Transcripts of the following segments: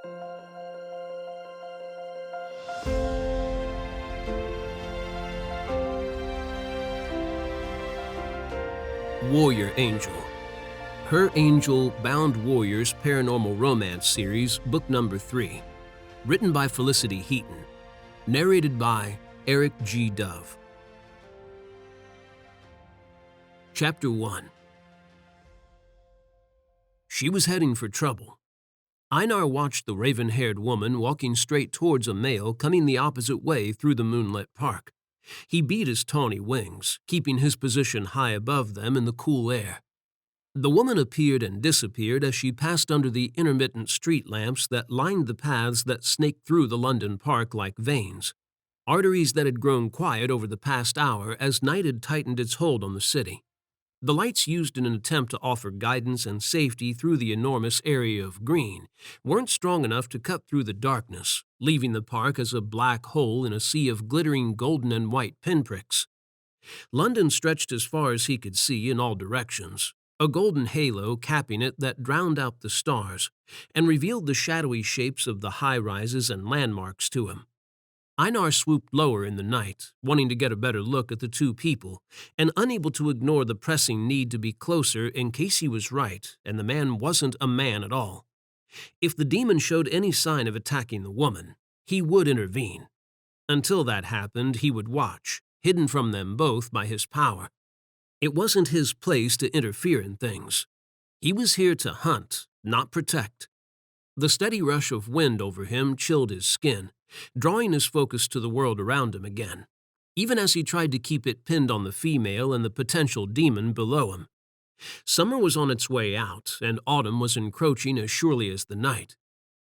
Warrior Angel. Her Angel Bound Warriors Paranormal Romance Series, Book Number 3. Written by Felicity Heaton. Narrated by Eric G. Dove. Chapter 1. She was heading for trouble. Einar watched the raven-haired woman walking straight towards a male coming the opposite way through the moonlit park. He beat his tawny wings, keeping his position high above them in the cool air. The woman appeared and disappeared as she passed under the intermittent street lamps that lined the paths that snaked through the London park like veins, arteries that had grown quiet over the past hour as night had tightened its hold on the city. The lights used in an attempt to offer guidance and safety through the enormous area of green weren't strong enough to cut through the darkness, leaving the park as a black hole in a sea of glittering golden and white pinpricks. London stretched as far as he could see in all directions, a golden halo capping it that drowned out the stars and revealed the shadowy shapes of the high-rises and landmarks to him. Einar swooped lower in the night, wanting to get a better look at the two people, and unable to ignore the pressing need to be closer in case he was right and the man wasn't a man at all. If the demon showed any sign of attacking the woman, he would intervene. Until that happened, he would watch, hidden from them both by his power. It wasn't his place to interfere in things. He was here to hunt, not protect. The steady rush of wind over him chilled his skin, drawing his focus to the world around him again, even as he tried to keep it pinned on the female and the potential demon below him. Summer was on its way out, and autumn was encroaching as surely as the night.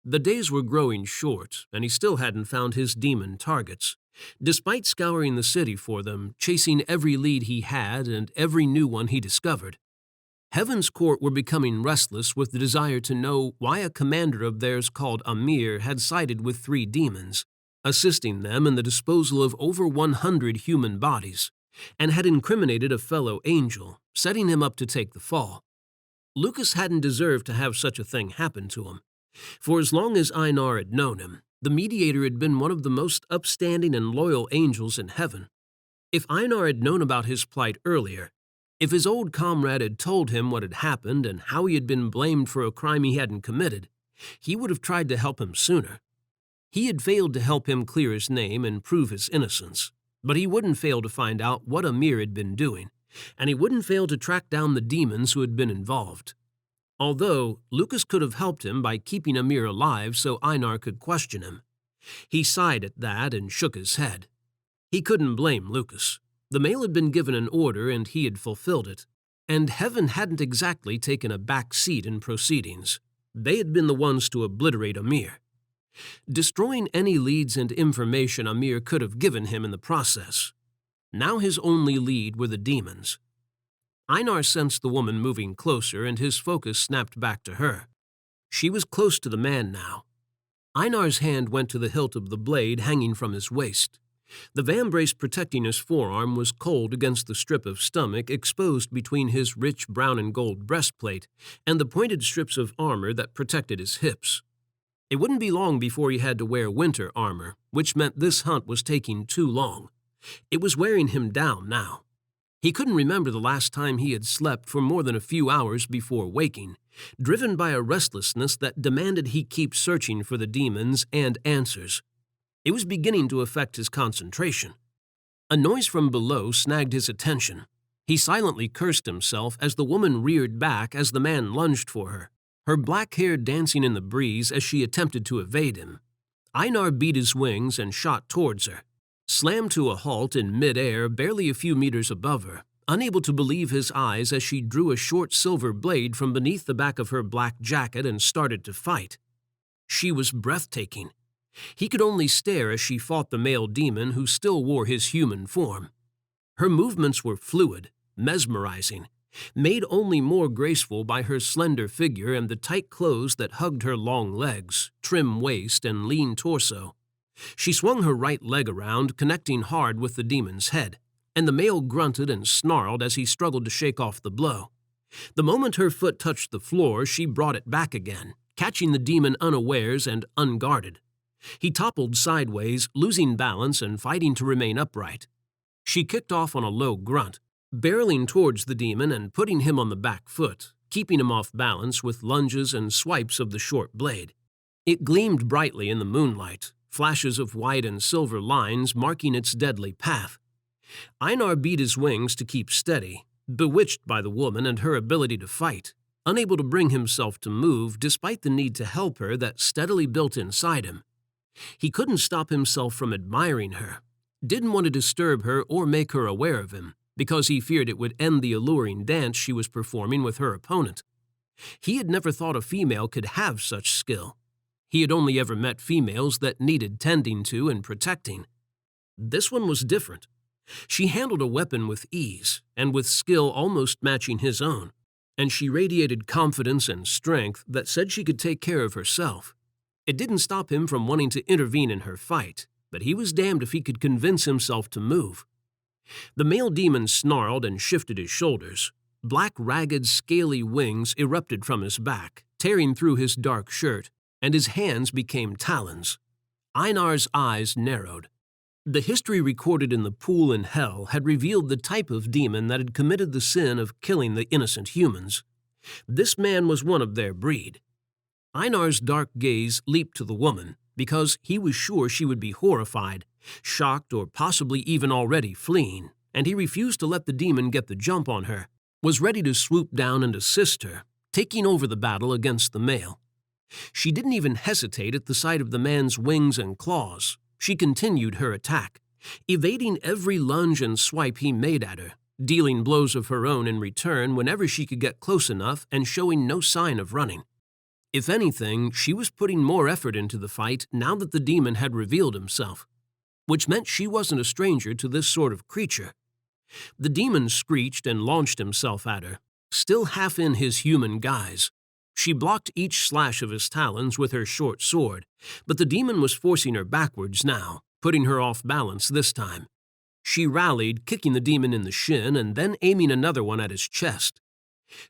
The days were growing short, and he still hadn't found his demon targets, despite scouring the city for them, chasing every lead he had and every new one he discovered. Heaven's Court were becoming restless with the desire to know why a commander of theirs called Amir had sided with 3 demons, assisting them in the disposal of over 100 human bodies, and had incriminated a fellow angel, setting him up to take the fall. Lucas hadn't deserved to have such a thing happen to him. For as long as Einar had known him, the mediator had been one of the most upstanding and loyal angels in heaven. If Einar had known about his plight earlier, if his old comrade had told him what had happened and how he had been blamed for a crime he hadn't committed, he would have tried to help him sooner. He had failed to help him clear his name and prove his innocence, but he wouldn't fail to find out what Amir had been doing, and he wouldn't fail to track down the demons who had been involved. Although, Lucas could have helped him by keeping Amir alive so Einar could question him. He sighed at that and shook his head. He couldn't blame Lucas. The male had been given an order and he had fulfilled it, and heaven hadn't exactly taken a back seat in proceedings. They had been the ones to obliterate Amir, destroying any leads and information Amir could have given him in the process. Now his only lead were the demons. Einar sensed the woman moving closer and his focus snapped back to her. She was close to the man now. Einar's hand went to the hilt of the blade hanging from his waist. The vambrace protecting his forearm was cold against the strip of stomach exposed between his rich brown and gold breastplate and the pointed strips of armor that protected his hips. It wouldn't be long before he had to wear winter armor, which meant this hunt was taking too long. It was wearing him down now. He couldn't remember the last time he had slept for more than a few hours before waking, driven by a restlessness that demanded he keep searching for the demons and answers. It was beginning to affect his concentration. A noise from below snagged his attention. He silently cursed himself as the woman reared back as the man lunged for her, her black hair dancing in the breeze as she attempted to evade him. Einar beat his wings and shot towards her, slammed to a halt in mid-air barely a few meters above her, unable to believe his eyes as she drew a short silver blade from beneath the back of her black jacket and started to fight. She was breathtaking. He could only stare as she fought the male demon who still wore his human form. Her movements were fluid, mesmerizing, made only more graceful by her slender figure and the tight clothes that hugged her long legs, trim waist, and lean torso. She swung her right leg around, connecting hard with the demon's head, and the male grunted and snarled as he struggled to shake off the blow. The moment her foot touched the floor, she brought it back again, catching the demon unawares and unguarded. He toppled sideways, losing balance and fighting to remain upright. She kicked off on a low grunt, barreling towards the demon and putting him on the back foot, keeping him off balance with lunges and swipes of the short blade. It gleamed brightly in the moonlight, flashes of white and silver lines marking its deadly path. Einar beat his wings to keep steady, bewitched by the woman and her ability to fight, unable to bring himself to move despite the need to help her that steadily built inside him. He couldn't stop himself from admiring her, didn't want to disturb her or make her aware of him, because he feared it would end the alluring dance she was performing with her opponent. He had never thought a female could have such skill. He had only ever met females that needed tending to and protecting. This one was different. She handled a weapon with ease and with skill almost matching his own, and she radiated confidence and strength that said she could take care of herself. It didn't stop him from wanting to intervene in her fight, but he was damned if he could convince himself to move. The male demon snarled and shifted his shoulders. Black, ragged, scaly wings erupted from his back, tearing through his dark shirt, and his hands became talons. Einar's eyes narrowed. The history recorded in the pool in hell had revealed the type of demon that had committed the sin of killing the innocent humans. This man was one of their breed. Einar's dark gaze leaped to the woman, because he was sure she would be horrified, shocked, or possibly even already fleeing, and he refused to let the demon get the jump on her, was ready to swoop down and assist her, taking over the battle against the male. She didn't even hesitate at the sight of the man's wings and claws. She continued her attack, evading every lunge and swipe he made at her, dealing blows of her own in return whenever she could get close enough and showing no sign of running. If anything, she was putting more effort into the fight now that the demon had revealed himself, which meant she wasn't a stranger to this sort of creature. The demon screeched and launched himself at her, still half in his human guise. She blocked each slash of his talons with her short sword, but the demon was forcing her backwards now, putting her off balance this time. She rallied, kicking the demon in the shin and then aiming another one at his chest.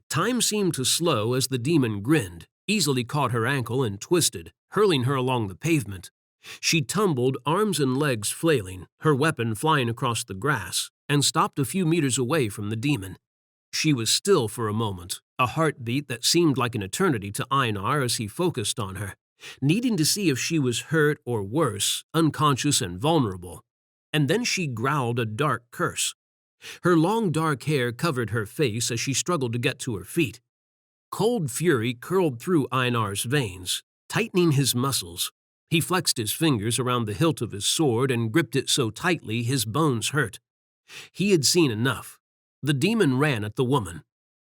Time seemed to slow as the demon grinned, easily caught her ankle and twisted, hurling her along the pavement. She tumbled, arms and legs flailing, her weapon flying across the grass, and stopped a few meters away from the demon. She was still for a moment, a heartbeat that seemed like an eternity to Einar as he focused on her, needing to see if she was hurt or worse, unconscious and vulnerable. And then she growled a dark curse. Her long dark hair covered her face as she struggled to get to her feet. Cold fury curled through Einar's veins, tightening his muscles. He flexed his fingers around the hilt of his sword and gripped it so tightly his bones hurt. He had seen enough. The demon ran at the woman.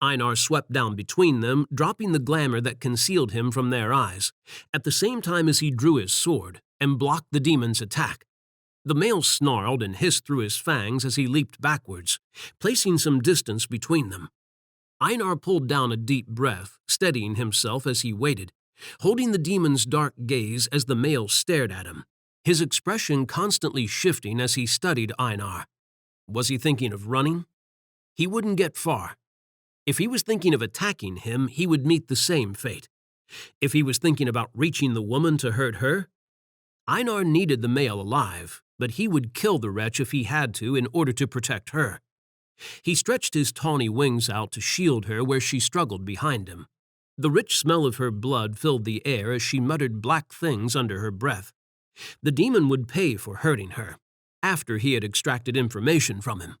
Einar swept down between them, dropping the glamour that concealed him from their eyes, at the same time as he drew his sword and blocked the demon's attack. The male snarled and hissed through his fangs as he leaped backwards, placing some distance between them. Einar pulled down a deep breath, steadying himself as he waited, holding the demon's dark gaze as the male stared at him, his expression constantly shifting as he studied Einar. Was he thinking of running? He wouldn't get far. If he was thinking of attacking him, he would meet the same fate. If he was thinking about reaching the woman to hurt her, Einar needed the male alive, but he would kill the wretch if he had to in order to protect her. He stretched his tawny wings out to shield her where she struggled behind him. The rich smell of her blood filled the air as she muttered black things under her breath. The demon would pay for hurting her, after he had extracted information from him.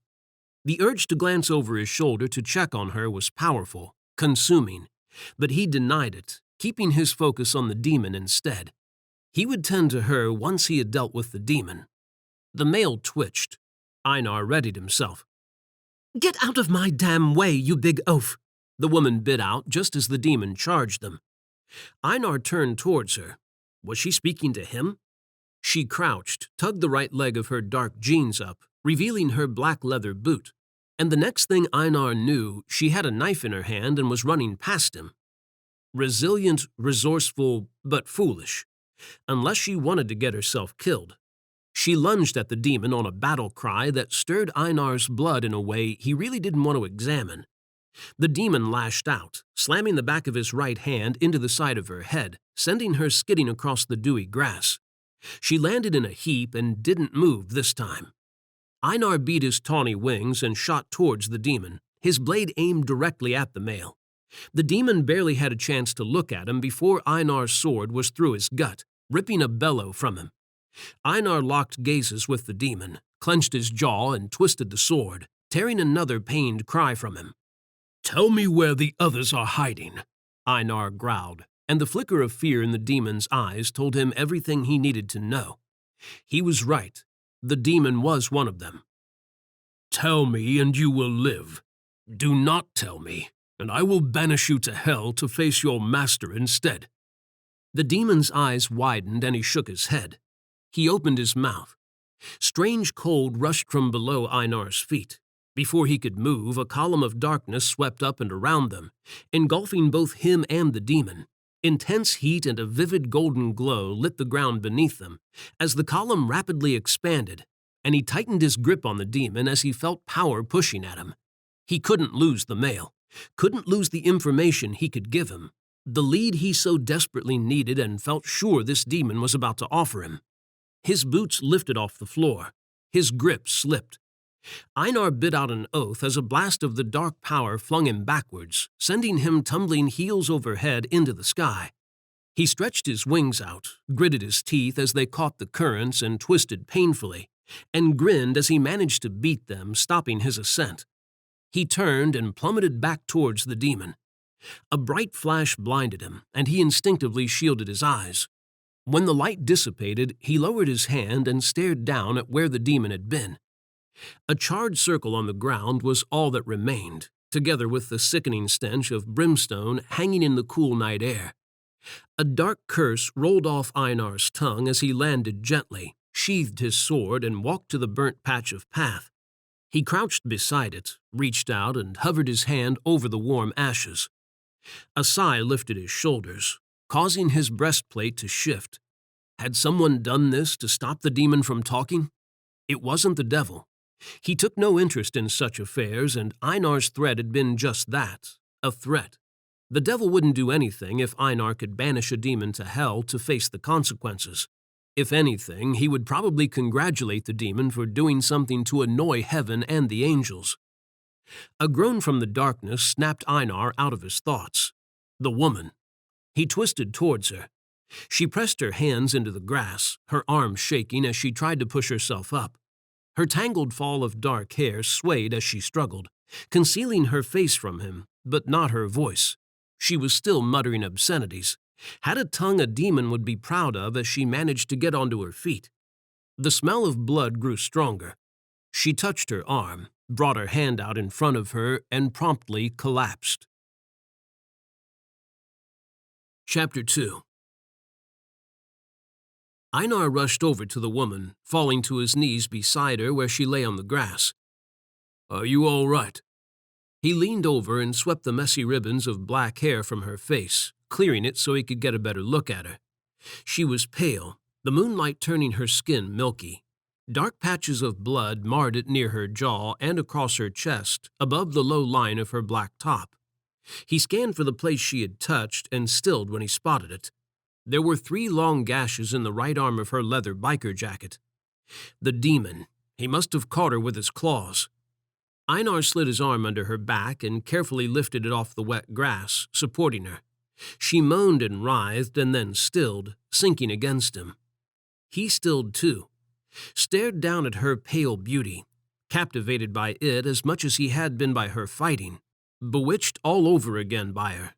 The urge to glance over his shoulder to check on her was powerful, consuming, but he denied it, keeping his focus on the demon instead. He would tend to her once he had dealt with the demon. The male twitched. Einar readied himself. "Get out of my damn way, you big oaf!" the woman bit out just as the demon charged them. Einar turned towards her. Was she speaking to him? She crouched, tugged the right leg of her dark jeans up, revealing her black leather boot. And the next thing Einar knew, she had a knife in her hand and was running past him. Resilient, resourceful, but foolish. Unless she wanted to get herself killed. She lunged at the demon on a battle cry that stirred Einar's blood in a way he really didn't want to examine. The demon lashed out, slamming the back of his right hand into the side of her head, sending her skidding across the dewy grass. She landed in a heap and didn't move this time. Einar beat his tawny wings and shot towards the demon, his blade aimed directly at the male. The demon barely had a chance to look at him before Einar's sword was through his gut, ripping a bellow from him. Einar locked gazes with the demon, clenched his jaw and twisted the sword, tearing another pained cry from him. "Tell me where the others are hiding," Einar growled, and the flicker of fear in the demon's eyes told him everything he needed to know. He was right. The demon was one of them. "Tell me and you will live. Do not tell me, and I will banish you to hell to face your master instead." The demon's eyes widened and he shook his head. He opened his mouth. Strange cold rushed from below Einar's feet. Before he could move, a column of darkness swept up and around them, engulfing both him and the demon. Intense heat and a vivid golden glow lit the ground beneath them as the column rapidly expanded, and he tightened his grip on the demon as he felt power pushing at him. He couldn't lose the male, couldn't lose the information he could give him, the lead he so desperately needed and felt sure this demon was about to offer him. His boots lifted off the floor. His grip slipped. Einar bit out an oath as a blast of the dark power flung him backwards, sending him tumbling heels over head into the sky. He stretched his wings out, gritted his teeth as they caught the currents and twisted painfully, and grinned as he managed to beat them, stopping his ascent. He turned and plummeted back towards the demon. A bright flash blinded him, and he instinctively shielded his eyes. When the light dissipated, he lowered his hand and stared down at where the demon had been. A charred circle on the ground was all that remained, together with the sickening stench of brimstone hanging in the cool night air. A dark curse rolled off Einar's tongue as he landed gently, sheathed his sword, and walked to the burnt patch of path. He crouched beside it, reached out, and hovered his hand over the warm ashes. A sigh lifted his shoulders, causing his breastplate to shift. Had someone done this to stop the demon from talking? It wasn't the devil. He took no interest in such affairs, and Einar's threat had been just that, a threat. The devil wouldn't do anything if Einar could banish a demon to hell to face the consequences. If anything, he would probably congratulate the demon for doing something to annoy heaven and the angels. A groan from the darkness snapped Einar out of his thoughts. The woman. He twisted towards her. She pressed her hands into the grass, her arms shaking as she tried to push herself up. Her tangled fall of dark hair swayed as she struggled, concealing her face from him, but not her voice. She was still muttering obscenities, had a tongue a demon would be proud of as she managed to get onto her feet. The smell of blood grew stronger. She touched her arm, brought her hand out in front of her, and promptly collapsed. Chapter 2. Einar rushed over to the woman, falling to his knees beside her where she lay on the grass. "Are you all right?" He leaned over and swept the messy ribbons of black hair from her face, clearing it so he could get a better look at her. She was pale, the moonlight turning her skin milky. Dark patches of blood marred it near her jaw and across her chest, above the low line of her black top. He scanned for the place she had touched and stilled when he spotted it. There were 3 long gashes in the right arm of her leather biker jacket. The demon. He must have caught her with his claws. Einar slid his arm under her back and carefully lifted it off the wet grass, supporting her. She moaned and writhed and then stilled, sinking against him. He stilled too, stared down at her pale beauty, captivated by it as much as he had been by her fighting, bewitched all over again by her.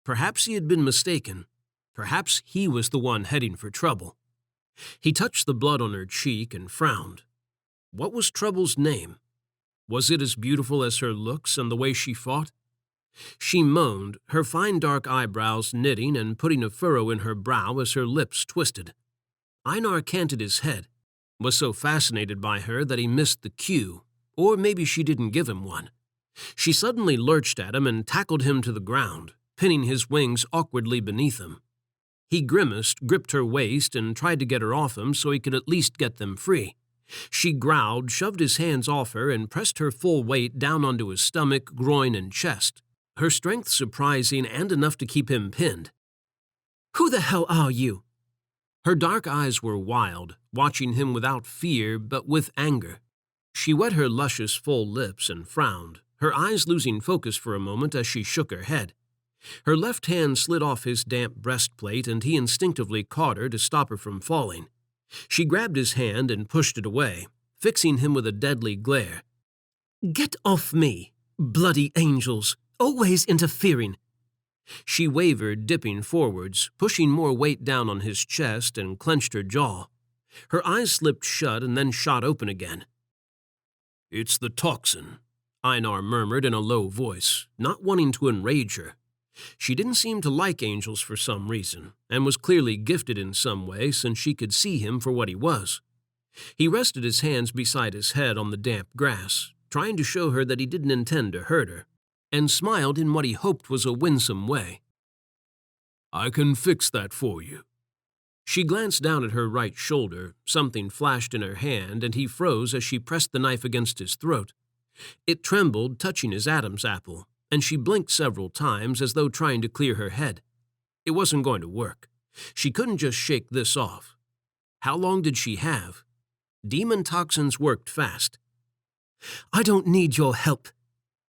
Perhaps he had been mistaken. Perhaps he was the one heading for trouble. He touched the blood on her cheek and frowned. What was Trouble's name? Was it as beautiful as her looks and the way she fought? She moaned, her fine dark eyebrows knitting and putting a furrow in her brow as her lips twisted. Einar canted his head, was so fascinated by her that he missed the cue, or maybe she didn't give him one. She suddenly lurched at him and tackled him to the ground, pinning his wings awkwardly beneath him. He grimaced, gripped her waist, and tried to get her off him so he could at least get them free. She growled, shoved his hands off her, and pressed her full weight down onto his stomach, groin, and chest, her strength surprising and enough to keep him pinned. "Who the hell are you?" Her dark eyes were wild, watching him without fear but with anger. She wet her luscious full lips and frowned, her eyes losing focus for a moment as she shook her head. Her left hand slid off his damp breastplate, and he instinctively caught her to stop her from falling. She grabbed his hand and pushed it away, fixing him with a deadly glare. "Get off me! Bloody angels! Always interfering!" She wavered, dipping forwards, pushing more weight down on his chest, and clenched her jaw. Her eyes slipped shut and then shot open again. "It's the toxin," Einar murmured in a low voice, not wanting to enrage her. She didn't seem to like angels for some reason, and was clearly gifted in some way since she could see him for what he was. He rested his hands beside his head on the damp grass, trying to show her that he didn't intend to hurt her, and smiled in what he hoped was a winsome way. "I can fix that for you." She glanced down at her right shoulder, something flashed in her hand, and he froze as she pressed the knife against his throat. It trembled, touching his Adam's apple, and she blinked several times as though trying to clear her head. It wasn't going to work. She couldn't just shake this off. How long did she have? Demon toxins worked fast. "I don't need your help."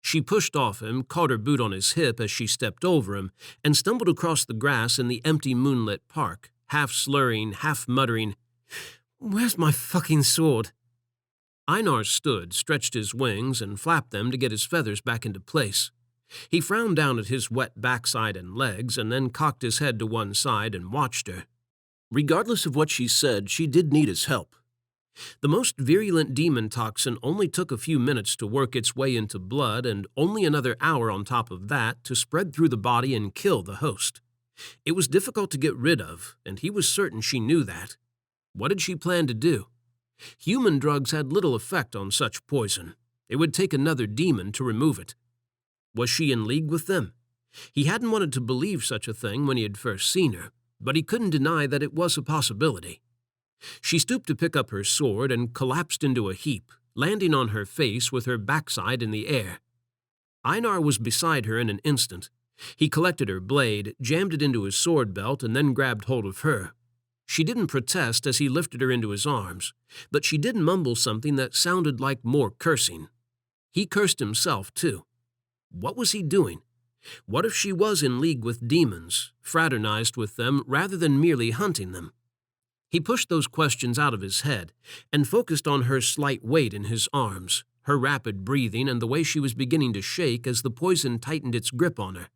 She pushed off him, caught her boot on his hip as she stepped over him, and stumbled across the grass in the empty moonlit park, half slurring, half muttering, "Where's my fucking sword?" Einar stood, stretched his wings, and flapped them to get his feathers back into place. He frowned down at his wet backside and legs, and then cocked his head to one side and watched her. Regardless of what she said, she did need his help. The most virulent demon toxin only took a few minutes to work its way into blood, and only another hour on top of that to spread through the body and kill the host. It was difficult to get rid of, and he was certain she knew that. What did she plan to do? Human drugs had little effect on such poison. It would take another demon to remove it. Was she in league with them? He hadn't wanted to believe such a thing when he had first seen her, but he couldn't deny that it was a possibility. She stooped to pick up her sword and collapsed into a heap, landing on her face with her backside in the air. Einar was beside her in an instant. He collected her blade, jammed it into his sword belt, and then grabbed hold of her. She didn't protest as he lifted her into his arms, but she did mumble something that sounded like more cursing. He cursed himself, too. What was he doing? What if she was in league with demons, fraternized with them rather than merely hunting them? He pushed those questions out of his head and focused on her slight weight in his arms, her rapid breathing, and the way she was beginning to shake as the poison tightened its grip on her.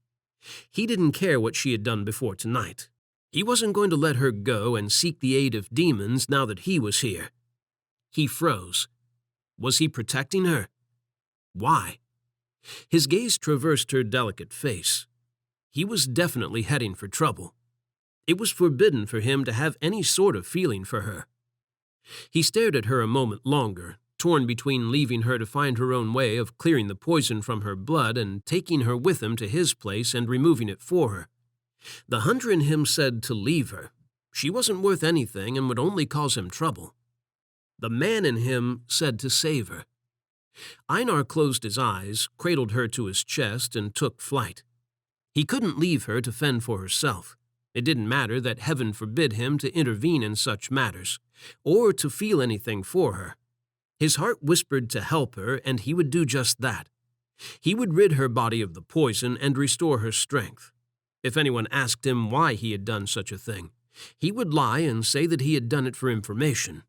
He didn't care what she had done before tonight. He wasn't going to let her go and seek the aid of demons now that he was here. He froze. Was he protecting her? Why? His gaze traversed her delicate face. He was definitely heading for trouble. It was forbidden for him to have any sort of feeling for her. He stared at her a moment longer, torn between leaving her to find her own way of clearing the poison from her blood and taking her with him to his place and removing it for her. The hunter in him said to leave her. She wasn't worth anything and would only cause him trouble. The man in him said to save her. Einar closed his eyes, cradled her to his chest, and took flight. He couldn't leave her to fend for herself. It didn't matter that heaven forbid him to intervene in such matters, or to feel anything for her. His heart whispered to help her, and he would do just that. He would rid her body of the poison and restore her strength. If anyone asked him why he had done such a thing, he would lie and say that he had done it for information,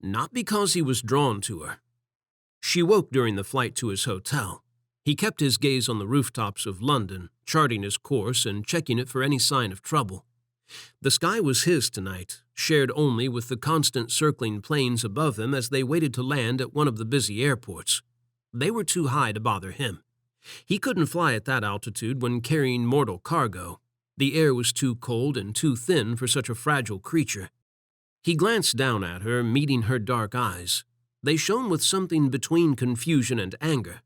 not because he was drawn to her. She woke during the flight to his hotel. He kept his gaze on the rooftops of London, charting his course and checking it for any sign of trouble. The sky was his tonight, shared only with the constant circling planes above him as they waited to land at one of the busy airports. They were too high to bother him. He couldn't fly at that altitude when carrying mortal cargo. The air was too cold and too thin for such a fragile creature. He glanced down at her, meeting her dark eyes. They shone with something between confusion and anger.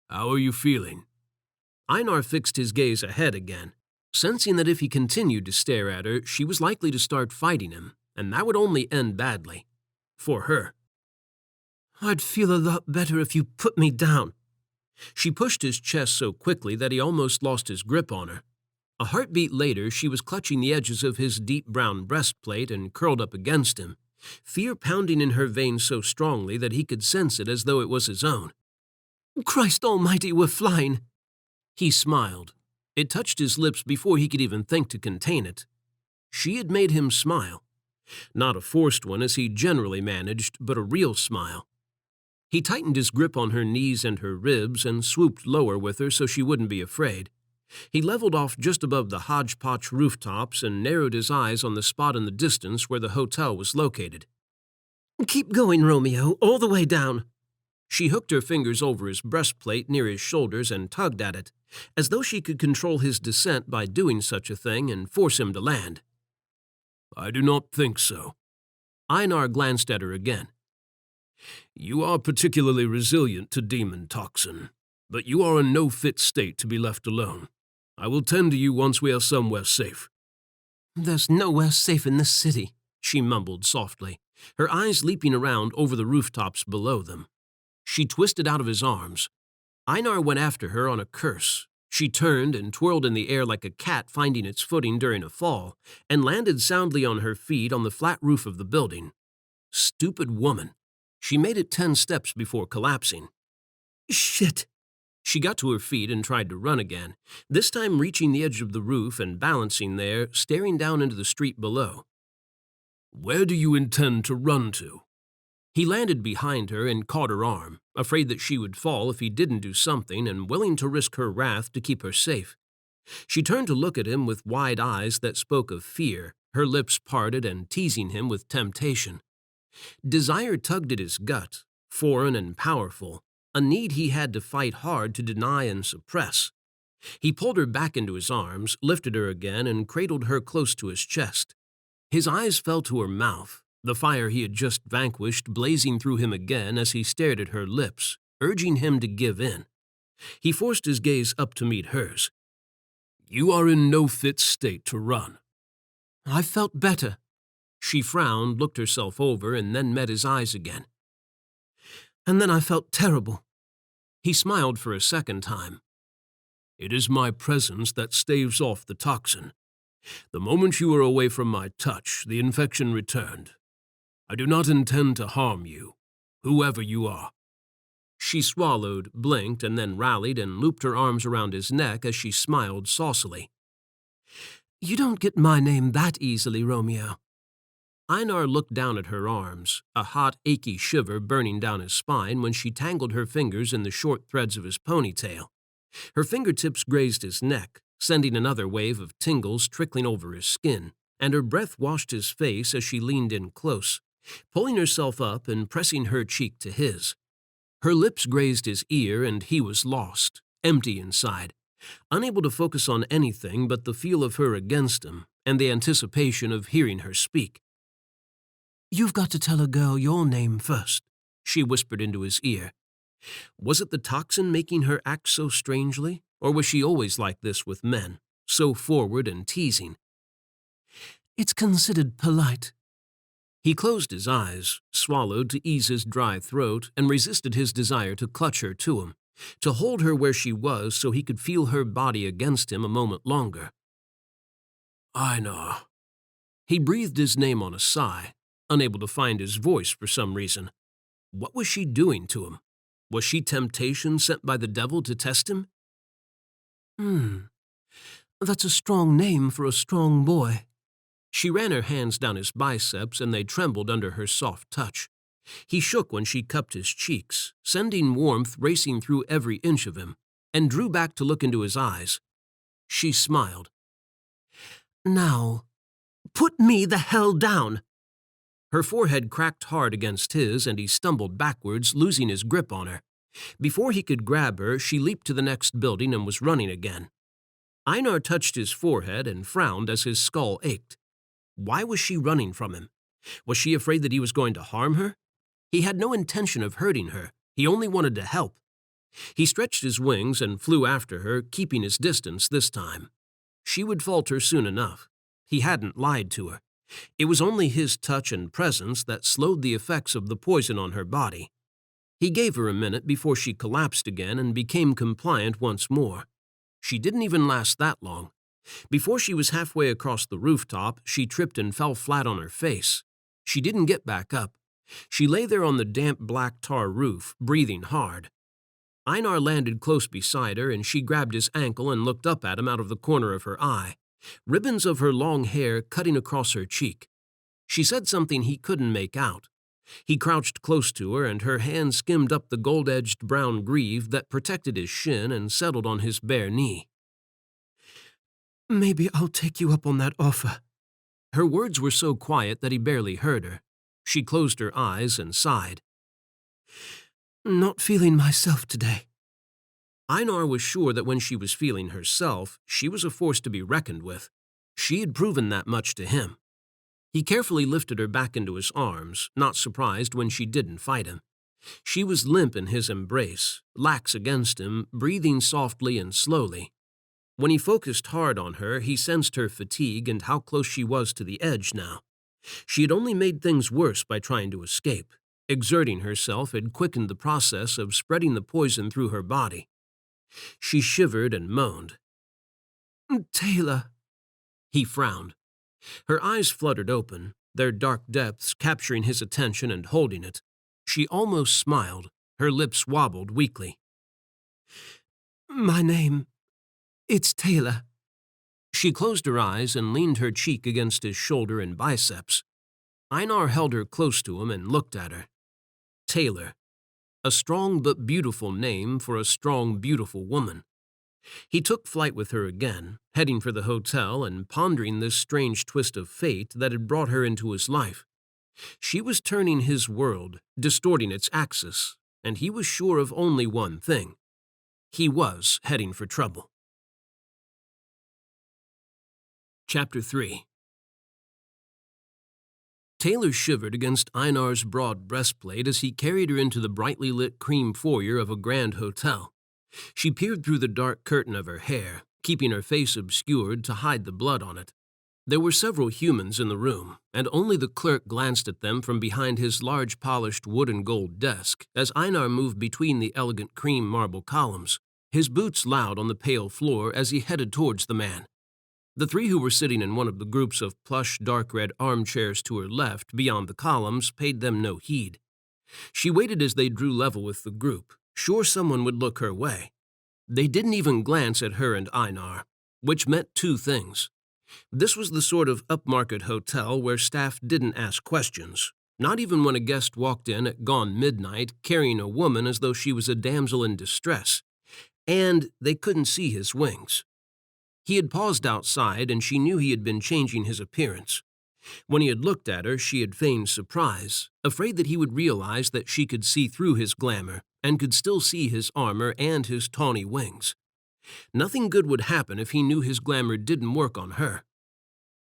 "How are you feeling?" Einar fixed his gaze ahead again, sensing that if he continued to stare at her, she was likely to start fighting him, and that would only end badly. for her. "I'd feel a lot better if you put me down." She pushed his chest so quickly that he almost lost his grip on her. A heartbeat later, she was clutching the edges of his deep brown breastplate and curled up against him, fear pounding in her veins so strongly that he could sense it as though it was his own. "Christ almighty, we're flying." He smiled. It touched his lips before he could even think to contain it. She had made him smile. Not a forced one as he generally managed, but a real smile. He tightened his grip on her knees and her ribs and swooped lower with her so she wouldn't be afraid. He leveled off just above the hodgepodge rooftops and narrowed his eyes on the spot in the distance where the hotel was located. "Keep going, Romeo, all the way down." She hooked her fingers over his breastplate near his shoulders and tugged at it, as though she could control his descent by doing such a thing and force him to land. "I do not think so." Einar glanced at her again. "You are particularly resilient to demon toxin, but you are in no fit state to be left alone. I will tend to you once we are somewhere safe." "There's nowhere safe in this city," she mumbled softly, her eyes leaping around over the rooftops below them. She twisted out of his arms. Einar went after her on a curse. She turned and twirled in the air like a cat finding its footing during a fall, and landed soundly on her feet on the flat roof of the building. Stupid woman. She made it 10 steps before collapsing. "Shit!" She got to her feet and tried to run again, this time reaching the edge of the roof and balancing there, staring down into the street below. "Where do you intend to run to?" He landed behind her and caught her arm, afraid that she would fall if he didn't do something and willing to risk her wrath to keep her safe. She turned to look at him with wide eyes that spoke of fear, her lips parted and teasing him with temptation. Desire tugged at his gut, foreign and powerful, a need he had to fight hard to deny and suppress. He pulled her back into his arms, lifted her again, and cradled her close to his chest. His eyes fell to her mouth, the fire he had just vanquished blazing through him again as he stared at her lips, urging him to give in. He forced his gaze up to meet hers. "You are in no fit state to run." "I felt better." She frowned, looked herself over, and then met his eyes again. "And then I felt terrible." He smiled for a second time. "It is my presence that staves off the toxin. The moment you were away from my touch, the infection returned. I do not intend to harm you, whoever you are." She swallowed, blinked, and then rallied and looped her arms around his neck as she smiled saucily. "You don't get my name that easily, Romeo." Einar looked down at her arms, a hot, achy shiver burning down his spine when she tangled her fingers in the short threads of his ponytail. Her fingertips grazed his neck, sending another wave of tingles trickling over his skin, and her breath washed his face as she leaned in close, pulling herself up and pressing her cheek to his. Her lips grazed his ear, and he was lost, empty inside, unable to focus on anything but the feel of her against him and the anticipation of hearing her speak. "You've got to tell a girl your name first," she whispered into his ear. Was it the toxin making her act so strangely, or was she always like this with men, so forward and teasing? "It's considered polite." He closed his eyes, swallowed to ease his dry throat, and resisted his desire to clutch her to him, to hold her where she was so he could feel her body against him a moment longer. "Einar." He breathed his name on a sigh, unable to find his voice for some reason. What was she doing to him? Was she temptation sent by the devil to test him? That's a strong name for a strong boy." She ran her hands down his biceps, and they trembled under her soft touch. He shook when she cupped his cheeks, sending warmth racing through every inch of him, and drew back to look into his eyes. She smiled. "Now, put me the hell down." Her forehead cracked hard against his, and he stumbled backwards, losing his grip on her. Before he could grab her, she leaped to the next building and was running again. Einar touched his forehead and frowned as his skull ached. Why was she running from him? Was she afraid that he was going to harm her? He had no intention of hurting her. He only wanted to help. He stretched his wings and flew after her, keeping his distance this time. She would falter soon enough. He hadn't lied to her. It was only his touch and presence that slowed the effects of the poison on her body. He gave her a minute before she collapsed again and became compliant once more. She didn't even last that long. Before she was halfway across the rooftop, she tripped and fell flat on her face. She didn't get back up. She lay there on the damp black tar roof, breathing hard. Einar landed close beside her, and she grabbed his ankle and looked up at him out of the corner of her eye, ribbons of her long hair cutting across her cheek. She said something he couldn't make out. He crouched close to her, and her hand skimmed up the gold-edged brown greave that protected his shin and settled on his bare knee. "Maybe I'll take you up on that offer." Her words were so quiet that he barely heard her. She closed her eyes and sighed. "Not feeling myself today." Einar was sure that when she was feeling herself, she was a force to be reckoned with. She had proven that much to him. He carefully lifted her back into his arms, not surprised when she didn't fight him. She was limp in his embrace, lax against him, breathing softly and slowly. When he focused hard on her, he sensed her fatigue and how close she was to the edge now. She had only made things worse by trying to escape. Exerting herself had quickened the process of spreading the poison through her body. She shivered and moaned. "Taylor." He frowned. Her eyes fluttered open, their dark depths capturing his attention and holding it. She almost smiled. Her lips wobbled weakly. "My name, it's Taylor." She closed her eyes and leaned her cheek against his shoulder and biceps. Einar held her close to him and looked at her. Taylor. A strong but beautiful name for a strong, beautiful woman. He took flight with her again, heading for the hotel and pondering this strange twist of fate that had brought her into his life. She was turning his world, distorting its axis, and he was sure of only one thing. He was heading for trouble. Chapter 3. Taylor shivered against Einar's broad breastplate as he carried her into the brightly lit cream foyer of a grand hotel. She peered through the dark curtain of her hair, keeping her face obscured to hide the blood on it. There were several humans in the room, and only the clerk glanced at them from behind his large polished wood and gold desk as Einar moved between the elegant cream marble columns, his boots loud on the pale floor as he headed towards the man. The three who were sitting in one of the groups of plush dark red armchairs to her left beyond the columns paid them no heed. She waited as they drew level with the group, sure someone would look her way. They didn't even glance at her and Einar, which meant two things. This was the sort of upmarket hotel where staff didn't ask questions, not even when a guest walked in at gone midnight carrying a woman as though she was a damsel in distress, and they couldn't see his wings. He had paused outside, and she knew he had been changing his appearance. When he had looked at her, she had feigned surprise, afraid that he would realize that she could see through his glamour and could still see his armor and his tawny wings. Nothing good would happen if he knew his glamour didn't work on her.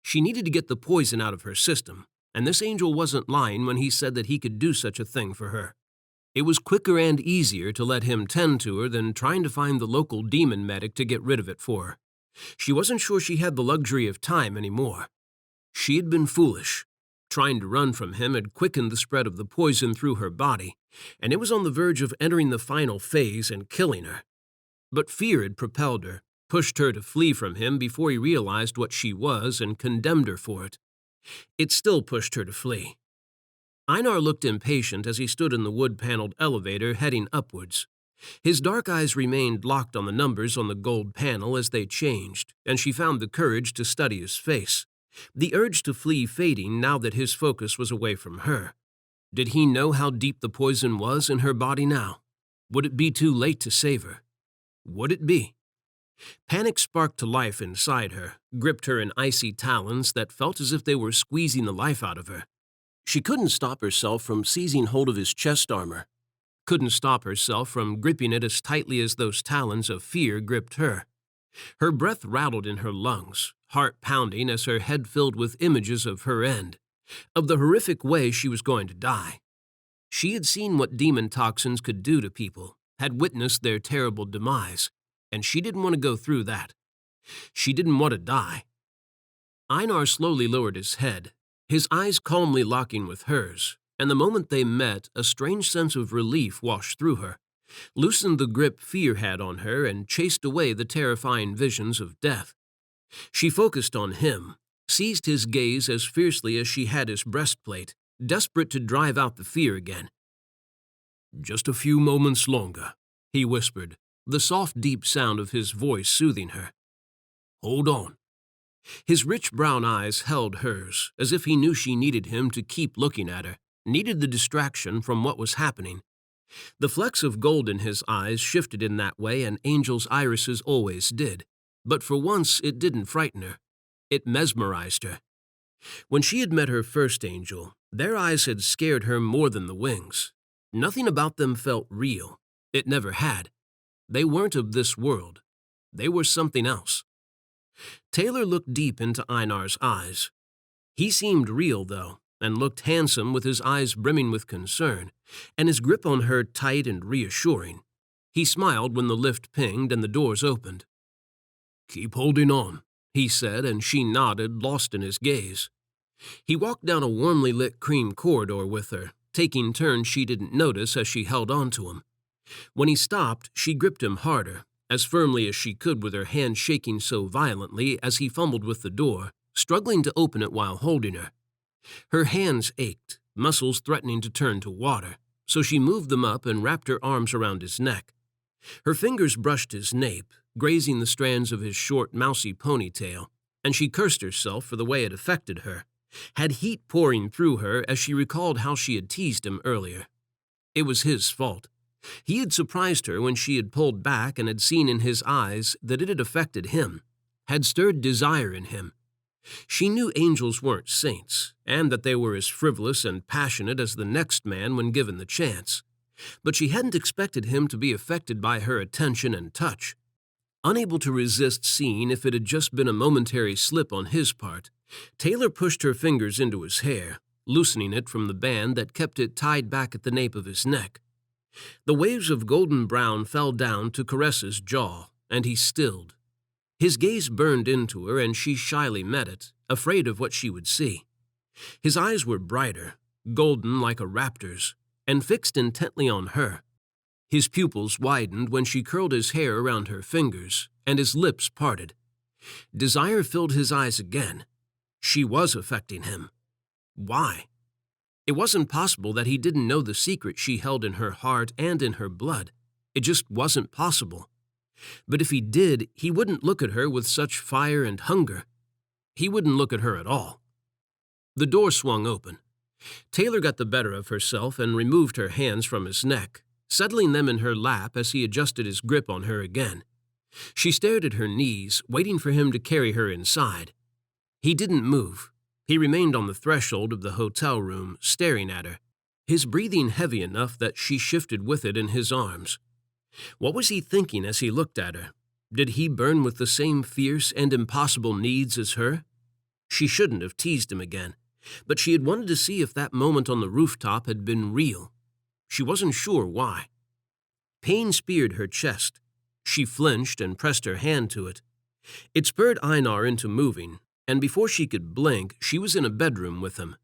She needed to get the poison out of her system, and this angel wasn't lying when he said that he could do such a thing for her. It was quicker and easier to let him tend to her than trying to find the local demon medic to get rid of it for her. She wasn't sure she had the luxury of time anymore. She had been foolish. Trying to run from him had quickened the spread of the poison through her body, and it was on the verge of entering the final phase and killing her. But fear had propelled her, pushed her to flee from him before he realized what she was and condemned her for it. It still pushed her to flee. Einar looked impatient as he stood in the wood-paneled elevator heading upwards. His dark eyes remained locked on the numbers on the gold panel as they changed, and she found the courage to study his face, the urge to flee fading now that his focus was away from her. Did he know how deep the poison was in her body now? Would it be too late to save her? Would it be? Panic sparked to life inside her, gripped her in icy talons that felt as if they were squeezing the life out of her. She couldn't stop herself from seizing hold of his chest armor. Couldn't stop herself from gripping it as tightly as those talons of fear gripped her. Her breath rattled in her lungs, heart pounding as her head filled with images of her end, of the horrific way she was going to die. She had seen what demon toxins could do to people, had witnessed their terrible demise, and she didn't want to go through that. She didn't want to die. Einar slowly lowered his head. his eyes calmly locking with hers, and the moment they met, a strange sense of relief washed through her, loosened the grip fear had on her, and chased away the terrifying visions of death. She focused on him, seized his gaze as fiercely as she had his breastplate, desperate to drive out the fear again. "Just a few moments longer," he whispered, the soft, deep sound of his voice soothing her. "Hold on." His rich brown eyes held hers, as if he knew she needed him to keep looking at her, needed the distraction from what was happening. The flecks of gold in his eyes shifted in that way an angel's irises always did, but for once it didn't frighten her. It mesmerized her. When she had met her first angel, their eyes had scared her more than the wings. Nothing about them felt real. It never had. They weren't of this world. They were something else. Taylor looked deep into Einar's eyes. He seemed real, though, and looked handsome with his eyes brimming with concern, and his grip on her tight and reassuring. He smiled when the lift pinged and the doors opened. "Keep holding on," he said, and she nodded, lost in his gaze. He walked down a warmly lit cream corridor with her, taking turns she didn't notice as she held on to him. When he stopped, she gripped him harder, as firmly as she could with her hand shaking so violently as he fumbled with the door, struggling to open it while holding her. Her hands ached, muscles threatening to turn to water, so she moved them up and wrapped her arms around his neck. Her fingers brushed his nape, grazing the strands of his short, mousy ponytail, and she cursed herself for the way it affected her, had heat pouring through her as she recalled how she had teased him earlier. It was his fault. He had surprised her when she had pulled back and had seen in his eyes that it had affected him, had stirred desire in him. She knew angels weren't saints, and that they were as frivolous and passionate as the next man when given the chance. But she hadn't expected him to be affected by her attention and touch. Unable to resist seeing if it had just been a momentary slip on his part, Taylor pushed her fingers into his hair, loosening it from the band that kept it tied back at the nape of his neck. The waves of golden brown fell down to caress his jaw, and he stilled. His gaze burned into her, and she shyly met it, afraid of what she would see. His eyes were brighter, golden like a raptor's, and fixed intently on her. His pupils widened when she curled his hair around her fingers, and his lips parted. Desire filled his eyes again. She was affecting him. Why? It wasn't possible that he didn't know the secret she held in her heart and in her blood. It just wasn't possible. But if he did, he wouldn't look at her with such fire and hunger. He wouldn't look at her at all. The door swung open. Taylor got the better of herself and removed her hands from his neck, settling them in her lap as he adjusted his grip on her again. She stared at her knees, waiting for him to carry her inside. He didn't move. He remained on the threshold of the hotel room, staring at her, his breathing heavy enough that she shifted with it in his arms. What was he thinking as he looked at her? Did he burn with the same fierce and impossible needs as her? She shouldn't have teased him again, but she had wanted to see if that moment on the rooftop had been real. She wasn't sure why. Pain speared her chest. She flinched and pressed her hand to it. It spurred Einar into moving, and before she could blink, she was in a bedroom with him.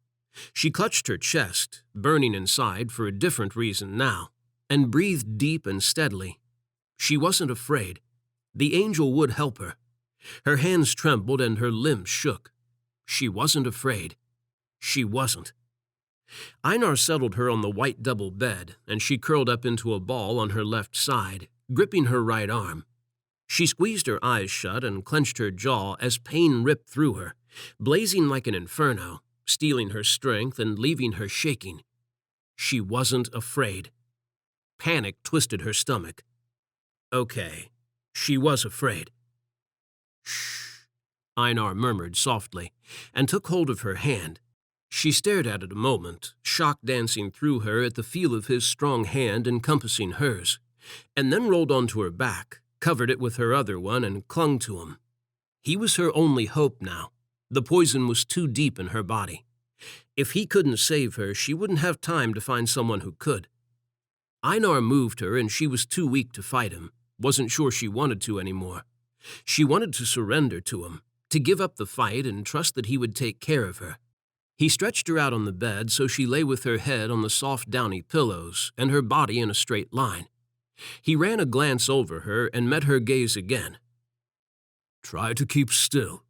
She clutched her chest, burning inside for a different reason now, and breathed deep and steadily. She wasn't afraid. The angel would help her. Her hands trembled and her limbs shook. She wasn't afraid. She wasn't. Einar settled her on the white double bed, and she curled up into a ball on her left side, gripping her right arm. She squeezed her eyes shut and clenched her jaw as pain ripped through her, blazing like an inferno, stealing her strength and leaving her shaking. She wasn't afraid. Panic twisted her stomach. Okay, she was afraid. "Shh," Einar murmured softly, and took hold of her hand. She stared at it a moment, shock dancing through her at the feel of his strong hand encompassing hers, and then rolled onto her back, covered it with her other one, and clung to him. He was her only hope now. The poison was too deep in her body. If he couldn't save her, she wouldn't have time to find someone who could. Einar moved her, and she was too weak to fight him, wasn't sure she wanted to anymore. She wanted to surrender to him, to give up the fight and trust that he would take care of her. He stretched her out on the bed so she lay with her head on the soft downy pillows and her body in a straight line. He ran a glance over her and met her gaze again. "Try to keep still."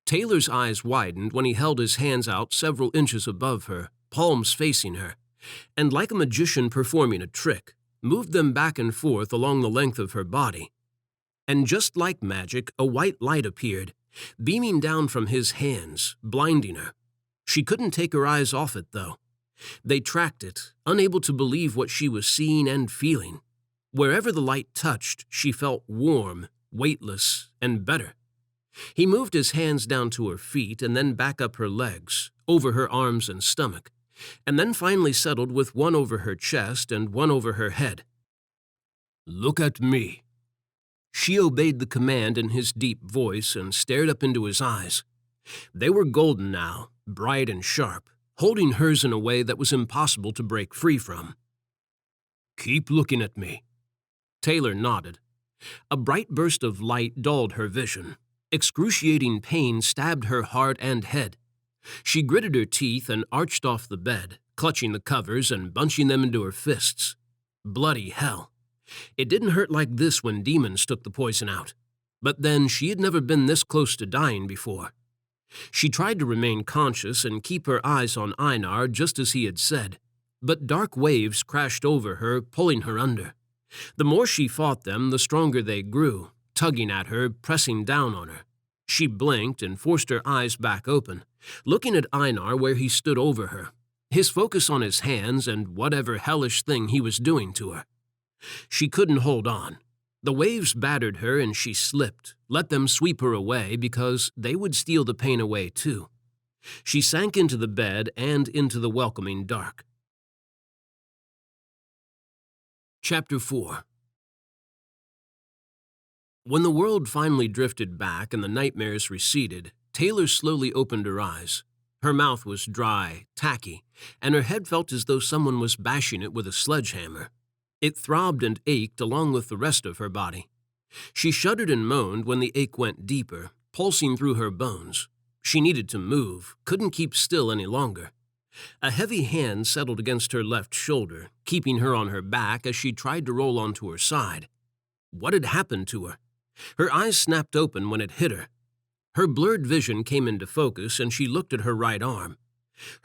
Taylor's eyes widened when he held his hands out several inches above her, palms facing her, and like a magician performing a trick, moved them back and forth along the length of her body. And just like magic, a white light appeared, beaming down from his hands, blinding her. She couldn't take her eyes off it, though. They tracked it, unable to believe what she was seeing and feeling. Wherever the light touched, she felt warm, weightless, and better. He moved his hands down to her feet and then back up her legs, over her arms and stomach, and then finally settled with one over her chest and one over her head. "Look at me." She obeyed the command in his deep voice and stared up into his eyes. They were golden now, bright and sharp, holding hers in a way that was impossible to break free from. "Keep looking at me." Taylor nodded. A bright burst of light dulled her vision. Excruciating pain stabbed her heart and head. She gritted her teeth and arched off the bed, clutching the covers and bunching them into her fists. Bloody hell. It didn't hurt like this when demons took the poison out. But then she had never been this close to dying before. She tried to remain conscious and keep her eyes on Einar just as he had said, but dark waves crashed over her, pulling her under. The more she fought them, the stronger they grew, tugging at her, pressing down on her. She blinked and forced her eyes back open, looking at Einar where he stood over her, his focus on his hands and whatever hellish thing he was doing to her. She couldn't hold on. The waves battered her and she slipped, let them sweep her away because they would steal the pain away too. She sank into the bed and into the welcoming dark. Chapter 4. When the world finally drifted back and the nightmares receded, Taylor slowly opened her eyes. Her mouth was dry, tacky, and her head felt as though someone was bashing it with a sledgehammer. It throbbed and ached along with the rest of her body. She shuddered and moaned when the ache went deeper, pulsing through her bones. She needed to move, couldn't keep still any longer. A heavy hand settled against her left shoulder, keeping her on her back as she tried to roll onto her side. What had happened to her? Her eyes snapped open when it hit her. Her blurred vision came into focus and she looked at her right arm.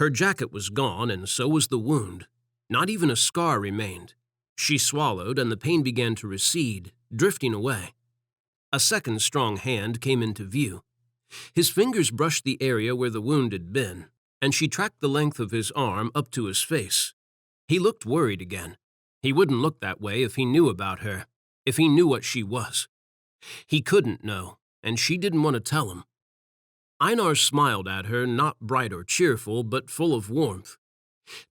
Her jacket was gone and so was the wound. Not even a scar remained. She swallowed and the pain began to recede, drifting away. A second strong hand came into view. His fingers brushed the area where the wound had been, and she tracked the length of his arm up to his face. He looked worried again. He wouldn't look that way if he knew about her, if he knew what she was. He couldn't know, and she didn't want to tell him. Einar smiled at her, not bright or cheerful, but full of warmth.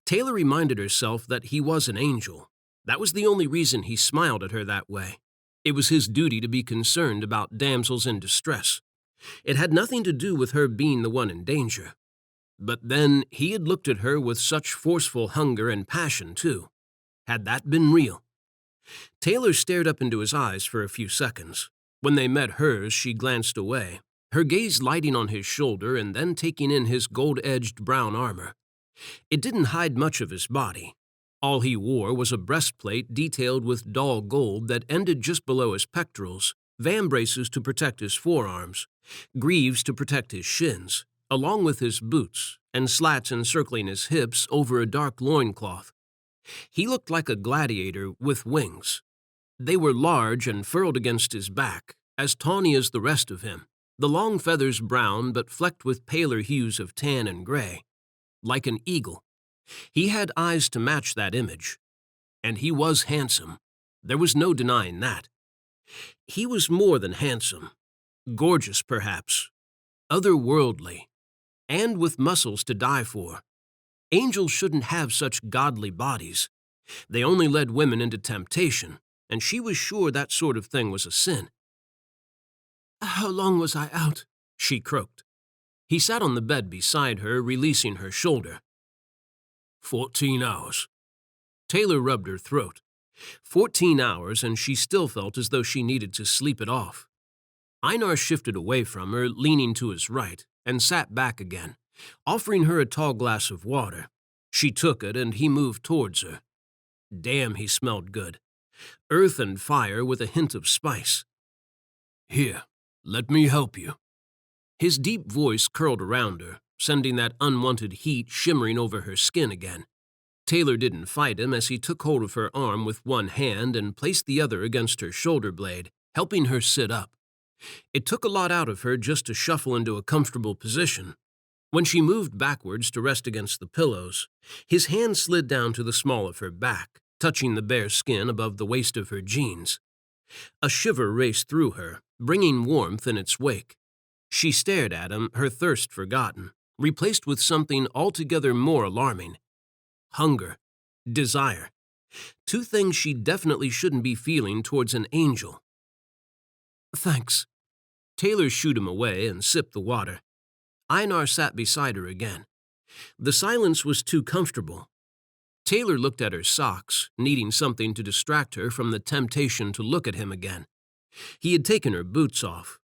Taylor reminded herself that he was an angel. That was the only reason he smiled at her that way. It was his duty to be concerned about damsels in distress. It had nothing to do with her being the one in danger. But then he had looked at her with such forceful hunger and passion, too. Had that been real? Taylor stared up into his eyes for a few seconds. When they met hers, she glanced away, her gaze lighting on his shoulder and then taking in his gold-edged brown armor. It didn't hide much of his body. All he wore was a breastplate detailed with dull gold that ended just below his pectorals, vambraces to protect his forearms, greaves to protect his shins, along with his boots, and slats encircling his hips over a dark loincloth. He looked like a gladiator with wings. They were large and furled against his back, as tawny as the rest of him, the long feathers brown but flecked with paler hues of tan and gray, like an eagle. He had eyes to match that image. And he was handsome. There was no denying that. He was more than handsome. Gorgeous, perhaps. Otherworldly. And with muscles to die for. Angels shouldn't have such godly bodies. They only led women into temptation, and she was sure that sort of thing was a sin. "How long was I out?" she croaked. He sat on the bed beside her, releasing her shoulder. 14 hours. Taylor rubbed her throat. 14 hours, and she still felt as though she needed to sleep it off. Einar shifted away from her, leaning to his right, and sat back again, offering her a tall glass of water. She took it and he moved towards her. Damn, he smelled good. Earth and fire with a hint of spice. Here, let me help you. His deep voice curled around her, sending that unwanted heat shimmering over her skin again. Taylor didn't fight him as he took hold of her arm with one hand and placed the other against her shoulder blade, helping her sit up. It took a lot out of her just to shuffle into a comfortable position. When she moved backwards to rest against the pillows, his hand slid down to the small of her back, touching the bare skin above the waist of her jeans. A shiver raced through her, bringing warmth in its wake. She stared at him, her thirst forgotten, replaced with something altogether more alarming. Hunger, desire. Two things she definitely shouldn't be feeling towards an angel. Thanks. Taylor shooed him away and sipped the water. Einar sat beside her again. The silence was too comfortable. Taylor looked at her socks, needing something to distract her from the temptation to look at him again. He had taken her boots off.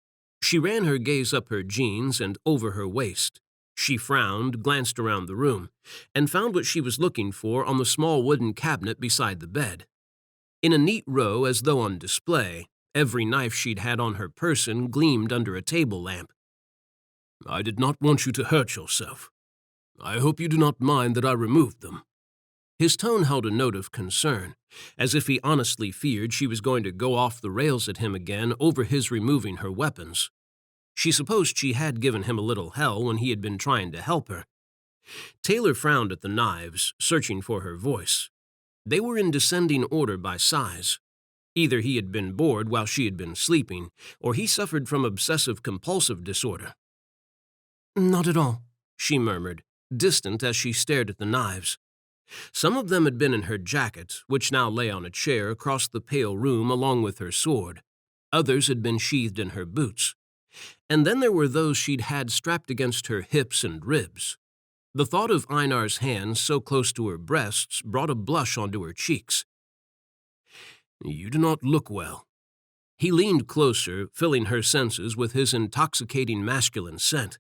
She ran her gaze up her jeans and over her waist. She frowned, glanced around the room, and found what she was looking for on the small wooden cabinet beside the bed. In a neat row, as though on display, every knife she'd had on her person gleamed under a table lamp. I did not want you to hurt yourself. I hope you do not mind that I removed them. His tone held a note of concern, as if he honestly feared she was going to go off the rails at him again over his removing her weapons. She supposed she had given him a little hell when he had been trying to help her. Taylor frowned at the knives, searching for her voice. They were in descending order by size. Either he had been bored while she had been sleeping, or he suffered from obsessive-compulsive disorder. Not at all, she murmured, distant as she stared at the knives. Some of them had been in her jacket, which now lay on a chair across the pale room along with her sword. Others had been sheathed in her boots. And then there were those she'd had strapped against her hips and ribs. The thought of Einar's hands so close to her breasts brought a blush onto her cheeks. You do not look well. He leaned closer, filling her senses with his intoxicating masculine scent.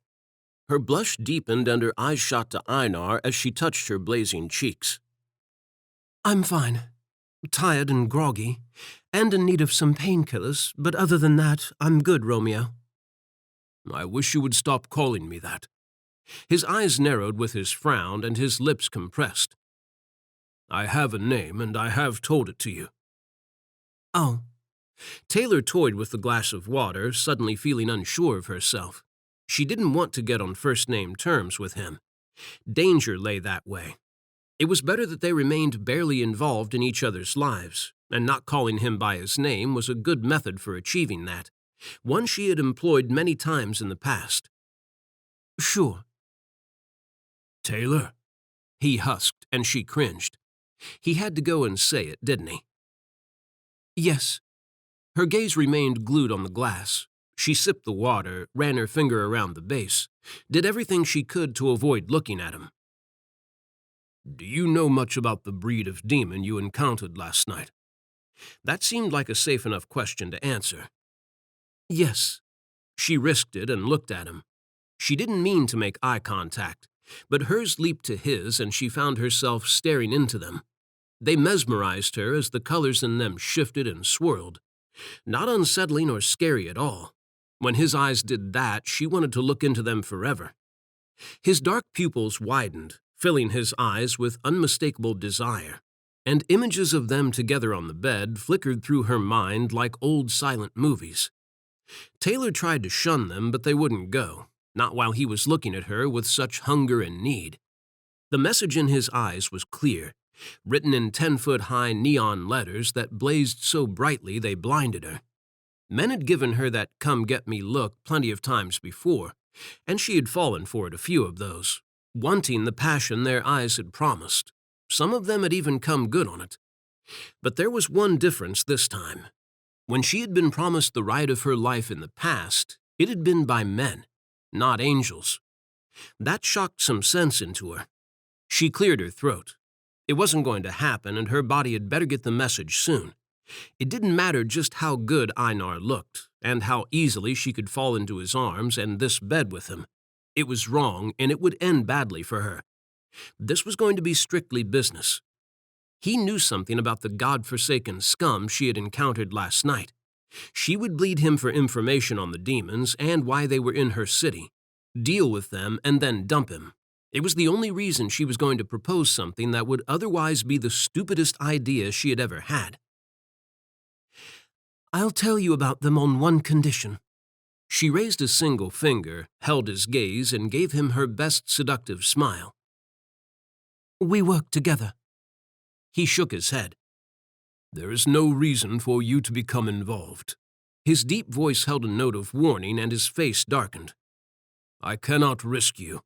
Her blush deepened and her eyes shot to Einar as she touched her blazing cheeks. I'm fine. Tired and groggy, and in need of some painkillers, but other than that, I'm good, Romeo. I wish you would stop calling me that. His eyes narrowed with his frown and his lips compressed. I have a name, and I have told it to you. Oh. Taylor toyed with the glass of water, suddenly feeling unsure of herself. She didn't want to get on first-name terms with him. Danger lay that way. It was better that they remained barely involved in each other's lives, and not calling him by his name was a good method for achieving that, one she had employed many times in the past. Sure. Taylor? He husked, and she cringed. He had to go and say it, didn't he? Yes. Her gaze remained glued on the glass. She sipped the water, ran her finger around the base, did everything she could to avoid looking at him. Do you know much about the breed of demon you encountered last night? That seemed like a safe enough question to answer. Yes. She risked it and looked at him. She didn't mean to make eye contact, but hers leaped to his and she found herself staring into them. They mesmerized her as the colors in them shifted and swirled. Not unsettling or scary at all. When his eyes did that, she wanted to look into them forever. His dark pupils widened, filling his eyes with unmistakable desire, and images of them together on the bed flickered through her mind like old silent movies. Taylor tried to shun them, but they wouldn't go, not while he was looking at her with such hunger and need. The message in his eyes was clear, written in 10-foot-high neon letters that blazed so brightly they blinded her. Men had given her that come-get-me look plenty of times before, and she had fallen for it a few of those, wanting the passion their eyes had promised. Some of them had even come good on it. But there was one difference this time. When she had been promised the ride of her life in the past, it had been by men, not angels. That shocked some sense into her. She cleared her throat. It wasn't going to happen, and her body had better get the message soon. It didn't matter just how good Einar looked, and how easily she could fall into his arms and this bed with him. It was wrong, and it would end badly for her. This was going to be strictly business. He knew something about the God-forsaken scum she had encountered last night. She would bleed him for information on the demons and why they were in her city, deal with them, and then dump him. It was the only reason she was going to propose something that would otherwise be the stupidest idea she had ever had. "I'll tell you about them on one condition." She raised a single finger, held his gaze, and gave him her best seductive smile. "We work together." He shook his head. "There is no reason for you to become involved." His deep voice held a note of warning, and his face darkened. "I cannot risk you."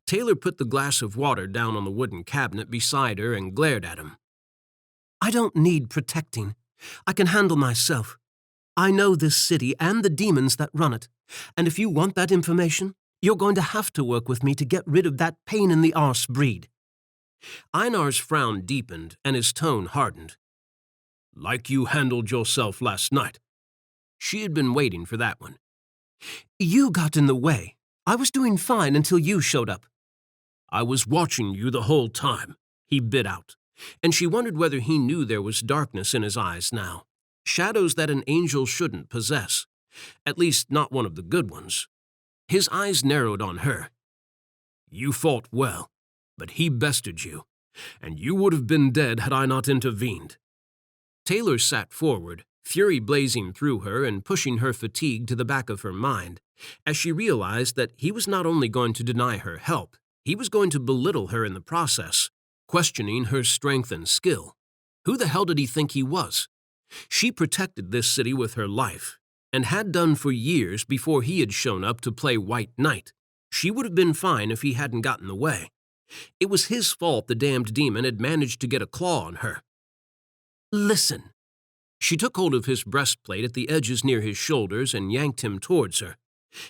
Taylor put the glass of water down on the wooden cabinet beside her and glared at him. "I don't need protecting. I can handle myself. I know this city and the demons that run it, and if you want that information, you're going to have to work with me to get rid of that pain-in-the-arse breed." Einar's frown deepened and his tone hardened. "Like you handled yourself last night." She had been waiting for that one. "You got in the way. I was doing fine until you showed up." "I was watching you the whole time," he bit out, and she wondered whether he knew there was darkness in his eyes now, shadows that an angel shouldn't possess, at least not one of the good ones. His eyes narrowed on her. "You fought well, but he bested you, and you would have been dead had I not intervened." Taylor sat forward, fury blazing through her and pushing her fatigue to the back of her mind, as she realized that he was not only going to deny her help, he was going to belittle her in the process, questioning her strength and skill. Who the hell did he think he was? She protected this city with her life, and had done for years before he had shown up to play White Knight. She would have been fine if he hadn't gotten in the way. It was his fault the damned demon had managed to get a claw on her. "Listen." She took hold of his breastplate at the edges near his shoulders and yanked him towards her.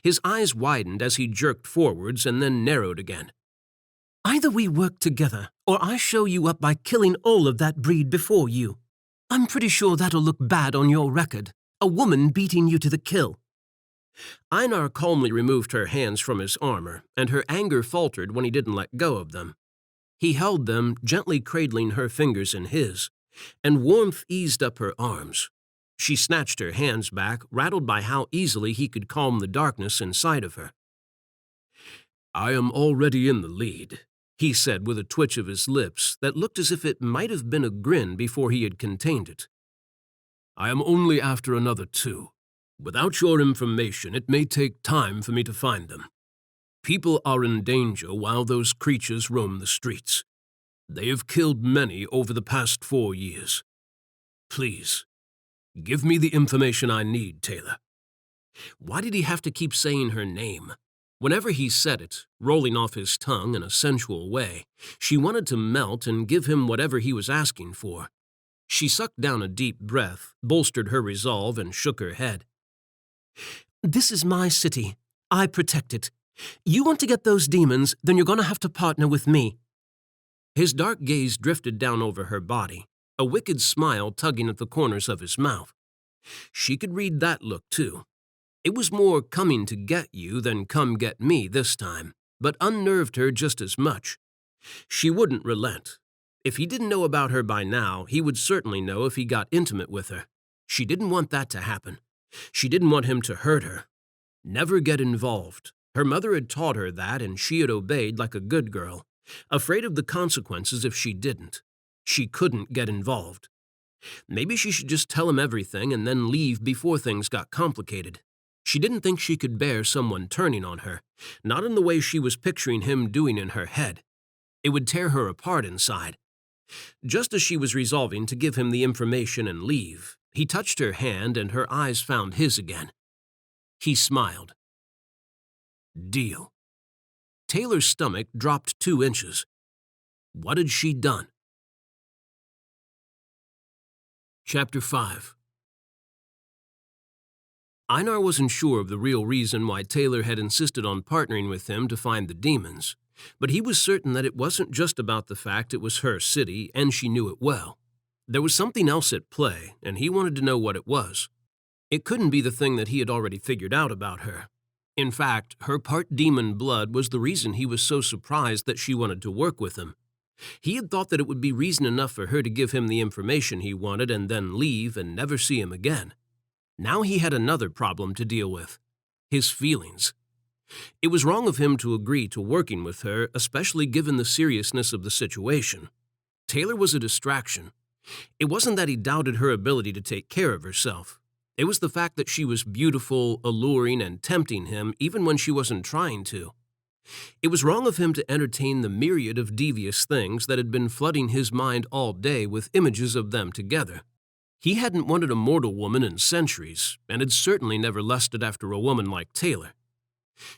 His eyes widened as he jerked forwards and then narrowed again. "Either we work together, or I show you up by killing all of that breed before you. I'm pretty sure that'll look bad on your record, a woman beating you to the kill." Einar calmly removed her hands from his armor, and her anger faltered when he didn't let go of them. He held them, gently cradling her fingers in his, and warmth eased up her arms. She snatched her hands back, rattled by how easily he could calm the darkness inside of her. "I am already in the lead," he said with a twitch of his lips that looked as if it might have been a grin before he had contained it. "I am only after another two. Without your information, it may take time for me to find them. People are in danger while those creatures roam the streets. They have killed many over the past 4 years. Please, give me the information I need, Taylor." Why did he have to keep saying her name? Whenever he said it, rolling off his tongue in a sensual way, she wanted to melt and give him whatever he was asking for. She sucked down a deep breath, bolstered her resolve, and shook her head. "This is my city. I protect it. You want to get those demons, then you're going to have to partner with me." His dark gaze drifted down over her body, a wicked smile tugging at the corners of his mouth. She could read that look, too. It was more coming to get you than come get me this time, but unnerved her just as much. She wouldn't relent. If he didn't know about her by now, he would certainly know if he got intimate with her. She didn't want that to happen. She didn't want him to hurt her. Never get involved. Her mother had taught her that, and she had obeyed like a good girl, afraid of the consequences if she didn't. She couldn't get involved. Maybe she should just tell him everything and then leave before things got complicated. She didn't think she could bear someone turning on her, not in the way she was picturing him doing in her head. It would tear her apart inside. Just as she was resolving to give him the information and leave, he touched her hand and her eyes found his again. He smiled. "Deal." Taylor's stomach dropped 2 inches. What had she done? Chapter 5. Einar wasn't sure of the real reason why Taylor had insisted on partnering with him to find the demons, but he was certain that it wasn't just about the fact it was her city and she knew it well. There was something else at play, and he wanted to know what it was. It couldn't be the thing that he had already figured out about her. In fact, her part demon blood was the reason he was so surprised that she wanted to work with him. He had thought that it would be reason enough for her to give him the information he wanted and then leave and never see him again. Now he had another problem to deal with: his feelings. It was wrong of him to agree to working with her, especially given the seriousness of the situation. Taylor was a distraction. It wasn't that he doubted her ability to take care of herself. It was the fact that she was beautiful, alluring, and tempting him even when she wasn't trying to. It was wrong of him to entertain the myriad of devious things that had been flooding his mind all day with images of them together. He hadn't wanted a mortal woman in centuries, and had certainly never lusted after a woman like Taylor.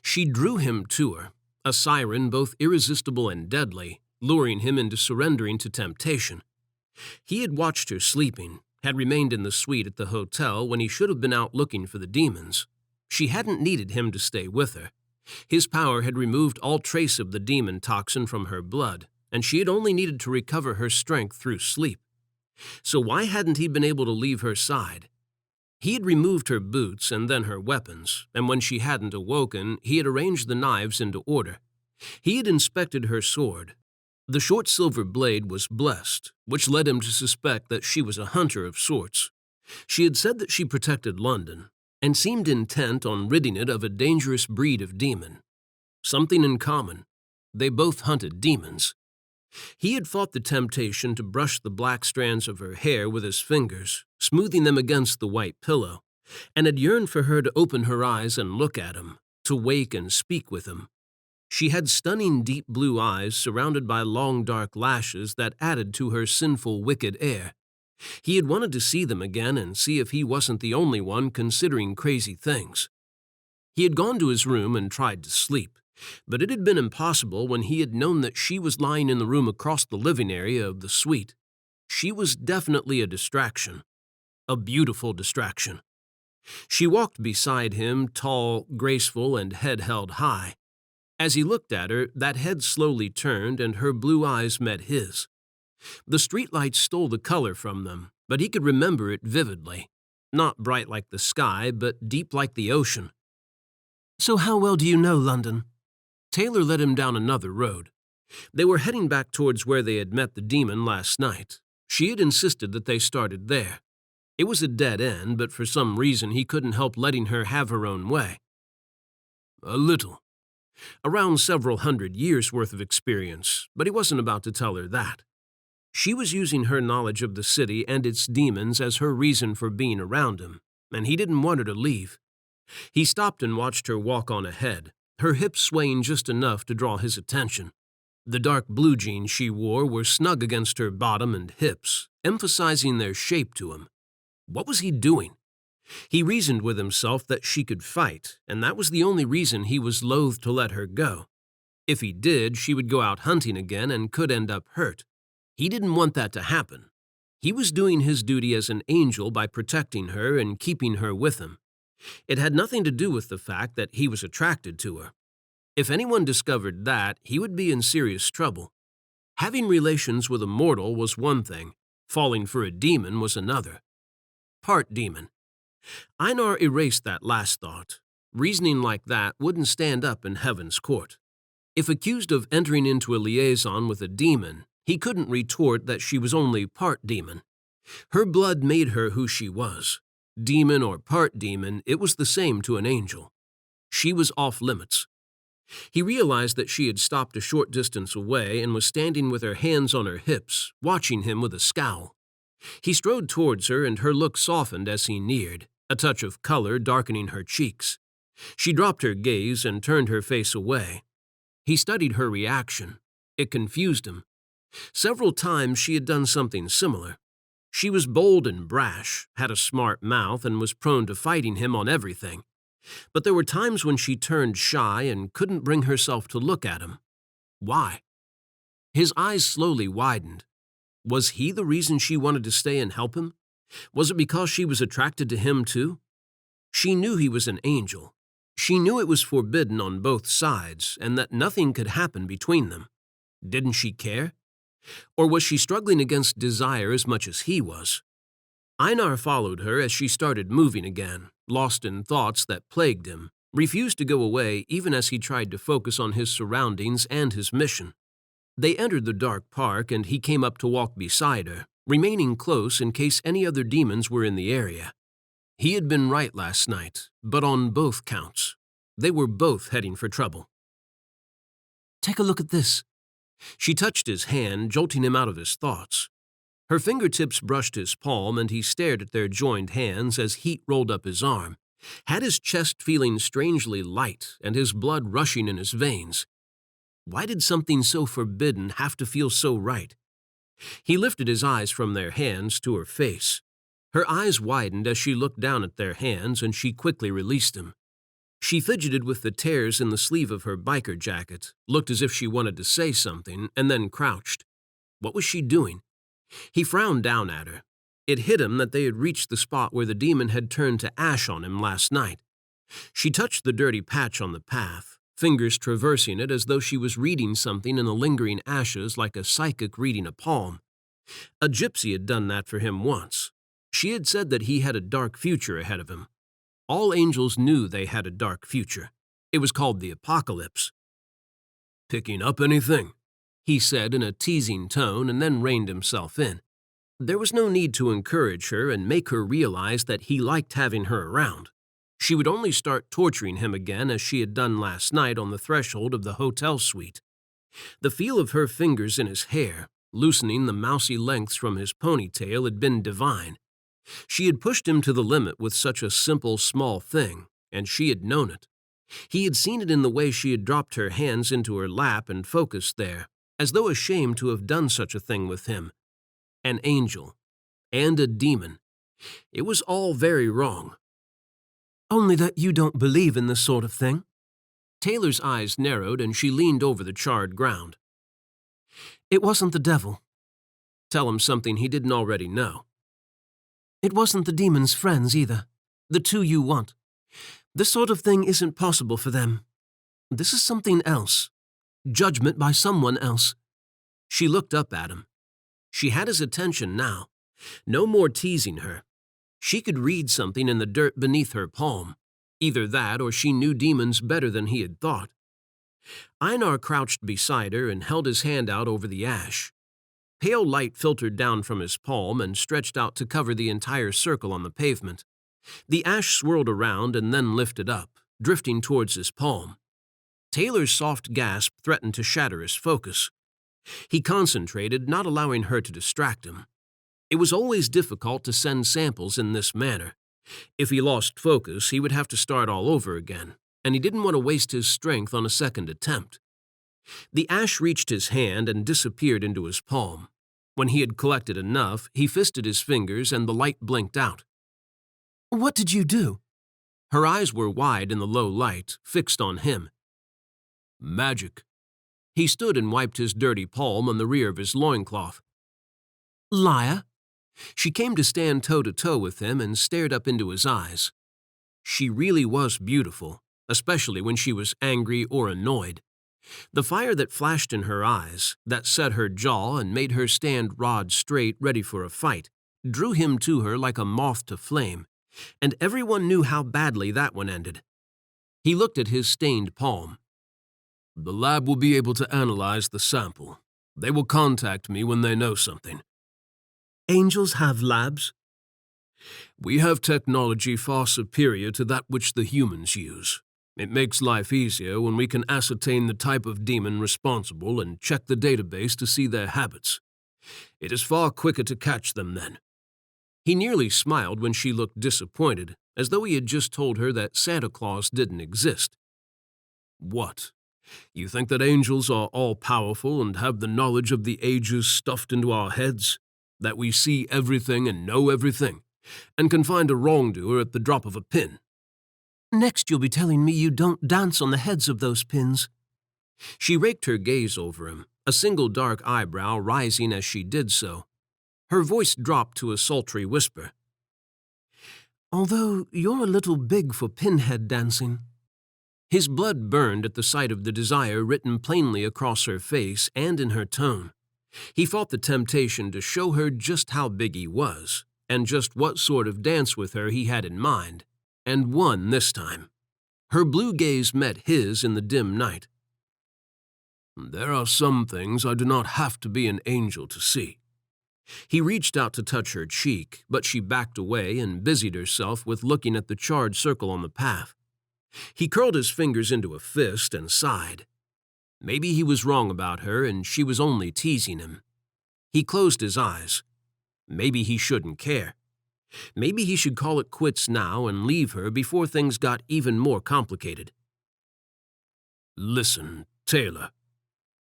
She drew him to her, a siren both irresistible and deadly, luring him into surrendering to temptation. He had watched her sleeping, had remained in the suite at the hotel when he should have been out looking for the demons. She hadn't needed him to stay with her. His power had removed all trace of the demon toxin from her blood, and she had only needed to recover her strength through sleep. So why hadn't he been able to leave her side? He had removed her boots and then her weapons, and when she hadn't awoken, he had arranged the knives into order. He had inspected her sword. The short silver blade was blessed, which led him to suspect that she was a hunter of sorts. She had said that she protected London, and seemed intent on ridding it of a dangerous breed of demon. Something in common: they both hunted demons. He had fought the temptation to brush the black strands of her hair with his fingers, smoothing them against the white pillow, and had yearned for her to open her eyes and look at him, to wake and speak with him. She had stunning deep blue eyes surrounded by long dark lashes that added to her sinful, wicked air. He had wanted to see them again and see if he wasn't the only one considering crazy things. He had gone to his room and tried to sleep, but it had been impossible when he had known that she was lying in the room across the living area of the suite. She was definitely a distraction, a beautiful distraction. She walked beside him, tall, graceful, and head held high. As he looked at her, that head slowly turned and her blue eyes met his. The streetlights stole the color from them, but he could remember it vividly. Not bright like the sky, but deep like the ocean. "So how well do you know London?" Taylor led him down another road. They were heading back towards where they had met the demon last night. She had insisted that they started there. It was a dead end, but for some reason he couldn't help letting her have her own way. "A little. Around several hundred years' worth of experience, but he wasn't about to tell her that. She was using her knowledge of the city and its demons as her reason for being around him, and he didn't want her to leave. He stopped and watched her walk on ahead, her hips swaying just enough to draw his attention. The dark blue jeans she wore were snug against her bottom and hips, emphasizing their shape to him. What was he doing? He reasoned with himself that she could fight, and that was the only reason he was loath to let her go. If he did, she would go out hunting again and could end up hurt. He didn't want that to happen. He was doing his duty as an angel by protecting her and keeping her with him. It had nothing to do with the fact that he was attracted to her. If anyone discovered that, he would be in serious trouble. Having relations with a mortal was one thing, falling for a demon was another. Part demon. Einar erased that last thought. Reasoning like that wouldn't stand up in heaven's court. If accused of entering into a liaison with a demon, he couldn't retort that she was only part demon. Her blood made her who she was. Demon or part demon, it was the same to an angel. She was off limits. He realized that she had stopped a short distance away and was standing with her hands on her hips, watching him with a scowl. He strode towards her and her look softened as he neared, a touch of color darkening her cheeks. She dropped her gaze and turned her face away. He studied her reaction. It confused him. Several times she had done something similar. She was bold and brash, had a smart mouth, and was prone to fighting him on everything. But there were times when she turned shy and couldn't bring herself to look at him. Why? His eyes slowly widened. Was he the reason she wanted to stay and help him? Was it because she was attracted to him too? She knew he was an angel. She knew it was forbidden on both sides and that nothing could happen between them. Didn't she care? Or was she struggling against desire as much as he was? Einar followed her as she started moving again, lost in thoughts that plagued him, refused to go away even as he tried to focus on his surroundings and his mission. They entered the dark park and he came up to walk beside her, remaining close in case any other demons were in the area. He had been right last night, but on both counts. They were both heading for trouble. "Take a look at this." She touched his hand, jolting him out of his thoughts. Her fingertips brushed his palm and he stared at their joined hands as heat rolled up his arm, had his chest feeling strangely light and his blood rushing in his veins. Why did something so forbidden have to feel so right? He lifted his eyes from their hands to her face. Her eyes widened as she looked down at their hands and she quickly released them. She fidgeted with the tears in the sleeve of her biker jacket, looked as if she wanted to say something, and then crouched. What was she doing? He frowned down at her. It hit him that they had reached the spot where the demon had turned to ash on him last night. She touched the dirty patch on the path, fingers traversing it as though she was reading something in the lingering ashes like a psychic reading a palm. A gypsy had done that for him once. She had said that he had a dark future ahead of him. All angels knew they had a dark future. It was called the apocalypse. "Picking up anything?" he said in a teasing tone and then reined himself in. There was no need to encourage her and make her realize that he liked having her around. She would only start torturing him again as she had done last night on the threshold of the hotel suite. The feel of her fingers in his hair, loosening the mousy lengths from his ponytail, had been divine. She had pushed him to the limit with such a simple, small thing, and she had known it. He had seen it in the way she had dropped her hands into her lap and focused there, as though ashamed to have done such a thing with him. An angel. And a demon. It was all very wrong. "Only that you don't believe in this sort of thing." Taylor's eyes narrowed and she leaned over the charred ground. "It wasn't the devil." Tell him something he didn't already know. "It wasn't the demon's friends either. The two you want. This sort of thing isn't possible for them. This is something else. Judgment by someone else." She looked up at him. She had his attention now. No more teasing her. She could read something in the dirt beneath her palm. Either that or she knew demons better than he had thought. Einar crouched beside her and held his hand out over the ash. Pale light filtered down from his palm and stretched out to cover the entire circle on the pavement. The ash swirled around and then lifted up, drifting towards his palm. Taylor's soft gasp threatened to shatter his focus. He concentrated, not allowing her to distract him. It was always difficult to send samples in this manner. If he lost focus, he would have to start all over again, and he didn't want to waste his strength on a second attempt. The ash reached his hand and disappeared into his palm. When he had collected enough, he fisted his fingers and the light blinked out. "What did you do?" Her eyes were wide in the low light, fixed on him. "Magic." He stood and wiped his dirty palm on the rear of his loincloth. "Liar." She came to stand toe-to-toe with him and stared up into his eyes. She really was beautiful, especially when she was angry or annoyed. The fire that flashed in her eyes, that set her jaw and made her stand rod straight ready for a fight, drew him to her like a moth to flame, and everyone knew how badly that one ended. He looked at his stained palm. "The lab will be able to analyze the sample. They will contact me when they know something." "Angels have labs?" "We have technology far superior to that which the humans use. It makes life easier when we can ascertain the type of demon responsible and check the database to see their habits. It is far quicker to catch them then." He nearly smiled when she looked disappointed, as though he had just told her that Santa Claus didn't exist. "What? You think that angels are all-powerful and have the knowledge of the ages stuffed into our heads? That we see everything and know everything, and can find a wrongdoer at the drop of a pin?" "Next you'll be telling me you don't dance on the heads of those pins." She raked her gaze over him, a single dark eyebrow rising as she did so. Her voice dropped to a sultry whisper. "Although you're a little big for pinhead dancing." His blood burned at the sight of the desire written plainly across her face and in her tone. He fought the temptation to show her just how big he was, and just what sort of dance with her he had in mind, and won this time. Her blue gaze met his in the dim night. "There are some things I do not have to be an angel to see." He reached out to touch her cheek, but she backed away and busied herself with looking at the charred circle on the path. He curled his fingers into a fist and sighed. Maybe he was wrong about her and she was only teasing him. He closed his eyes. Maybe he shouldn't care. Maybe he should call it quits now and leave her before things got even more complicated. "Listen, Taylor."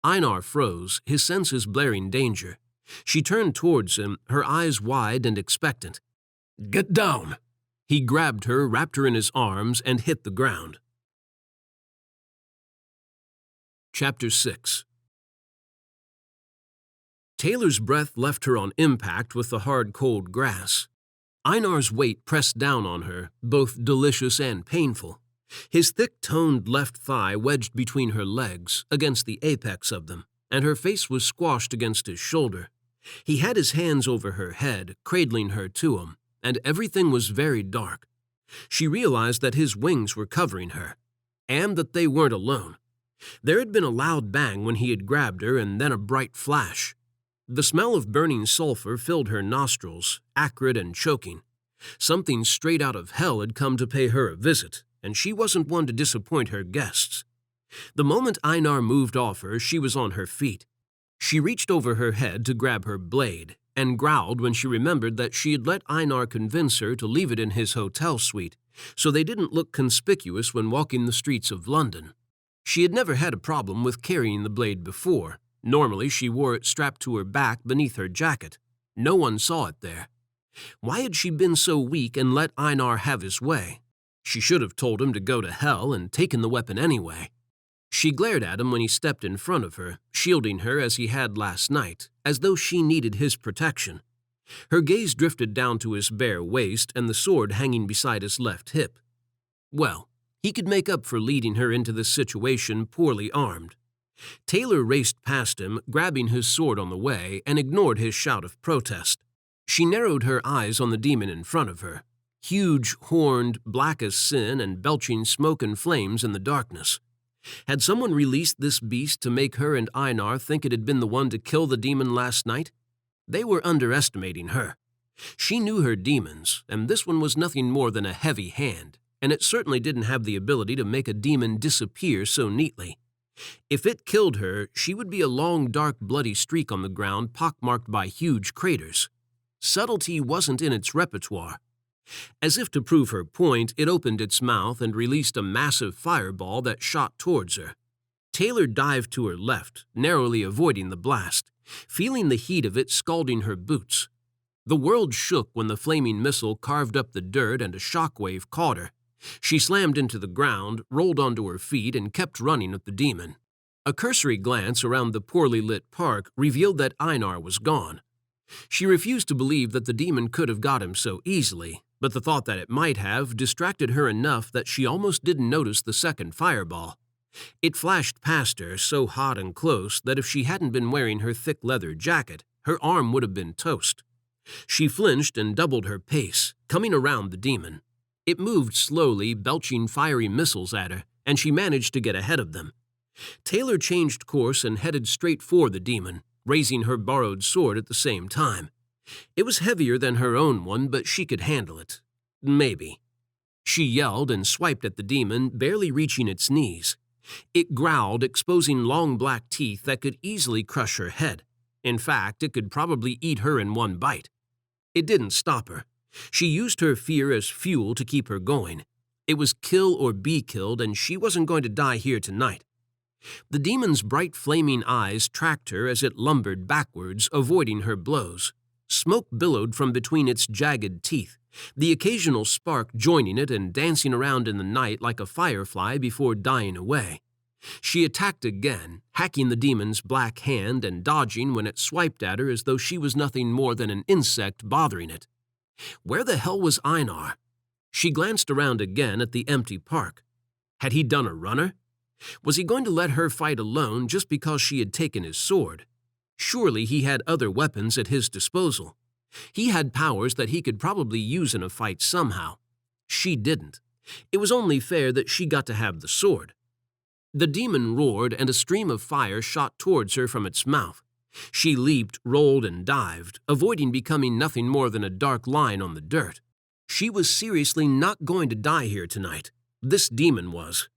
Einar froze, his senses blaring danger. She turned towards him, her eyes wide and expectant. "Get down!" He grabbed her, wrapped her in his arms, and hit the ground. Chapter 6. Taylor's breath left her on impact with the hard, cold grass. Einar's weight pressed down on her, both delicious and painful. His thick-toned left thigh wedged between her legs, against the apex of them, and her face was squashed against his shoulder. He had his hands over her head, cradling her to him, and everything was very dark. She realized that his wings were covering her, and that they weren't alone. There had been a loud bang when he had grabbed her, and then a bright flash. The smell of burning sulfur filled her nostrils, acrid and choking. Something straight out of hell had come to pay her a visit, and she wasn't one to disappoint her guests. The moment Einar moved off her, she was on her feet. She reached over her head to grab her blade, and growled when she remembered that she had let Einar convince her to leave it in his hotel suite, so they didn't look conspicuous when walking the streets of London. She had never had a problem with carrying the blade before. Normally, she wore it strapped to her back beneath her jacket. No one saw it there. Why had she been so weak and let Einar have his way? She should have told him to go to hell and taken the weapon anyway. She glared at him when he stepped in front of her, shielding her as he had last night, as though she needed his protection. Her gaze drifted down to his bare waist and the sword hanging beside his left hip. Well, he could make up for leading her into this situation poorly armed. Taylor raced past him, grabbing his sword on the way, and ignored his shout of protest. She narrowed her eyes on the demon in front of her, huge, horned, black as sin and belching smoke and flames in the darkness. Had someone released this beast to make her and Einar think it had been the one to kill the demon last night? They were underestimating her. She knew her demons, and this one was nothing more than a heavy hand, and it certainly didn't have the ability to make a demon disappear so neatly. If it killed her, she would be a long, dark, bloody streak on the ground pockmarked by huge craters. Subtlety wasn't in its repertoire. As if to prove her point, it opened its mouth and released a massive fireball that shot towards her. Taylor dived to her left, narrowly avoiding the blast, feeling the heat of it scalding her boots. The world shook when the flaming missile carved up the dirt and a shockwave caught her. She slammed into the ground, rolled onto her feet, and kept running at the demon. A cursory glance around the poorly lit park revealed that Einar was gone. She refused to believe that the demon could have got him so easily, but the thought that it might have distracted her enough that she almost didn't notice the second fireball. It flashed past her so hot and close that if she hadn't been wearing her thick leather jacket, her arm would have been toast. She flinched and doubled her pace, coming around the demon. It moved slowly, belching fiery missiles at her, and she managed to get ahead of them. Taylor changed course and headed straight for the demon, raising her borrowed sword at the same time. It was heavier than her own one, but she could handle it. Maybe. She yelled and swiped at the demon, barely reaching its knees. It growled, exposing long black teeth that could easily crush her head. In fact, it could probably eat her in one bite. It didn't stop her. She used her fear as fuel to keep her going. It was kill or be killed, and she wasn't going to die here tonight. The demon's bright flaming eyes tracked her as it lumbered backwards, avoiding her blows. Smoke billowed from between its jagged teeth, the occasional spark joining it and dancing around in the night like a firefly before dying away. She attacked again, hacking the demon's black hand and dodging when it swiped at her as though she was nothing more than an insect bothering it. Where the hell was Einar? She glanced around again at the empty park. Had he done a runner? Was he going to let her fight alone just because she had taken his sword? Surely he had other weapons at his disposal. He had powers that he could probably use in a fight somehow. She didn't. It was only fair that she got to have the sword. The demon roared, and a stream of fire shot towards her from its mouth. She leaped, rolled, and dived, avoiding becoming nothing more than a dark line on the dirt. She was seriously not going to die here tonight. This demon was.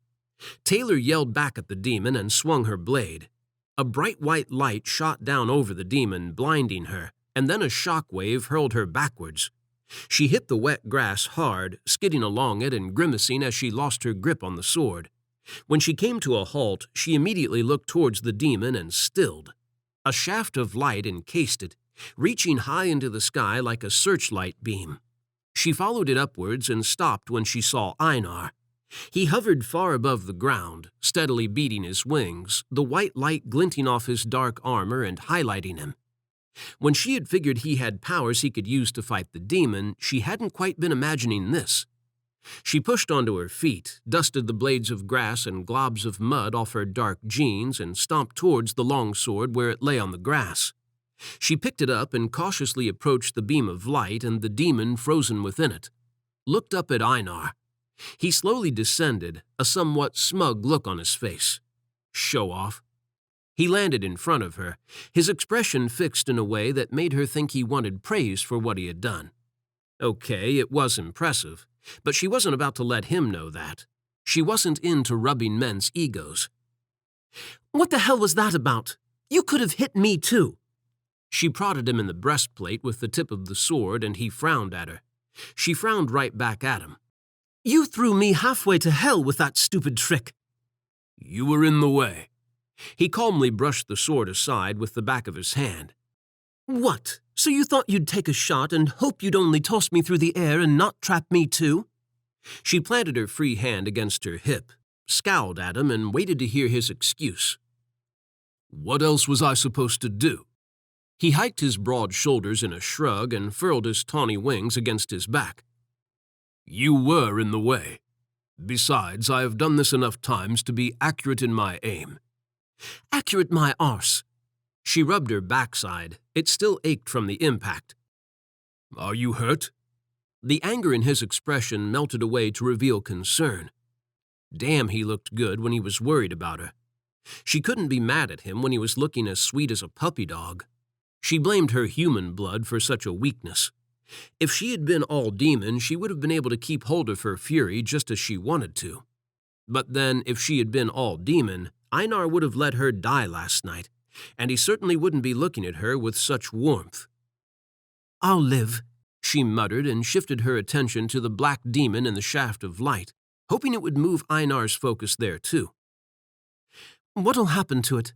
Taylor yelled back at the demon and swung her blade. A bright white light shot down over the demon, blinding her, and then a shock wave hurled her backwards. She hit the wet grass hard, skidding along it and grimacing as she lost her grip on the sword. When she came to a halt, she immediately looked towards the demon and stilled. A shaft of light encased it, reaching high into the sky like a searchlight beam. She followed it upwards and stopped when she saw Einar. He hovered far above the ground, steadily beating his wings, the white light glinting off his dark armor and highlighting him. When she had figured he had powers he could use to fight the demon, she hadn't quite been imagining this. She pushed onto her feet, dusted the blades of grass and globs of mud off her dark jeans, and stomped towards the long sword where it lay on the grass. She picked it up and cautiously approached the beam of light and the demon frozen within it. Looked up at Einar. He slowly descended, a somewhat smug look on his face. Show off. He landed in front of her, his expression fixed in a way that made her think he wanted praise for what he had done. Okay, it was impressive, but she wasn't about to let him know that. She wasn't into rubbing men's egos. "What the hell was that about? You could have hit me too." She prodded him in the breastplate with the tip of the sword, and he frowned at her. She frowned right back at him. "You threw me halfway to hell with that stupid trick." "You were in the way." He calmly brushed the sword aside with the back of his hand. "What? So you thought you'd take a shot and hope you'd only toss me through the air and not trap me too?" She planted her free hand against her hip, scowled at him, and waited to hear his excuse. "What else was I supposed to do?" He hiked his broad shoulders in a shrug and furled his tawny wings against his back. "You were in the way. Besides, I have done this enough times to be accurate in my aim." "Accurate my arse." She rubbed her backside. It still ached from the impact. "Are you hurt?" The anger in his expression melted away to reveal concern. Damn, he looked good when he was worried about her. She couldn't be mad at him when he was looking as sweet as a puppy dog. She blamed her human blood for such a weakness. If she had been all demon, she would have been able to keep hold of her fury just as she wanted to. But then, if she had been all demon, Einar would have let her die last night, and he certainly wouldn't be looking at her with such warmth. "I'll live," she muttered, and shifted her attention to the black demon in the shaft of light, hoping it would move Einar's focus there too. "What'll happen to it?"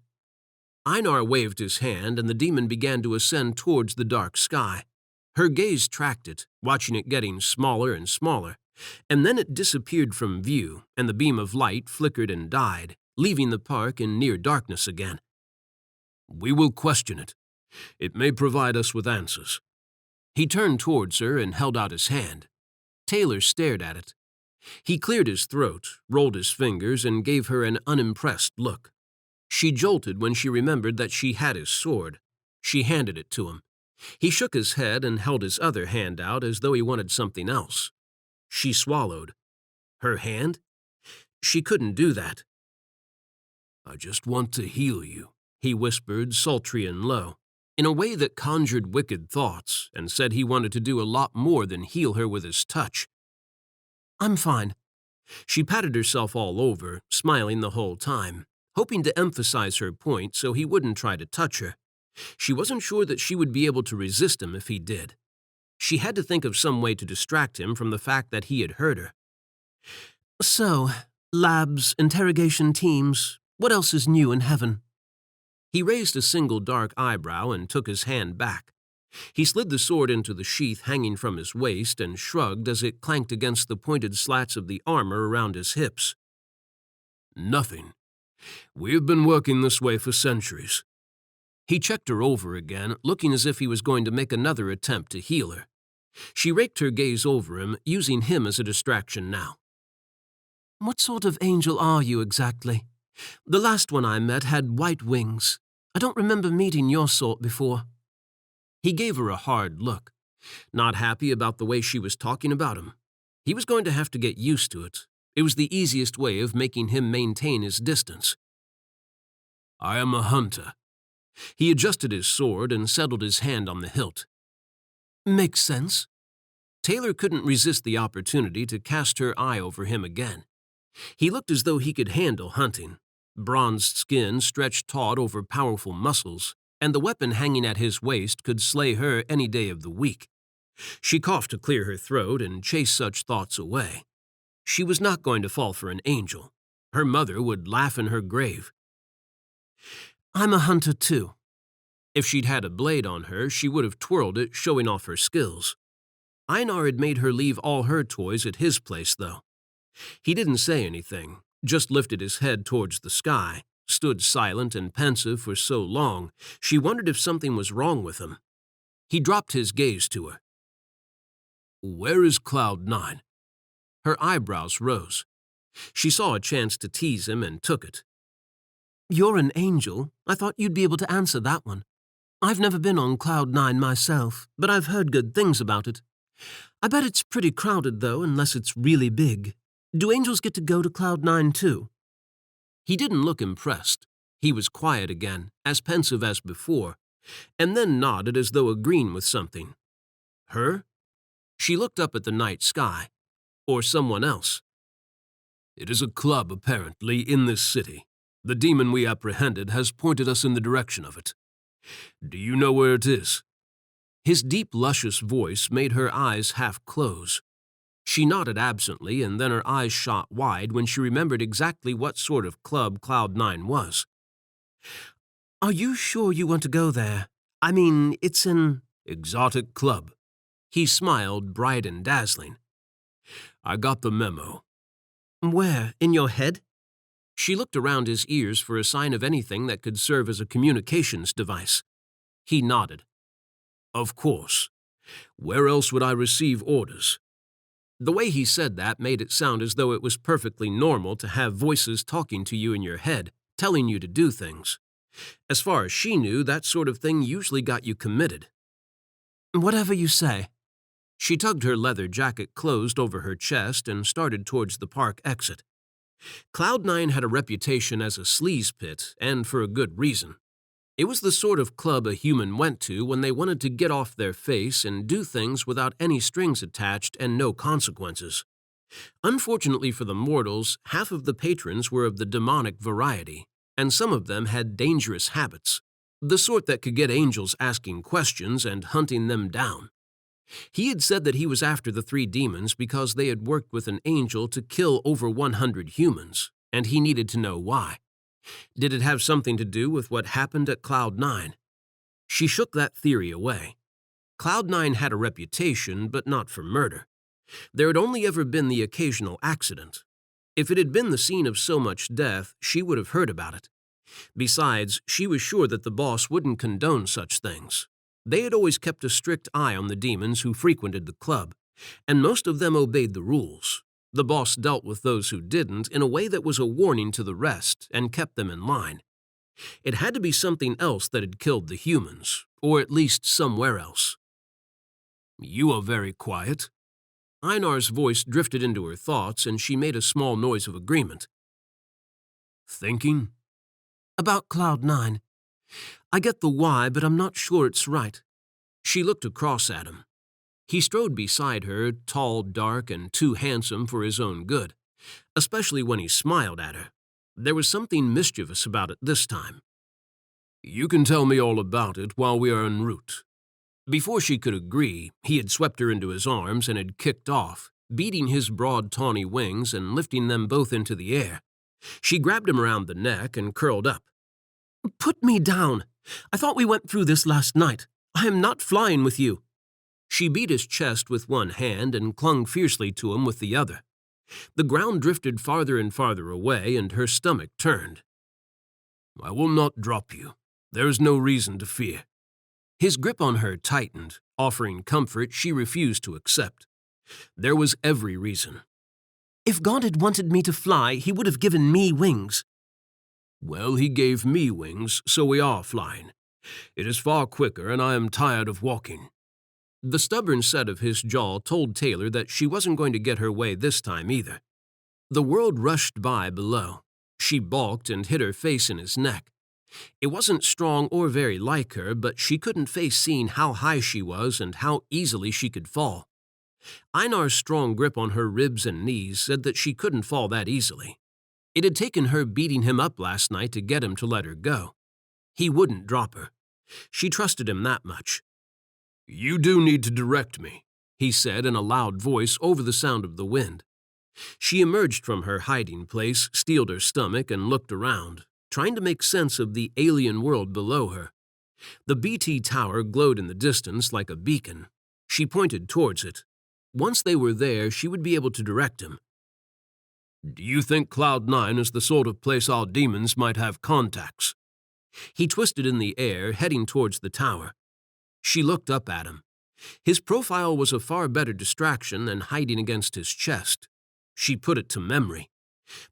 Einar waved his hand, and the demon began to ascend towards the dark sky. Her gaze tracked it, watching it getting smaller and smaller, and then it disappeared from view, and the beam of light flickered and died, leaving the park in near darkness again. "We will question it. It may provide us with answers." He turned towards her and held out his hand. Taylor stared at it. He cleared his throat, rolled his fingers, and gave her an unimpressed look. She jolted when she remembered that she had his sword. She handed it to him. He shook his head and held his other hand out as though he wanted something else. She swallowed. Her hand? She couldn't do that. "I just want to heal you," he whispered, sultry and low, in a way that conjured wicked thoughts, and said he wanted to do a lot more than heal her with his touch. "I'm fine." She patted herself all over, smiling the whole time, hoping to emphasize her point so he wouldn't try to touch her. She wasn't sure that she would be able to resist him if he did. She had to think of some way to distract him from the fact that he had hurt her. "So, labs, interrogation teams, what else is new in heaven?" He raised a single dark eyebrow and took his hand back. He slid the sword into the sheath hanging from his waist and shrugged as it clanked against the pointed slats of the armor around his hips. "Nothing. We have been working this way for centuries." He checked her over again, looking as if he was going to make another attempt to heal her. She raked her gaze over him, using him as a distraction now. "What sort of angel are you exactly? The last one I met had white wings. I don't remember meeting your sort before." He gave her a hard look, not happy about the way she was talking about him. He was going to have to get used to it. It was the easiest way of making him maintain his distance. I am a hunter. He adjusted his sword and settled his hand on the hilt. Makes sense. Taylor couldn't resist the opportunity to cast her eye over him again. He looked as though he could handle hunting. Bronzed skin stretched taut over powerful muscles, and the weapon hanging at his waist could slay her any day of the week. She coughed to clear her throat and chase such thoughts away. She was not going to fall for an angel. Her mother would laugh in her grave. I'm a hunter too. If she'd had a blade on her, she would have twirled it, showing off her skills. Einar had made her leave all her toys at his place, though. He didn't say anything, just lifted his head towards the sky, stood silent and pensive for so long, she wondered if something was wrong with him. He dropped his gaze to her. Where is Cloud 9? Her eyebrows rose. She saw a chance to tease him and took it. You're an angel. I thought you'd be able to answer that one. I've never been on Cloud 9 myself, but I've heard good things about it. I bet it's pretty crowded, though, unless it's really big. Do angels get to go to Cloud 9, too? He didn't look impressed. He was quiet again, as pensive as before, and then nodded as though agreeing with something. Her? She looked up at the night sky. Or someone else. It is a club, apparently, in this city. The demon we apprehended has pointed us in the direction of it. Do you know where it is? His deep, luscious voice made her eyes half close. She nodded absently, and then her eyes shot wide when she remembered exactly what sort of club Cloud 9 was. Are you sure you want to go there? I mean, it's an exotic club. He smiled, bright and dazzling. I got the memo. Where? In your head? She looked around his ears for a sign of anything that could serve as a communications device. He nodded. Of course. Where else would I receive orders? The way he said that made it sound as though it was perfectly normal to have voices talking to you in your head, telling you to do things. As far as she knew, that sort of thing usually got you committed. Whatever you say. She tugged her leather jacket closed over her chest and started towards the park exit. Cloud 9 had a reputation as a sleaze pit, and for a good reason. It was the sort of club a human went to when they wanted to get off their face and do things without any strings attached and no consequences. Unfortunately for the mortals, half of the patrons were of the demonic variety, and some of them had dangerous habits, the sort that could get angels asking questions and hunting them down. He had said that he was after the 3 demons because they had worked with an angel to kill over 100 humans, and he needed to know why. Did it have something to do with what happened at Cloud 9? She shook that theory away. Cloud 9 had a reputation, but not for murder. There had only ever been the occasional accident. If it had been the scene of so much death, she would have heard about it. Besides, she was sure that the boss wouldn't condone such things. They had always kept a strict eye on the demons who frequented the club, and most of them obeyed the rules. The boss dealt with those who didn't in a way that was a warning to the rest and kept them in line. It had to be something else that had killed the humans, or at least somewhere else. You are very quiet. Einar's voice drifted into her thoughts, and she made a small noise of agreement. Thinking? About Cloud 9. I get the why, but I'm not sure it's right. She looked across at him. He strode beside her, tall, dark, and too handsome for his own good, especially when he smiled at her. There was something mischievous about it this time. You can tell me all about it while we are en route. Before she could agree, he had swept her into his arms and had kicked off, beating his broad, tawny wings and lifting them both into the air. She grabbed him around the neck and curled up. Put me down. I thought we went through this last night. I am not flying with you. She beat his chest with one hand and clung fiercely to him with the other. The ground drifted farther and farther away, and her stomach turned. I will not drop you. There is no reason to fear. His grip on her tightened, offering comfort she refused to accept. There was every reason. If God had wanted me to fly, he would have given me wings. Well, he gave me wings, so we are flying. It is far quicker, and I am tired of walking. The stubborn set of his jaw told Taylor that she wasn't going to get her way this time either. The world rushed by below. She balked and hid her face in his neck. It wasn't strong or very like her, but she couldn't face seeing how high she was and how easily she could fall. Einar's strong grip on her ribs and knees said that she couldn't fall that easily. It had taken her beating him up last night to get him to let her go. He wouldn't drop her. She trusted him that much. "You do need to direct me," he said in a loud voice over the sound of the wind. She emerged from her hiding place, steeled her stomach, and looked around, trying to make sense of the alien world below her. The BT tower glowed in the distance like a beacon. She pointed towards it. Once they were there, she would be able to direct him. "Do you think Cloud 9 is the sort of place our demons might have contacts?" He twisted in the air, heading towards the tower. She looked up at him. His profile was a far better distraction than hiding against his chest. She put it to memory.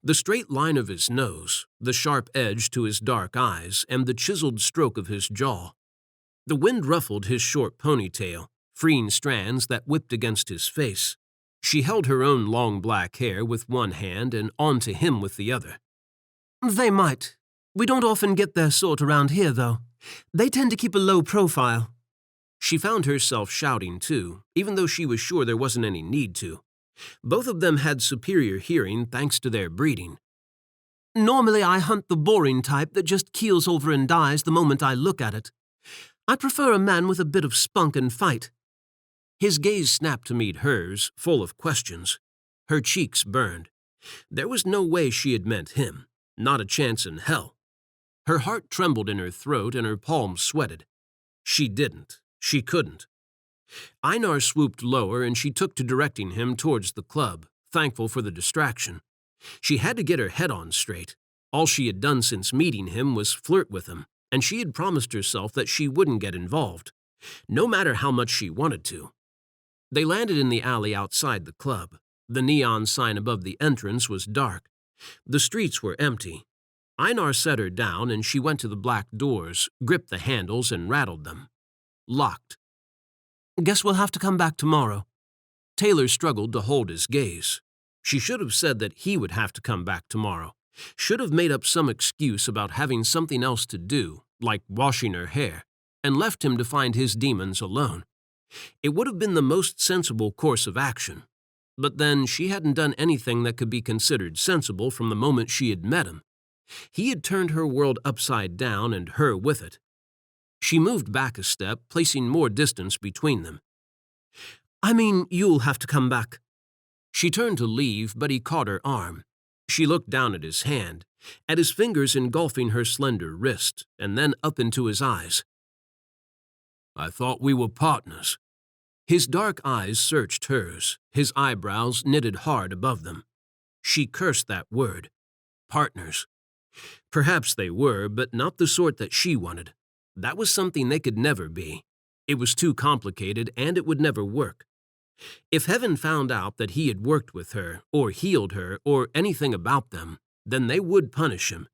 The straight line of his nose, the sharp edge to his dark eyes, and the chiseled stroke of his jaw. The wind ruffled his short ponytail, freeing strands that whipped against his face. She held her own long black hair with one hand and onto him with the other. "They might. We don't often get their sort around here, though. They tend to keep a low profile." She found herself shouting, too, even though she was sure there wasn't any need to. Both of them had superior hearing thanks to their breeding. "Normally I hunt the boring type that just keels over and dies the moment I look at it. I prefer a man with a bit of spunk and fight." His gaze snapped to meet hers, full of questions. Her cheeks burned. There was no way she had meant him. Not a chance in hell. Her heart trembled in her throat and her palms sweated. She didn't. She couldn't. Einar swooped lower and she took to directing him towards the club, thankful for the distraction. She had to get her head on straight. All she had done since meeting him was flirt with him, and she had promised herself that she wouldn't get involved, no matter how much she wanted to. They landed in the alley outside the club. The neon sign above the entrance was dark. The streets were empty. Einar set her down and she went to the black doors, gripped the handles and rattled them. Locked. "Guess we'll have to come back tomorrow." Taylor struggled to hold his gaze. She should have said that he would have to come back tomorrow. Should have made up some excuse about having something else to do, like washing her hair, and left him to find his demons alone. It would have been the most sensible course of action. But then she hadn't done anything that could be considered sensible from the moment she had met him. He had turned her world upside down and her with it. She moved back a step, placing more distance between them. "I mean, you'll have to come back." She turned to leave, but he caught her arm. She looked down at his hand, at his fingers engulfing her slender wrist, and then up into his eyes. "I thought we were partners." His dark eyes searched hers, his eyebrows knitted hard above them. She cursed that word. Partners. Perhaps they were, but not the sort that she wanted. That was something they could never be. It was too complicated, and it would never work. If Heaven found out that he had worked with her, or healed her, or anything about them, then they would punish him.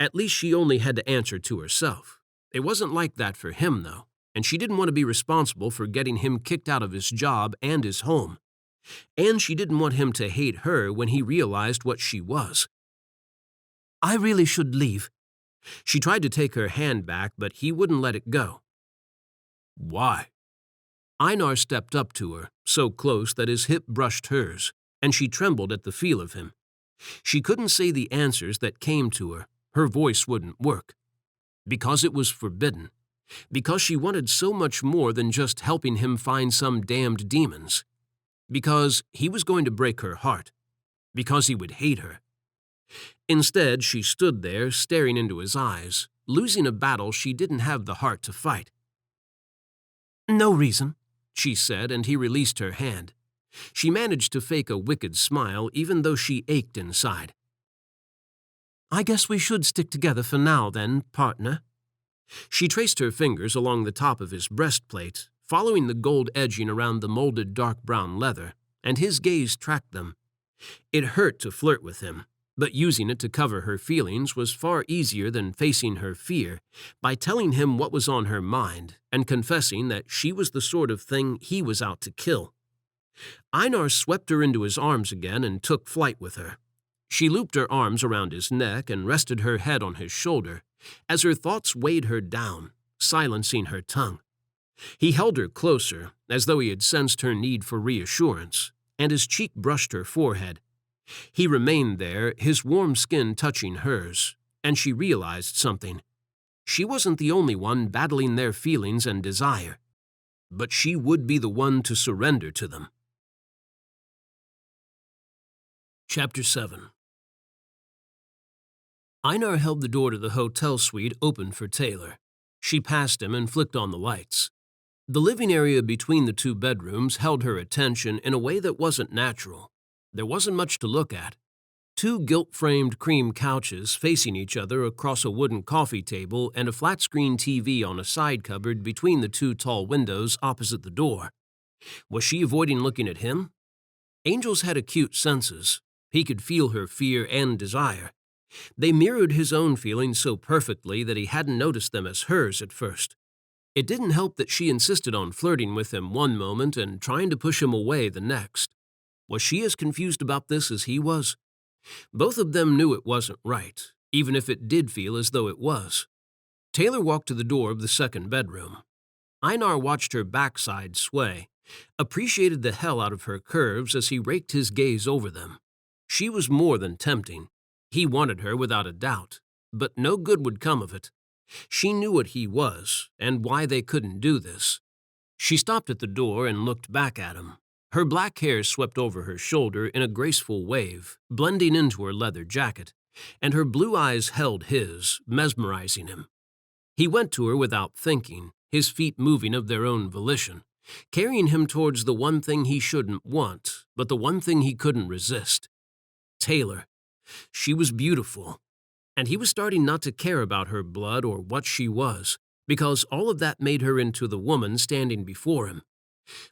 At least she only had to answer to herself. It wasn't like that for him, though, and she didn't want to be responsible for getting him kicked out of his job and his home. And she didn't want him to hate her when he realized what she was. "I really should leave." She tried to take her hand back, but he wouldn't let it go. "Why?" Einar stepped up to her, so close that his hip brushed hers, and she trembled at the feel of him. She couldn't say the answers that came to her. Her voice wouldn't work. Because it was forbidden. Because she wanted so much more than just helping him find some damned demons. Because he was going to break her heart. Because he would hate her. Instead, she stood there, staring into his eyes, losing a battle she didn't have the heart to fight. "No reason," she said, and he released her hand. She managed to fake a wicked smile, even though she ached inside. "I guess we should stick together for now, then, partner." She traced her fingers along the top of his breastplate, following the gold edging around the molded dark brown leather, and his gaze tracked them. It hurt to flirt with him. But using it to cover her feelings was far easier than facing her fear by telling him what was on her mind and confessing that she was the sort of thing he was out to kill. Einar swept her into his arms again and took flight with her. She looped her arms around his neck and rested her head on his shoulder as her thoughts weighed her down, silencing her tongue. He held her closer, as though he had sensed her need for reassurance, and his cheek brushed her forehead. He remained there, his warm skin touching hers, and she realized something. She wasn't the only one battling their feelings and desire, but she would be the one to surrender to them. Chapter 7. Einar held the door to the hotel suite open for Taylor. She passed him and flicked on the lights. The living area between the two bedrooms held her attention in a way that wasn't natural. There wasn't much to look at. Two gilt-framed cream couches facing each other across a wooden coffee table and a flat-screen TV on a side cupboard between the two tall windows opposite the door. Was she avoiding looking at him? Angels had acute senses. He could feel her fear and desire. They mirrored his own feelings so perfectly that he hadn't noticed them as hers at first. It didn't help that she insisted on flirting with him one moment and trying to push him away the next. Was she as confused about this as he was? Both of them knew it wasn't right, even if it did feel as though it was. Taylor walked to the door of the second bedroom. Einar watched her backside sway, appreciated the hell out of her curves as he raked his gaze over them. She was more than tempting. He wanted her without a doubt, but no good would come of it. She knew what he was and why they couldn't do this. She stopped at the door and looked back at him. Her black hair swept over her shoulder in a graceful wave, blending into her leather jacket, and her blue eyes held his, mesmerizing him. He went to her without thinking, his feet moving of their own volition, carrying him towards the one thing he shouldn't want, but the one thing he couldn't resist. Taylor. She was beautiful, and he was starting not to care about her blood or what she was, because all of that made her into the woman standing before him.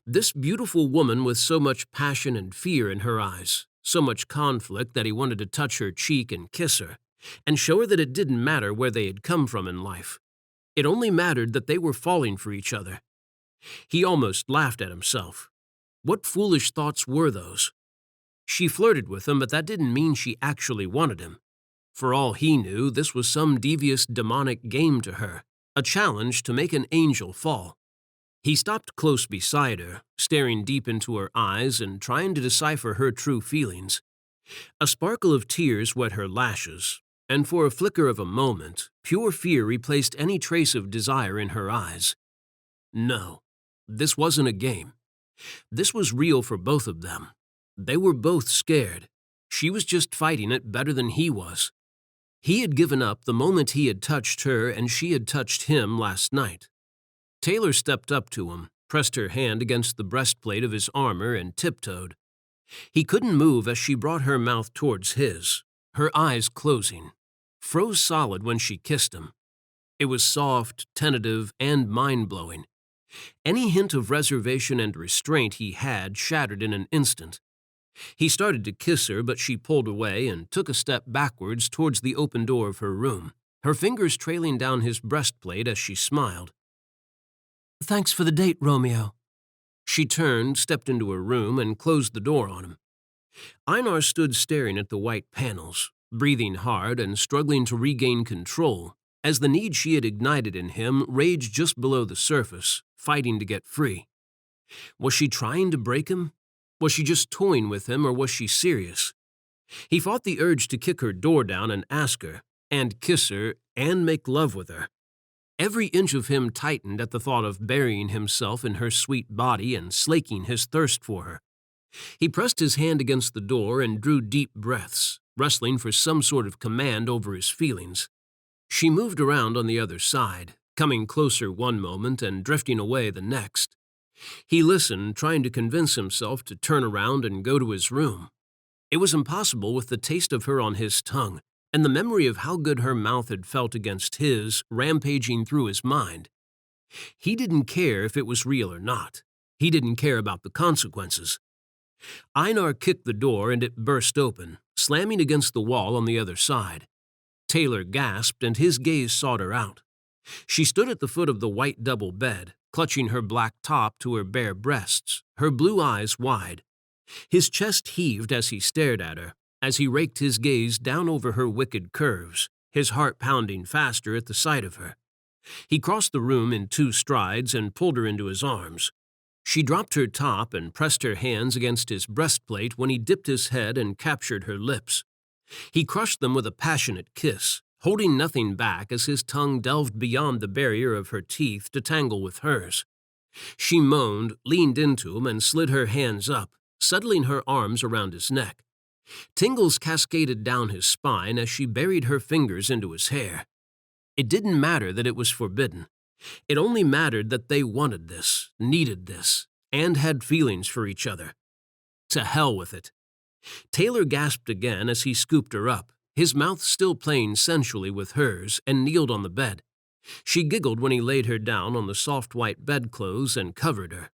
This beautiful woman with so much passion and fear in her eyes, so much conflict that he wanted to touch her cheek and kiss her, and show her that it didn't matter where they had come from in life. It only mattered that they were falling for each other. He almost laughed at himself. What foolish thoughts were those? She flirted with him, but that didn't mean she actually wanted him. For all he knew, this was some devious demonic game to her, a challenge to make an angel fall. He stopped close beside her, staring deep into her eyes and trying to decipher her true feelings. A sparkle of tears wet her lashes, and for a flicker of a moment, pure fear replaced any trace of desire in her eyes. No, this wasn't a game. This was real for both of them. They were both scared. She was just fighting it better than he was. He had given up the moment he had touched her and she had touched him last night. Taylor stepped up to him, pressed her hand against the breastplate of his armor and tiptoed. He couldn't move as she brought her mouth towards his, her eyes closing, froze solid when she kissed him. It was soft, tentative, and mind-blowing. Any hint of reservation and restraint he had shattered in an instant. He started to kiss her, but she pulled away and took a step backwards towards the open door of her room, her fingers trailing down his breastplate as she smiled. "Thanks for the date, Romeo." She turned, stepped into her room, and closed the door on him. Einar stood staring at the white panels, breathing hard and struggling to regain control, as the need she had ignited in him raged just below the surface, fighting to get free. Was she trying to break him? Was she just toying with him, or was she serious? He fought the urge to kick her door down and ask her, and kiss her, and make love with her. Every inch of him tightened at the thought of burying himself in her sweet body and slaking his thirst for her. He pressed his hand against the door and drew deep breaths, wrestling for some sort of command over his feelings. She moved around on the other side, coming closer one moment and drifting away the next. He listened, trying to convince himself to turn around and go to his room. It was impossible with the taste of her on his tongue, and the memory of how good her mouth had felt against his rampaging through his mind. He didn't care if it was real or not. He didn't care about the consequences. Einar kicked the door and it burst open, slamming against the wall on the other side. Taylor gasped, and his gaze sought her out. She stood at the foot of the white double bed, clutching her black top to her bare breasts, her blue eyes wide. His chest heaved as he stared at her, as he raked his gaze down over her wicked curves, his heart pounding faster at the sight of her. He crossed the room in 2 strides and pulled her into his arms. She dropped her top and pressed her hands against his breastplate when he dipped his head and captured her lips. He crushed them with a passionate kiss, holding nothing back as his tongue delved beyond the barrier of her teeth to tangle with hers. She moaned, leaned into him, and slid her hands up, settling her arms around his neck. Tingles cascaded down his spine as she buried her fingers into his hair. It didn't matter that it was forbidden. It only mattered that they wanted this, needed this, and had feelings for each other. To hell with it. Taylor gasped again as he scooped her up, his mouth still playing sensually with hers, and kneeled on the bed. She giggled when he laid her down on the soft white bedclothes and covered her.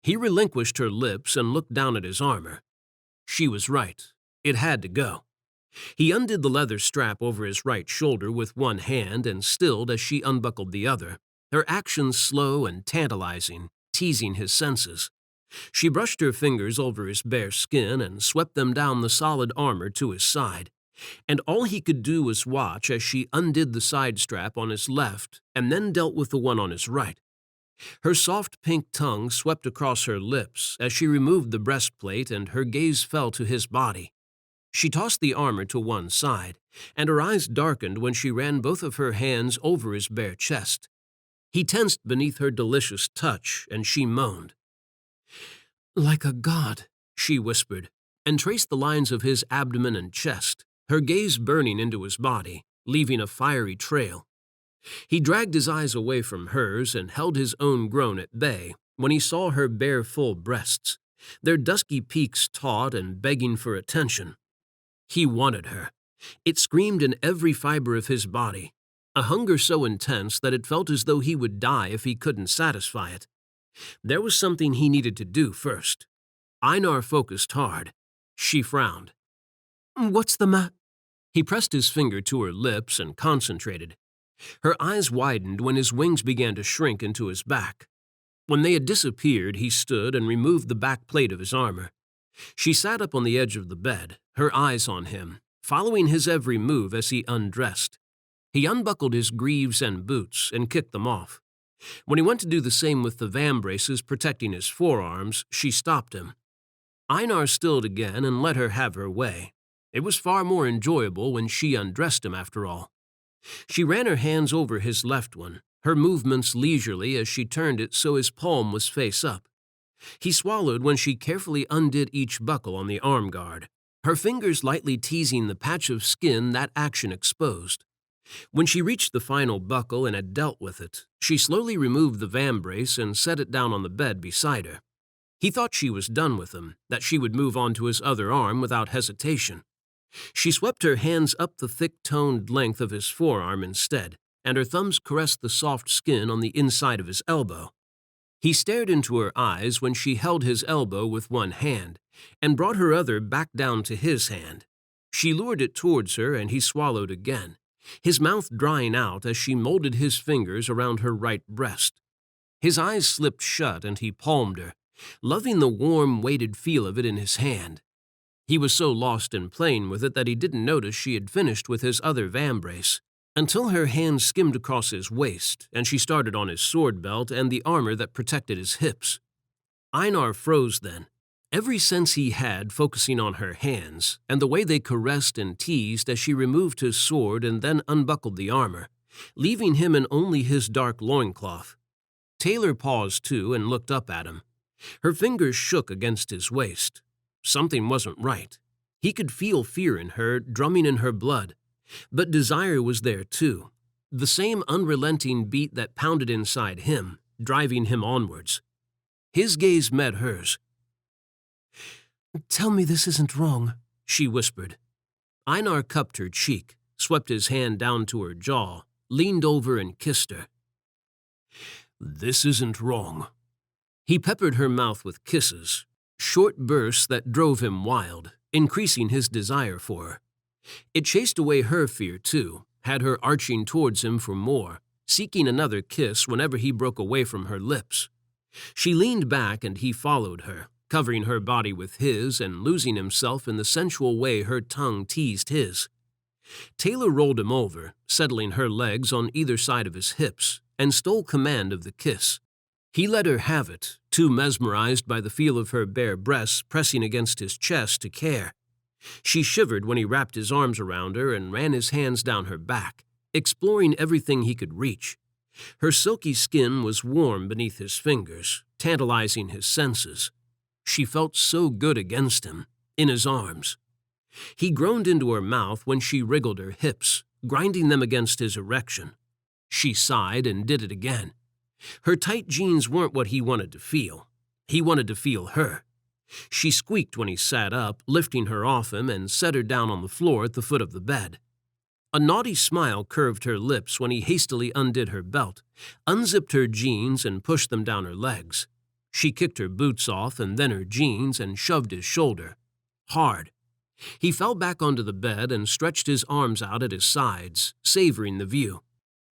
He relinquished her lips and looked down at his armor. She was right. It had to go. He undid the leather strap over his right shoulder with one hand and stilled as she unbuckled the other, her actions slow and tantalizing, teasing his senses. She brushed her fingers over his bare skin and swept them down the solid armor to his side, and all he could do was watch as she undid the side strap on his left and then dealt with the one on his right. Her soft pink tongue swept across her lips as she removed the breastplate, and her gaze fell to his body. She tossed the armor to one side, and her eyes darkened when she ran both of her hands over his bare chest. He tensed beneath her delicious touch, and she moaned. "Like a god," she whispered, and traced the lines of his abdomen and chest, her gaze burning into his body, leaving a fiery trail. He dragged his eyes away from hers and held his own groan at bay when he saw her bare full breasts, their dusky peaks taut and begging for attention. He wanted her. It screamed in every fiber of his body, a hunger so intense that it felt as though he would die if he couldn't satisfy it. There was something he needed to do first. Einar focused hard. She frowned. "What's the matter?" He pressed his finger to her lips and concentrated. Her eyes widened when his wings began to shrink into his back. When they had disappeared, he stood and removed the back plate of his armor. She sat up on the edge of the bed, her eyes on him, following his every move as he undressed. He unbuckled his greaves and boots and kicked them off. When he went to do the same with the vambraces protecting his forearms, she stopped him. Einar stilled again and let her have her way. It was far more enjoyable when she undressed him, after all. She ran her hands over his left one, her movements leisurely as she turned it so his palm was face up. He swallowed when she carefully undid each buckle on the arm guard, her fingers lightly teasing the patch of skin that action exposed. When she reached the final buckle and had dealt with it, she slowly removed the vambrace and set it down on the bed beside her. He thought she was done with him, that she would move on to his other arm without hesitation. She swept her hands up the thick-toned length of his forearm instead, and her thumbs caressed the soft skin on the inside of his elbow. He stared into her eyes when she held his elbow with one hand and brought her other back down to his hand. She lured it towards her, and he swallowed again, his mouth drying out as she molded his fingers around her right breast. His eyes slipped shut and he palmed her, loving the warm, weighted feel of it in his hand. He was so lost in playing with it that he didn't notice she had finished with his other vambrace, until her hand skimmed across his waist and she started on his sword belt and the armor that protected his hips. Einar froze then, every sense he had focusing on her hands and the way they caressed and teased as she removed his sword and then unbuckled the armor, leaving him in only his dark loincloth. Taylor paused too and looked up at him. Her fingers shook against his waist. Something wasn't right. He could feel fear in her, drumming in her blood. But desire was there too, the same unrelenting beat that pounded inside him, driving him onwards. His gaze met hers. "Tell me this isn't wrong," she whispered. Einar cupped her cheek, swept his hand down to her jaw, leaned over and kissed her. "This isn't wrong." He peppered her mouth with kisses, short bursts that drove him wild, increasing his desire for her. It chased away her fear, too, had her arching towards him for more, seeking another kiss whenever he broke away from her lips. She leaned back and he followed her, covering her body with his and losing himself in the sensual way her tongue teased his. Taylor rolled him over, settling her legs on either side of his hips, and stole command of the kiss. He let her have it, too mesmerized by the feel of her bare breasts pressing against his chest to care. She shivered when he wrapped his arms around her and ran his hands down her back, exploring everything he could reach. Her silky skin was warm beneath his fingers, tantalizing his senses. She felt so good against him, in his arms. He groaned into her mouth when she wriggled her hips, grinding them against his erection. She sighed and did it again. Her tight jeans weren't what he wanted to feel. He wanted to feel her. She squeaked when he sat up, lifting her off him and set her down on the floor at the foot of the bed. A naughty smile curved her lips when he hastily undid her belt, unzipped her jeans and pushed them down her legs. She kicked her boots off and then her jeans and shoved his shoulder. Hard. He fell back onto the bed and stretched his arms out at his sides, savoring the view.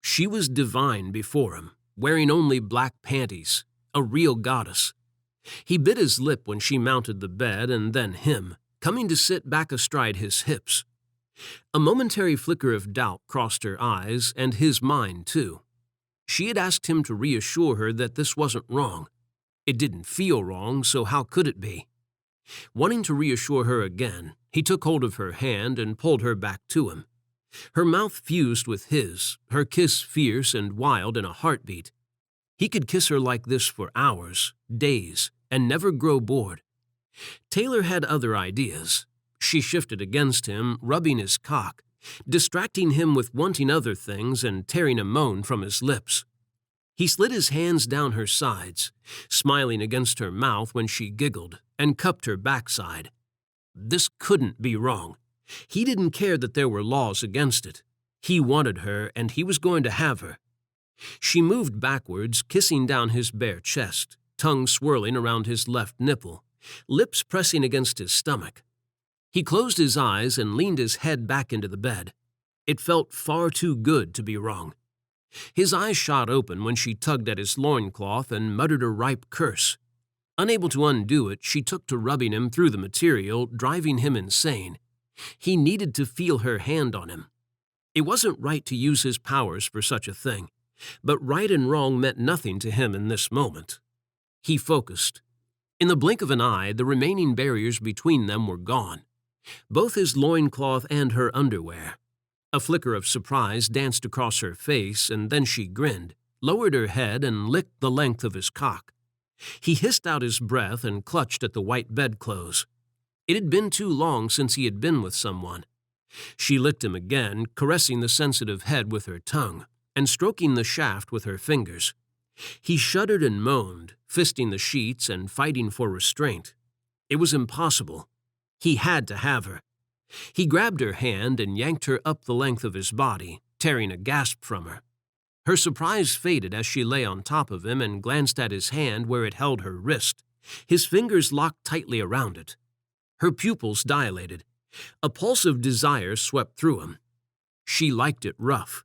She was divine before him, wearing only black panties, a real goddess. He bit his lip when she mounted the bed and then him, coming to sit back astride his hips. A momentary flicker of doubt crossed her eyes and his mind, too. She had asked him to reassure her that this wasn't wrong. It didn't feel wrong, so how could it be? Wanting to reassure her again, he took hold of her hand and pulled her back to him. Her mouth fused with his, her kiss fierce and wild in a heartbeat. He could kiss her like this for hours, days, and never grow bored. Taylor had other ideas. She shifted against him, rubbing his cock, distracting him with wanting other things and tearing a moan from his lips. He slid his hands down her sides, smiling against her mouth when she giggled, and cupped her backside. This couldn't be wrong. He didn't care that there were laws against it. He wanted her, and he was going to have her. She moved backwards, kissing down his bare chest, tongue swirling around his left nipple, lips pressing against his stomach. He closed his eyes and leaned his head back into the bed. It felt far too good to be wrong. His eyes shot open when she tugged at his loincloth and muttered a ripe curse. Unable to undo it, she took to rubbing him through the material, driving him insane. He needed to feel her hand on him. It wasn't right to use his powers for such a thing, but right and wrong meant nothing to him in this moment. He focused. In the blink of an eye, the remaining barriers between them were gone. Both his loincloth and her underwear. A flicker of surprise danced across her face, and then she grinned, lowered her head, and licked the length of his cock. He hissed out his breath and clutched at the white bedclothes. It had been too long since he had been with someone. She licked him again, caressing the sensitive head with her tongue, and stroking the shaft with her fingers. He shuddered and moaned, fisting the sheets and fighting for restraint. It was impossible. He had to have her. He grabbed her hand and yanked her up the length of his body, tearing a gasp from her. Her surprise faded as she lay on top of him and glanced at his hand where it held her wrist, his fingers locked tightly around it. Her pupils dilated. A pulse of desire swept through him. She liked it rough.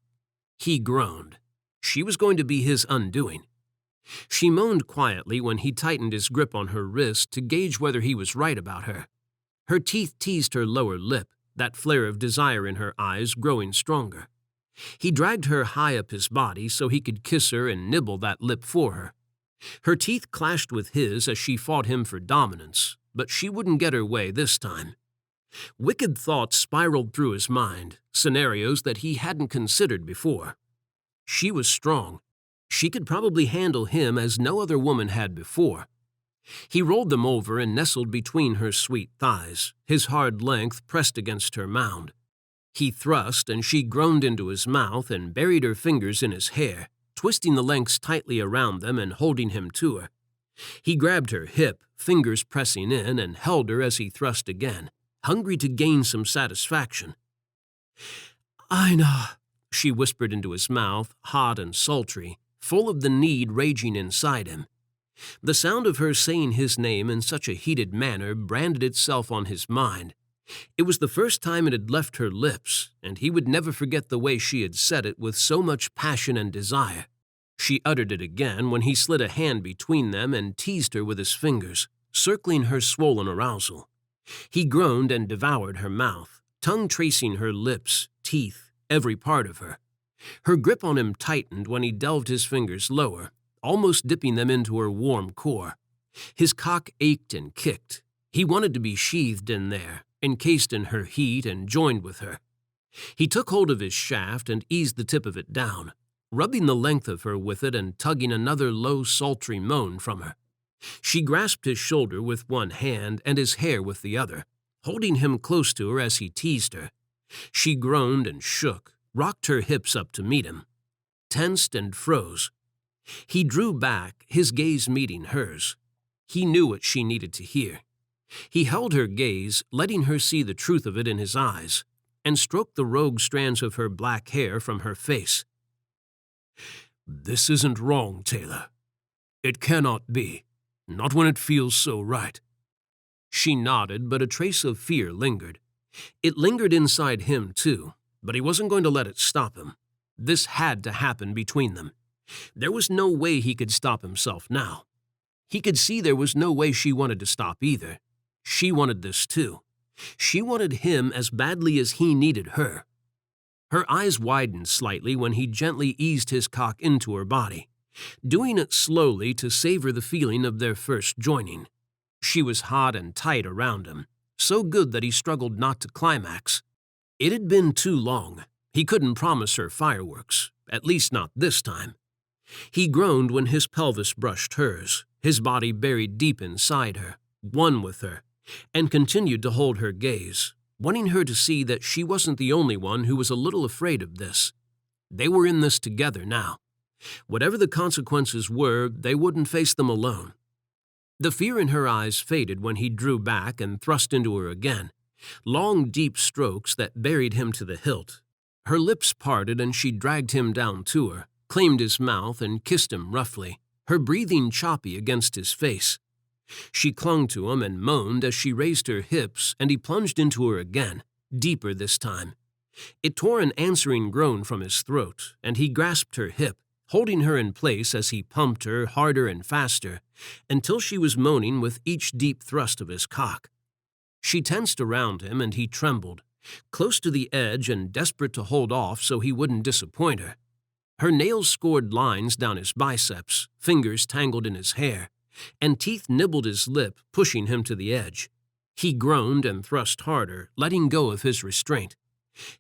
He groaned. She was going to be his undoing. She moaned quietly when he tightened his grip on her wrist to gauge whether he was right about her. Her teeth teased her lower lip, that flare of desire in her eyes growing stronger. He dragged her high up his body so he could kiss her and nibble that lip for her. Her teeth clashed with his as she fought him for dominance, but she wouldn't get her way this time. Wicked thoughts spiraled through his mind, scenarios that he hadn't considered before. She was strong. She could probably handle him as no other woman had before. He rolled them over and nestled between her sweet thighs, his hard length pressed against her mound. He thrust, and she groaned into his mouth and buried her fingers in his hair, twisting the lengths tightly around them and holding him to her. He grabbed her hip, fingers pressing in, and held her as he thrust again, hungry to gain some satisfaction. "Einar," she whispered into his mouth, hot and sultry, full of the need raging inside him. The sound of her saying his name in such a heated manner branded itself on his mind, It was the first time it had left her lips, and he would never forget the way she had said it with so much passion and desire. She uttered it again when he slid a hand between them and teased her with his fingers, circling her swollen arousal. He groaned and devoured her mouth, tongue tracing her lips, teeth, every part of her. Her grip on him tightened when he delved his fingers lower, almost dipping them into her warm core. His cock ached and kicked. He wanted to be sheathed in there, encased in her heat and joined with her. He took hold of his shaft and eased the tip of it down, rubbing the length of her with it and tugging another low, sultry moan from her. She grasped his shoulder with one hand and his hair with the other, holding him close to her as he teased her. She groaned and shook, rocked her hips up to meet him, tensed and froze. He drew back, his gaze meeting hers. He knew what she needed to hear. He held her gaze, letting her see the truth of it in his eyes, and stroked the rogue strands of her black hair from her face. "This isn't wrong, Taylor. It cannot be, not when it feels so right." She nodded, but a trace of fear lingered. It lingered inside him, too, but he wasn't going to let it stop him. This had to happen between them. There was no way he could stop himself now. He could see there was no way she wanted to stop either. She wanted this too. She wanted him as badly as he needed her. Her eyes widened slightly when he gently eased his cock into her body, doing it slowly to savor the feeling of their first joining. She was hot and tight around him, so good that he struggled not to climax. It had been too long. He couldn't promise her fireworks, at least not this time. He groaned when his pelvis brushed hers, his body buried deep inside her, one with her, and continued to hold her gaze, wanting her to see that she wasn't the only one who was a little afraid of this. They were in this together now. Whatever the consequences were, they wouldn't face them alone. The fear in her eyes faded when he drew back and thrust into her again, long, deep strokes that buried him to the hilt. Her lips parted and she dragged him down to her, claimed his mouth and kissed him roughly, her breathing choppy against his face. She clung to him and moaned as she raised her hips, and he plunged into her again, deeper this time. It tore an answering groan from his throat, and he grasped her hip, holding her in place as he pumped her harder and faster, until she was moaning with each deep thrust of his cock. She tensed around him, and he trembled, close to the edge and desperate to hold off so he wouldn't disappoint her. Her nails scored lines down his biceps, fingers tangled in his hair, and teeth nibbled his lip, pushing him to the edge. He groaned and thrust harder, letting go of his restraint.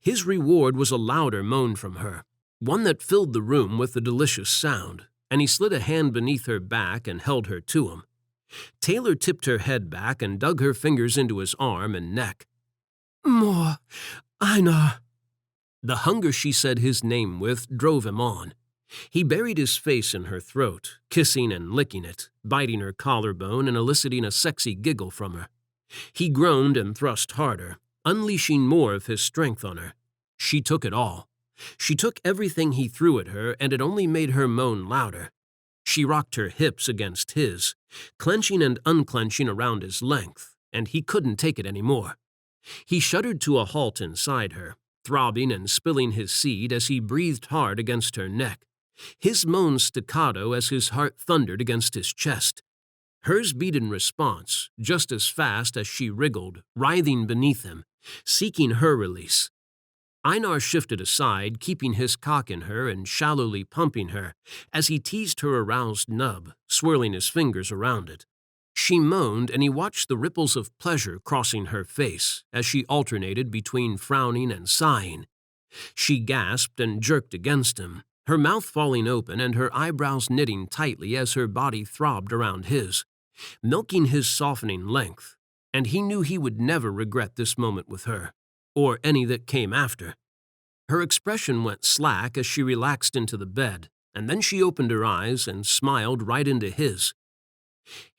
His reward was a louder moan from her, one that filled the room with a delicious sound, and he slid a hand beneath her back and held her to him. Taylor tipped her head back and dug her fingers into his arm and neck. "More, Einar." The hunger she said his name with drove him on. He buried his face in her throat, kissing and licking it, biting her collarbone and eliciting a sexy giggle from her. He groaned and thrust harder, unleashing more of his strength on her. She took it all. She took everything he threw at her, and it only made her moan louder. She rocked her hips against his, clenching and unclenching around his length, and he couldn't take it any more. He shuddered to a halt inside her, throbbing and spilling his seed as he breathed hard against her neck, his moans staccato as his heart thundered against his chest. Hers beat in response, just as fast as she wriggled, writhing beneath him, seeking her release. Einar shifted aside, keeping his cock in her and shallowly pumping her as he teased her aroused nub, swirling his fingers around it. She moaned, and he watched the ripples of pleasure crossing her face as she alternated between frowning and sighing. She gasped and jerked against him, her mouth falling open and her eyebrows knitting tightly as her body throbbed around his, milking his softening length, and he knew he would never regret this moment with her, or any that came after. Her expression went slack as she relaxed into the bed, and then she opened her eyes and smiled right into his.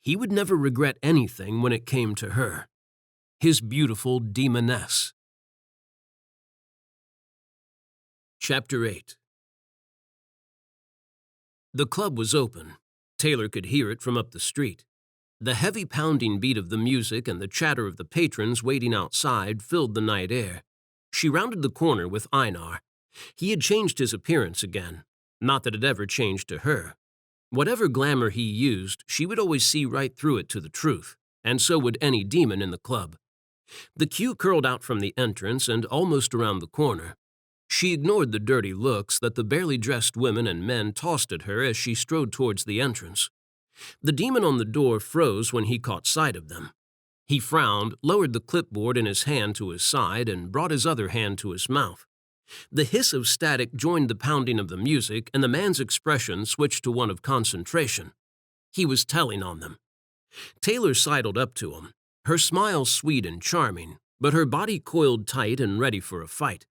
He would never regret anything when it came to her, his beautiful demoness. Chapter 8. The club was open. Taylor could hear it from up the street. The heavy pounding beat of the music and the chatter of the patrons waiting outside filled the night air. She rounded the corner with Einar. He had changed his appearance again. Not that it ever changed to her. Whatever glamour he used, she would always see right through it to the truth, and so would any demon in the club. The queue curled out from the entrance and almost around the corner. She ignored the dirty looks that the barely dressed women and men tossed at her as she strode towards the entrance. The demon on the door froze when he caught sight of them. He frowned, lowered the clipboard in his hand to his side, and brought his other hand to his mouth. The hiss of static joined the pounding of the music, and the man's expression switched to one of concentration. He was telling on them. Taylor sidled up to him, her smile sweet and charming, but her body coiled tight and ready for a fight.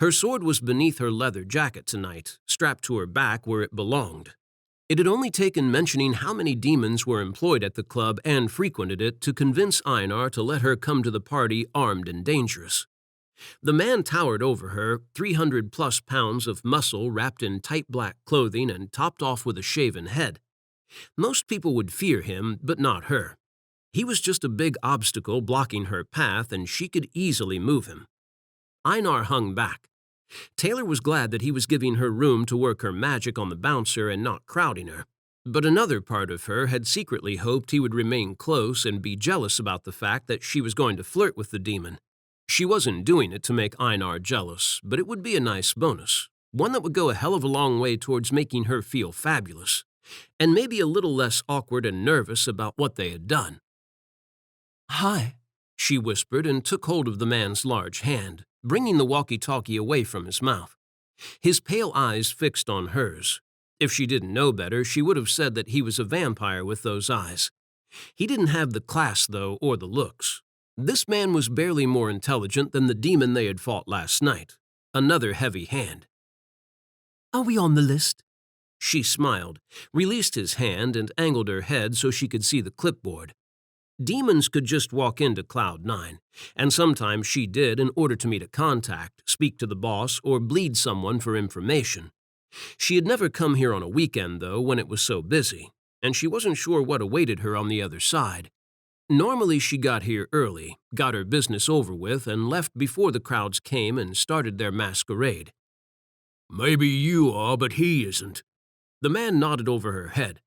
Her sword was beneath her leather jacket tonight, strapped to her back where it belonged. It had only taken mentioning how many demons were employed at the club and frequented it to convince Einar to let her come to the party armed and dangerous. The man towered over her, 300-plus pounds of muscle wrapped in tight black clothing and topped off with a shaven head. Most people would fear him, but not her. He was just a big obstacle blocking her path, and she could easily move him. Einar hung back. Taylor was glad that he was giving her room to work her magic on the bouncer and not crowding her. But another part of her had secretly hoped he would remain close and be jealous about the fact that she was going to flirt with the demon. She wasn't doing it to make Einar jealous, but it would be a nice bonus, one that would go a hell of a long way towards making her feel fabulous, and maybe a little less awkward and nervous about what they had done. "Hi," she whispered and took hold of the man's large hand, bringing the walkie-talkie away from his mouth. His pale eyes fixed on hers. If she didn't know better, she would have said that he was a vampire with those eyes. He didn't have the class, though, or the looks. This man was barely more intelligent than the demon they had fought last night. Another heavy hand. "Are we on the list?" She smiled, released his hand, and angled her head so she could see the clipboard. Demons could just walk into Cloud 9, and sometimes she did in order to meet a contact, speak to the boss, or bleed someone for information. She had never come here on a weekend, though, when it was so busy, and she wasn't sure what awaited her on the other side. Normally she got here early, got her business over with, and left before the crowds came and started their masquerade. "Maybe you are, but he isn't." The man nodded over her head.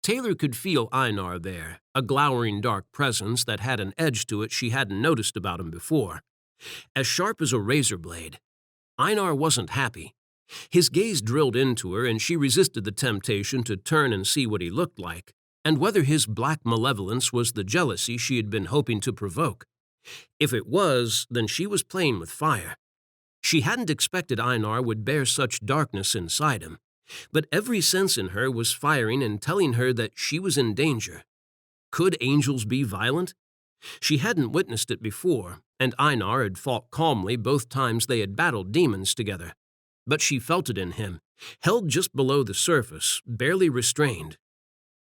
Taylor could feel Einar there, a glowering dark presence that had an edge to it she hadn't noticed about him before. As sharp as a razor blade. Einar wasn't happy. His gaze drilled into her, and she resisted the temptation to turn and see what he looked like, and whether his black malevolence was the jealousy she had been hoping to provoke. If it was, then she was playing with fire. She hadn't expected Einar would bear such darkness inside him, but every sense in her was firing and telling her that she was in danger. Could angels be violent? She hadn't witnessed it before, and Einar had fought calmly both times they had battled demons together. But she felt it in him, held just below the surface, barely restrained.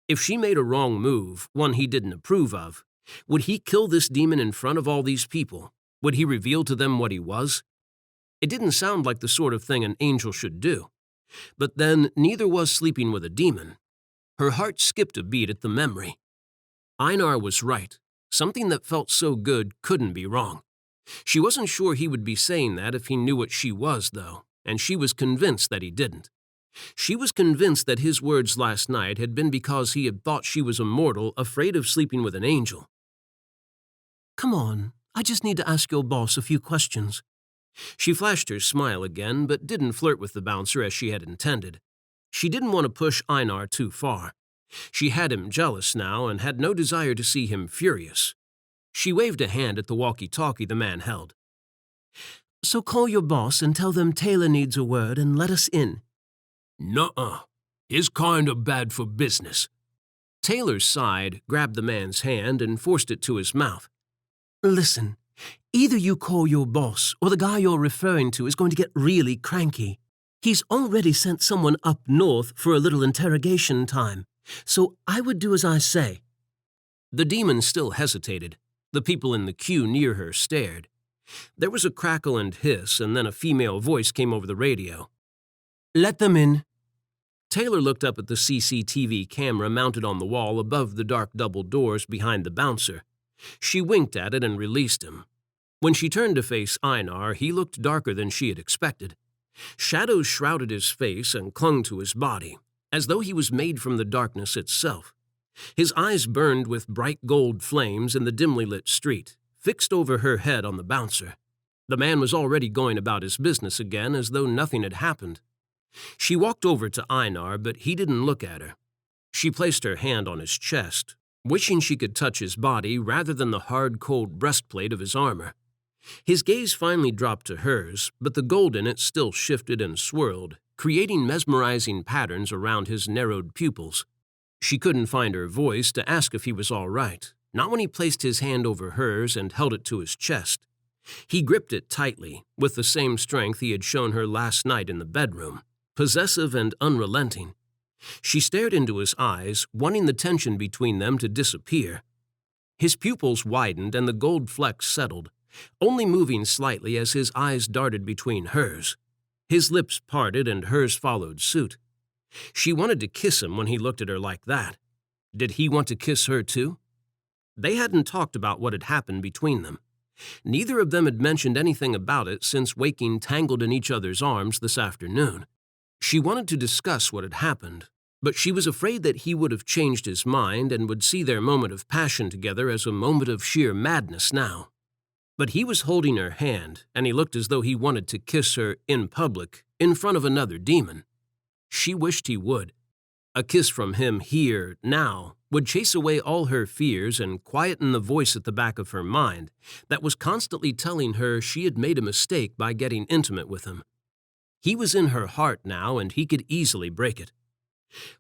If she made a wrong move, one he didn't approve of, would he kill this demon in front of all these people? Would he reveal to them what he was? It didn't sound like the sort of thing an angel should do. But then neither was sleeping with a demon. Her heart skipped a beat at the memory. Einar was right. Something that felt so good couldn't be wrong. She wasn't sure he would be saying that if he knew what she was, though, and she was convinced that he didn't. She was convinced that his words last night had been because he had thought she was a mortal afraid of sleeping with an angel. "Come on, I just need to ask your boss a few questions." She flashed her smile again, but didn't flirt with the bouncer as she had intended. She didn't want to push Einar too far. She had him jealous now and had no desire to see him furious. She waved a hand at the walkie-talkie the man held. "So call your boss and tell them Taylor needs a word and let us in." "Nuh-uh. He's kind of bad for business." Taylor sighed, grabbed the man's hand, and forced it to his mouth. "Listen. Either you call your boss, or the guy you're referring to is going to get really cranky. He's already sent someone up north for a little interrogation time, so I would do as I say." The demon still hesitated. The people in the queue near her stared. There was a crackle and hiss, and then a female voice came over the radio. "Let them in." Taylor looked up at the CCTV camera mounted on the wall above the dark double doors behind the bouncer. She winked at it and released him. When she turned to face Einar, he looked darker than she had expected. Shadows shrouded his face and clung to his body, as though he was made from the darkness itself. His eyes burned with bright gold flames in the dimly lit street, fixed over her head on the bouncer. The man was already going about his business again as though nothing had happened. She walked over to Einar, but he didn't look at her. She placed her hand on his chest, wishing she could touch his body rather than the hard, cold breastplate of his armor. His gaze finally dropped to hers, but the gold in it still shifted and swirled, creating mesmerizing patterns around his narrowed pupils. She couldn't find her voice to ask if he was all right, not when he placed his hand over hers and held it to his chest. He gripped it tightly, with the same strength he had shown her last night in the bedroom, possessive and unrelenting. She stared into his eyes, wanting the tension between them to disappear. His pupils widened and the gold flecks settled, only moving slightly as his eyes darted between hers. His lips parted and hers followed suit. She wanted to kiss him when he looked at her like that. Did he want to kiss her too? They hadn't talked about what had happened between them. Neither of them had mentioned anything about it since waking tangled in each other's arms this afternoon. She wanted to discuss what had happened, but she was afraid that he would have changed his mind and would see their moment of passion together as a moment of sheer madness now. But he was holding her hand, and he looked as though he wanted to kiss her in public, in front of another demon. She wished he would. A kiss from him here, now, would chase away all her fears and quieten the voice at the back of her mind that was constantly telling her she had made a mistake by getting intimate with him. He was in her heart now, and he could easily break it.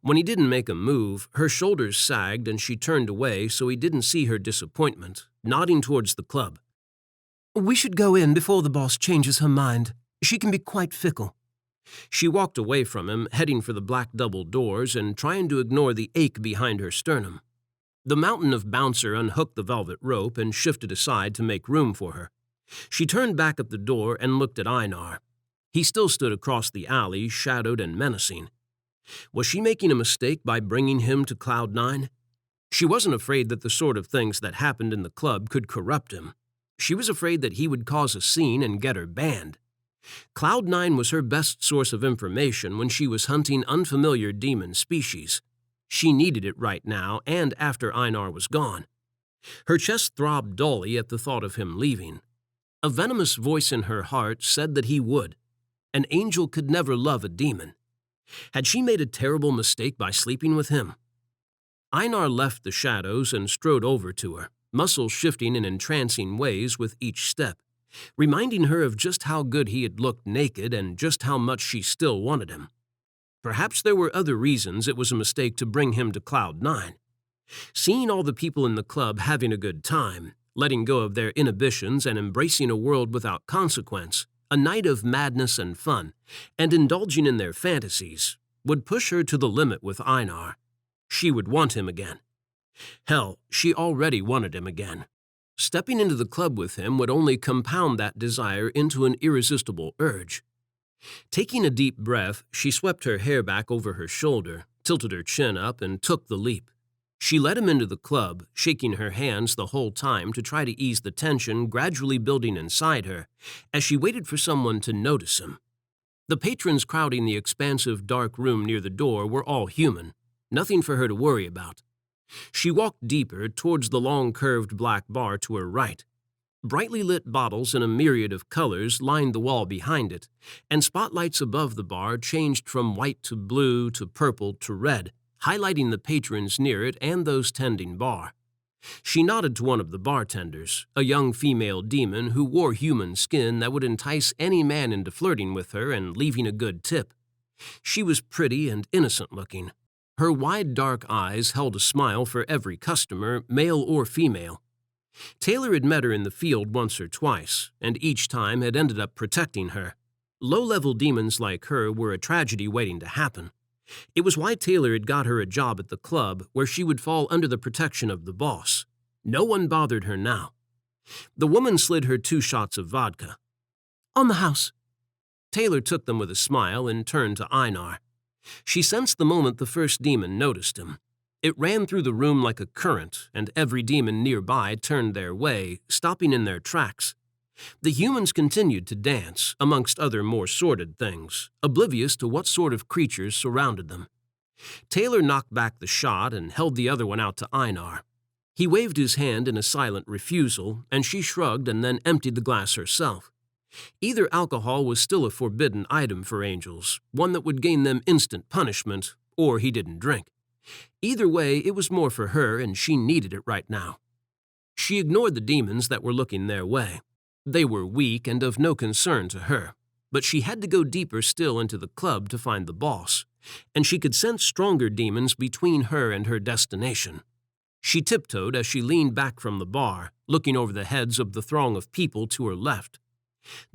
When he didn't make a move, her shoulders sagged and she turned away so he didn't see her disappointment, nodding towards the club. "We should go in before the boss changes her mind. She can be quite fickle." She walked away from him, heading for the black double doors and trying to ignore the ache behind her sternum. The mountain of bouncer unhooked the velvet rope and shifted aside to make room for her. She turned back at the door and looked at Einar. He still stood across the alley, shadowed and menacing. Was she making a mistake by bringing him to Cloud 9? She wasn't afraid that the sort of things that happened in the club could corrupt him. She was afraid that he would cause a scene and get her banned. Cloud 9 was her best source of information when she was hunting unfamiliar demon species. She needed it right now and after Einar was gone. Her chest throbbed dully at the thought of him leaving. A venomous voice in her heart said that he would. An angel could never love a demon. Had she made a terrible mistake by sleeping with him? Einar left the shadows and strode over to her, muscles shifting in entrancing ways with each step, reminding her of just how good he had looked naked and just how much she still wanted him. Perhaps there were other reasons it was a mistake to bring him to Cloud 9. Seeing all the people in the club having a good time, letting go of their inhibitions and embracing a world without consequence, a night of madness and fun, and indulging in their fantasies, would push her to the limit with Einar. She would want him again. Hell, she already wanted him again. Stepping into the club with him would only compound that desire into an irresistible urge. Taking a deep breath, she swept her hair back over her shoulder, tilted her chin up, and took the leap. She led him into the club, shaking her hands the whole time to try to ease the tension gradually building inside her as she waited for someone to notice him. The patrons crowding the expansive dark room near the door were all human, nothing for her to worry about. She walked deeper towards the long curved black bar to her right. Brightly lit bottles in a myriad of colors lined the wall behind it, and spotlights above the bar changed from white to blue to purple to red, highlighting the patrons near it and those tending bar. She nodded to one of the bartenders, a young female demon who wore human skin that would entice any man into flirting with her and leaving a good tip. She was pretty and innocent-looking. Her wide dark eyes held a smile for every customer, male or female. Taylor had met her in the field once or twice, and each time had ended up protecting her. Low-level demons like her were a tragedy waiting to happen. It was why Taylor had got her a job at the club where she would fall under the protection of the boss. No one bothered her now. The woman slid her 2 shots of vodka. "On the house." Taylor took them with a smile and turned to Einar. She sensed the moment the first demon noticed him. It ran through the room like a current, and every demon nearby turned their way, stopping in their tracks. The humans continued to dance, amongst other more sordid things, oblivious to what sort of creatures surrounded them. Taylor knocked back the shot and held the other one out to Einar. He waved his hand in a silent refusal, and she shrugged and then emptied the glass herself. Either alcohol was still a forbidden item for angels, one that would gain them instant punishment, or he didn't drink. Either way, it was more for her, and she needed it right now. She ignored the demons that were looking their way. They were weak and of no concern to her, but she had to go deeper still into the club to find the boss, and she could sense stronger demons between her and her destination. She tiptoed as she leaned back from the bar, looking over the heads of the throng of people to her left.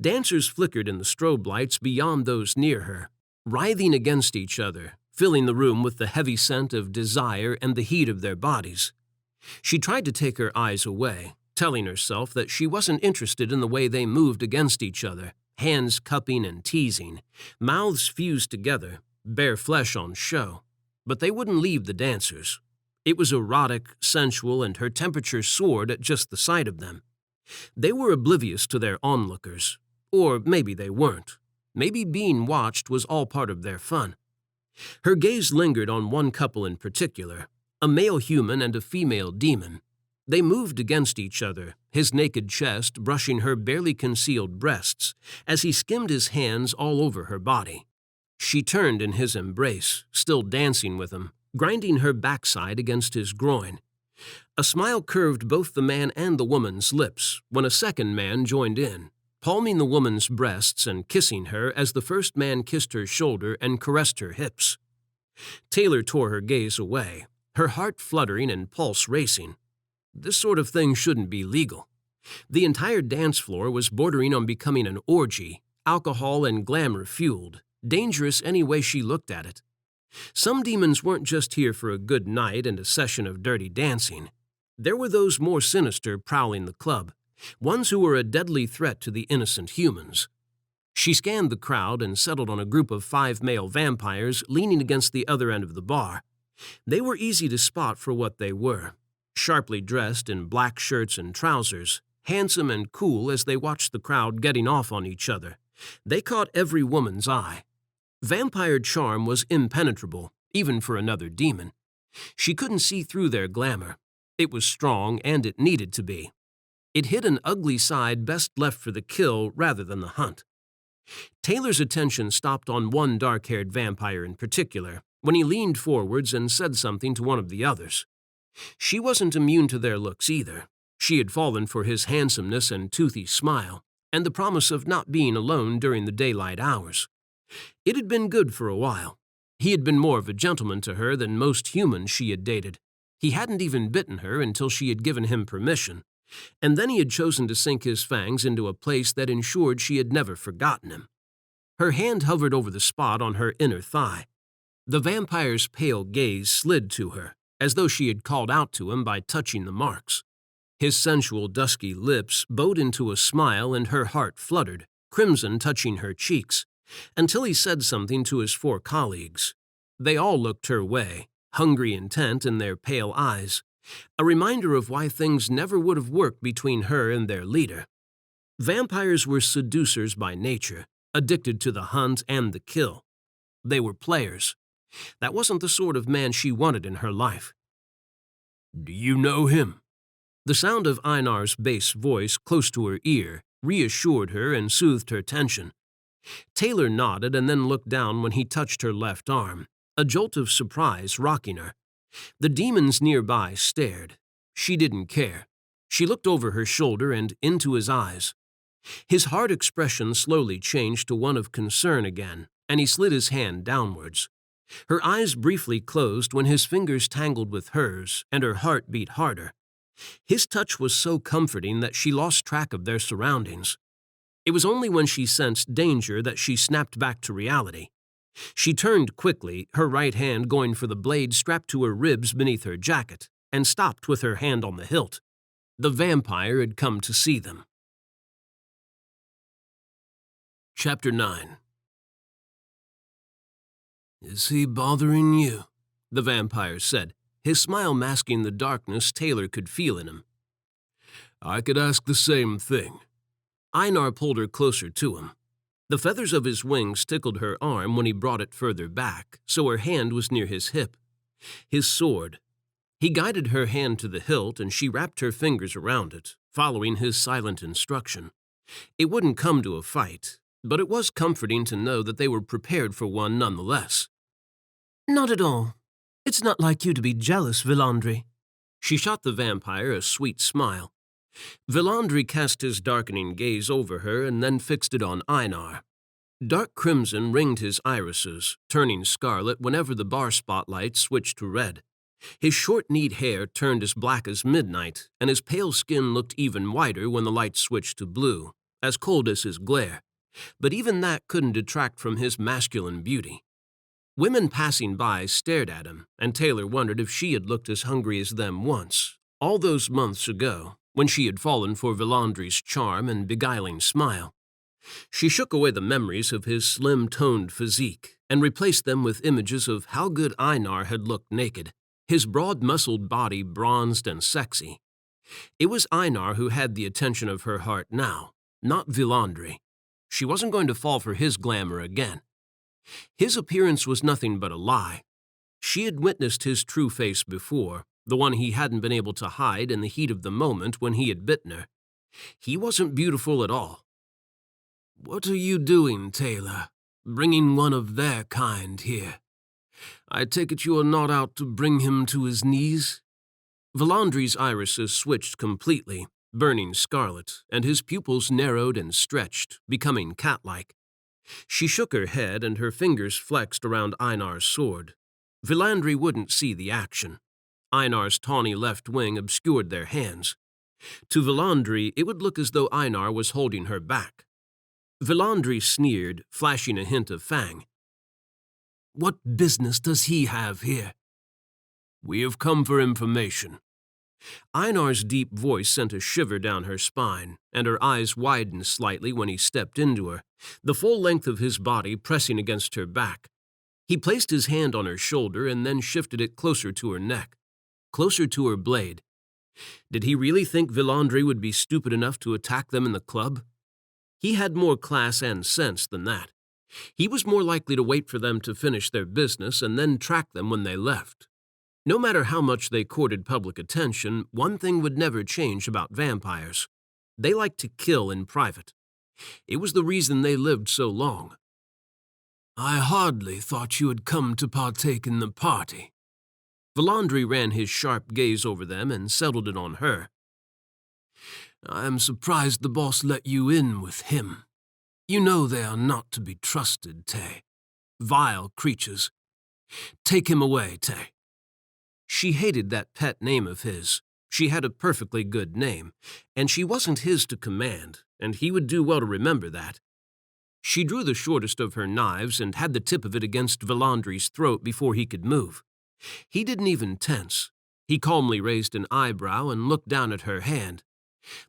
Dancers flickered in the strobe lights beyond those near her, writhing against each other, filling the room with the heavy scent of desire and the heat of their bodies. She tried to take her eyes away, telling herself that she wasn't interested in the way they moved against each other, hands cupping and teasing, mouths fused together, bare flesh on show. But they wouldn't leave the dancers. It was erotic, sensual, and her temperature soared at just the sight of them. They were oblivious to their onlookers. Or maybe they weren't. Maybe being watched was all part of their fun. Her gaze lingered on one couple in particular, a male human and a female demon. They moved against each other, his naked chest brushing her barely concealed breasts, as he skimmed his hands all over her body. She turned in his embrace, still dancing with him, grinding her backside against his groin. A smile curved both the man and the woman's lips when a second man joined in, palming the woman's breasts and kissing her as the first man kissed her shoulder and caressed her hips. Taylor tore her gaze away, her heart fluttering and pulse racing. This sort of thing shouldn't be legal. The entire dance floor was bordering on becoming an orgy, alcohol and glamour fueled, dangerous any way she looked at it. Some demons weren't just here for a good night and a session of dirty dancing. There were those more sinister prowling the club, ones who were a deadly threat to the innocent humans. She scanned the crowd and settled on a group of 5 male vampires leaning against the other end of the bar. They were easy to spot for what they were, sharply dressed in black shirts and trousers, handsome and cool as they watched the crowd getting off on each other. They caught every woman's eye. Vampire charm was impenetrable, even for another demon. She couldn't see through their glamour. It was strong, and it needed to be. It hid an ugly side best left for the kill rather than the hunt. Taylor's attention stopped on one dark-haired vampire in particular when he leaned forwards and said something to one of the others. She wasn't immune to their looks either. She had fallen for his handsomeness and toothy smile, and the promise of not being alone during the daylight hours. It had been good for a while. He had been more of a gentleman to her than most humans she had dated. He hadn't even bitten her until she had given him permission, and then he had chosen to sink his fangs into a place that ensured she had never forgotten him. Her hand hovered over the spot on her inner thigh. The vampire's pale gaze slid to her, as though she had called out to him by touching the marks. His sensual dusky lips bowed into a smile and her heart fluttered, crimson touching her cheeks, until he said something to his 4 colleagues. They all looked her way, hungry intent in their pale eyes, a reminder of why things never would have worked between her and their leader. Vampires were seducers by nature, addicted to the hunt and the kill. They were players. That wasn't the sort of man she wanted in her life. "Do you know him?" The sound of Einar's bass voice close to her ear reassured her and soothed her tension. Taylor nodded and then looked down when he touched her left arm, a jolt of surprise rocking her. The demons nearby stared. She didn't care. She looked over her shoulder and into his eyes. His hard expression slowly changed to one of concern again, and he slid his hand downwards. Her eyes briefly closed when his fingers tangled with hers, and her heart beat harder. His touch was so comforting that she lost track of their surroundings. It was only when she sensed danger that she snapped back to reality. She turned quickly, her right hand going for the blade strapped to her ribs beneath her jacket, and stopped with her hand on the hilt. The vampire had come to see them. Chapter 9. Is he bothering you? The vampire said, his smile masking the darkness Taylor could feel in him. I could ask the same thing. Einar pulled her closer to him. The feathers of his wings tickled her arm when he brought it further back, so her hand was near his hip. His sword. He guided her hand to the hilt, and she wrapped her fingers around it, following his silent instruction. It wouldn't come to a fight, but it was comforting to know that they were prepared for one nonetheless. Not at all. It's not like you to be jealous, Villandri. She shot the vampire a sweet smile. Villandri cast his darkening gaze over her and then fixed it on Einar. Dark crimson ringed his irises, turning scarlet whenever the bar spotlight switched to red. His short-kneed hair turned as black as midnight, and his pale skin looked even whiter when the light switched to blue, as cold as his glare. But even that couldn't detract from his masculine beauty. Women passing by stared at him, and Taylor wondered if she had looked as hungry as them once, all those months ago, when she had fallen for Villandri's charm and beguiling smile. She shook away the memories of his slim-toned physique and replaced them with images of how good Einar had looked naked, his broad-muscled body bronzed and sexy. It was Einar who had the attention of her heart now, not Villandri. She wasn't going to fall for his glamour again. His appearance was nothing but a lie. She had witnessed his true face before, the one he hadn't been able to hide in the heat of the moment when he had bitten her. He wasn't beautiful at all. What are you doing, Taylor? Bringing one of their kind here? I take it you are not out to bring him to his knees? Villandri's irises switched completely, burning scarlet, and his pupils narrowed and stretched, becoming cat-like. She shook her head and her fingers flexed around Einar's sword. Villandri wouldn't see the action. Einar's tawny left wing obscured their hands. To Villandri, it would look as though Einar was holding her back. Villandri sneered, flashing a hint of fang. What business does he have here? We have come for information. Einar's deep voice sent a shiver down her spine, and her eyes widened slightly when he stepped into her, the full length of his body pressing against her back. He placed his hand on her shoulder and then shifted it closer to her neck, closer to her blade. Did he really think Villandri would be stupid enough to attack them in the club? He had more class and sense than that. He was more likely to wait for them to finish their business and then track them when they left. No matter how much they courted public attention, one thing would never change about vampires. They liked to kill in private. It was the reason they lived so long. I hardly thought you had come to partake in the party. Villandri ran his sharp gaze over them and settled it on her. I am surprised the boss let you in with him. You know they are not to be trusted, Tay. Vile creatures. Take him away, Tay. She hated that pet name of his. She had a perfectly good name, and she wasn't his to command, and he would do well to remember that. She drew the shortest of her knives and had the tip of it against Villandri's throat before he could move. He didn't even tense. He calmly raised an eyebrow and looked down at her hand.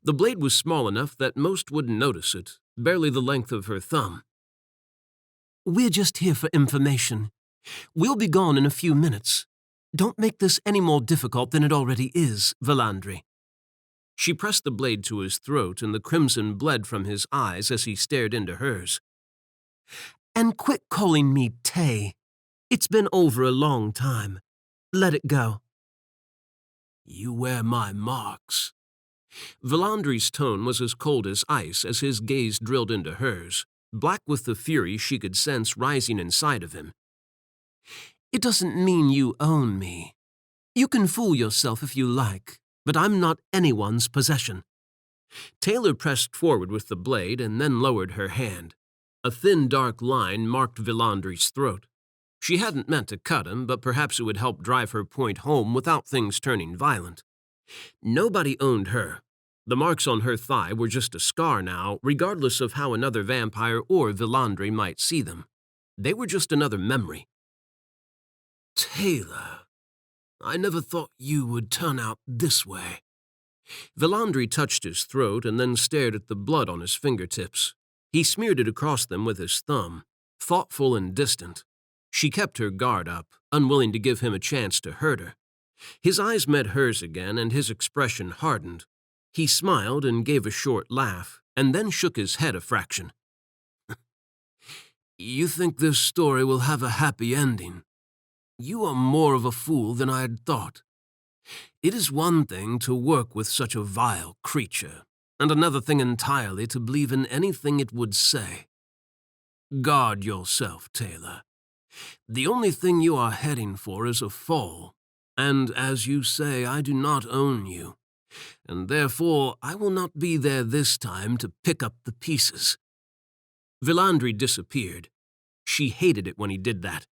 The blade was small enough that most wouldn't notice it, barely the length of her thumb. We're just here for information. We'll be gone in a few minutes. Don't make this any more difficult than it already is, Villandri. She pressed the blade to his throat, and the crimson bled from his eyes as he stared into hers. And quit calling me Tay. It's been over a long time. Let it go. You wear my marks. Villandri's tone was as cold as ice as his gaze drilled into hers, black with the fury she could sense rising inside of him. It doesn't mean you own me. You can fool yourself if you like, but I'm not anyone's possession. Taylor pressed forward with the blade and then lowered her hand. A thin, dark line marked Villandri's throat. She hadn't meant to cut him, but perhaps it would help drive her point home without things turning violent. Nobody owned her. The marks on her thigh were just a scar now, regardless of how another vampire or Villandri might see them. They were just another memory. Taylor, I never thought you would turn out this way. Villandri touched his throat and then stared at the blood on his fingertips. He smeared it across them with his thumb, thoughtful and distant. She kept her guard up, unwilling to give him a chance to hurt her. His eyes met hers again, and his expression hardened. He smiled and gave a short laugh, and then shook his head a fraction. You think this story will have a happy ending? You are more of a fool than I had thought. It is one thing to work with such a vile creature, and another thing entirely to believe in anything it would say. Guard yourself, Taylor. The only thing you are heading for is a fall, and as you say, I do not own you, and therefore I will not be there this time to pick up the pieces. Villandry disappeared. She hated it when he did that.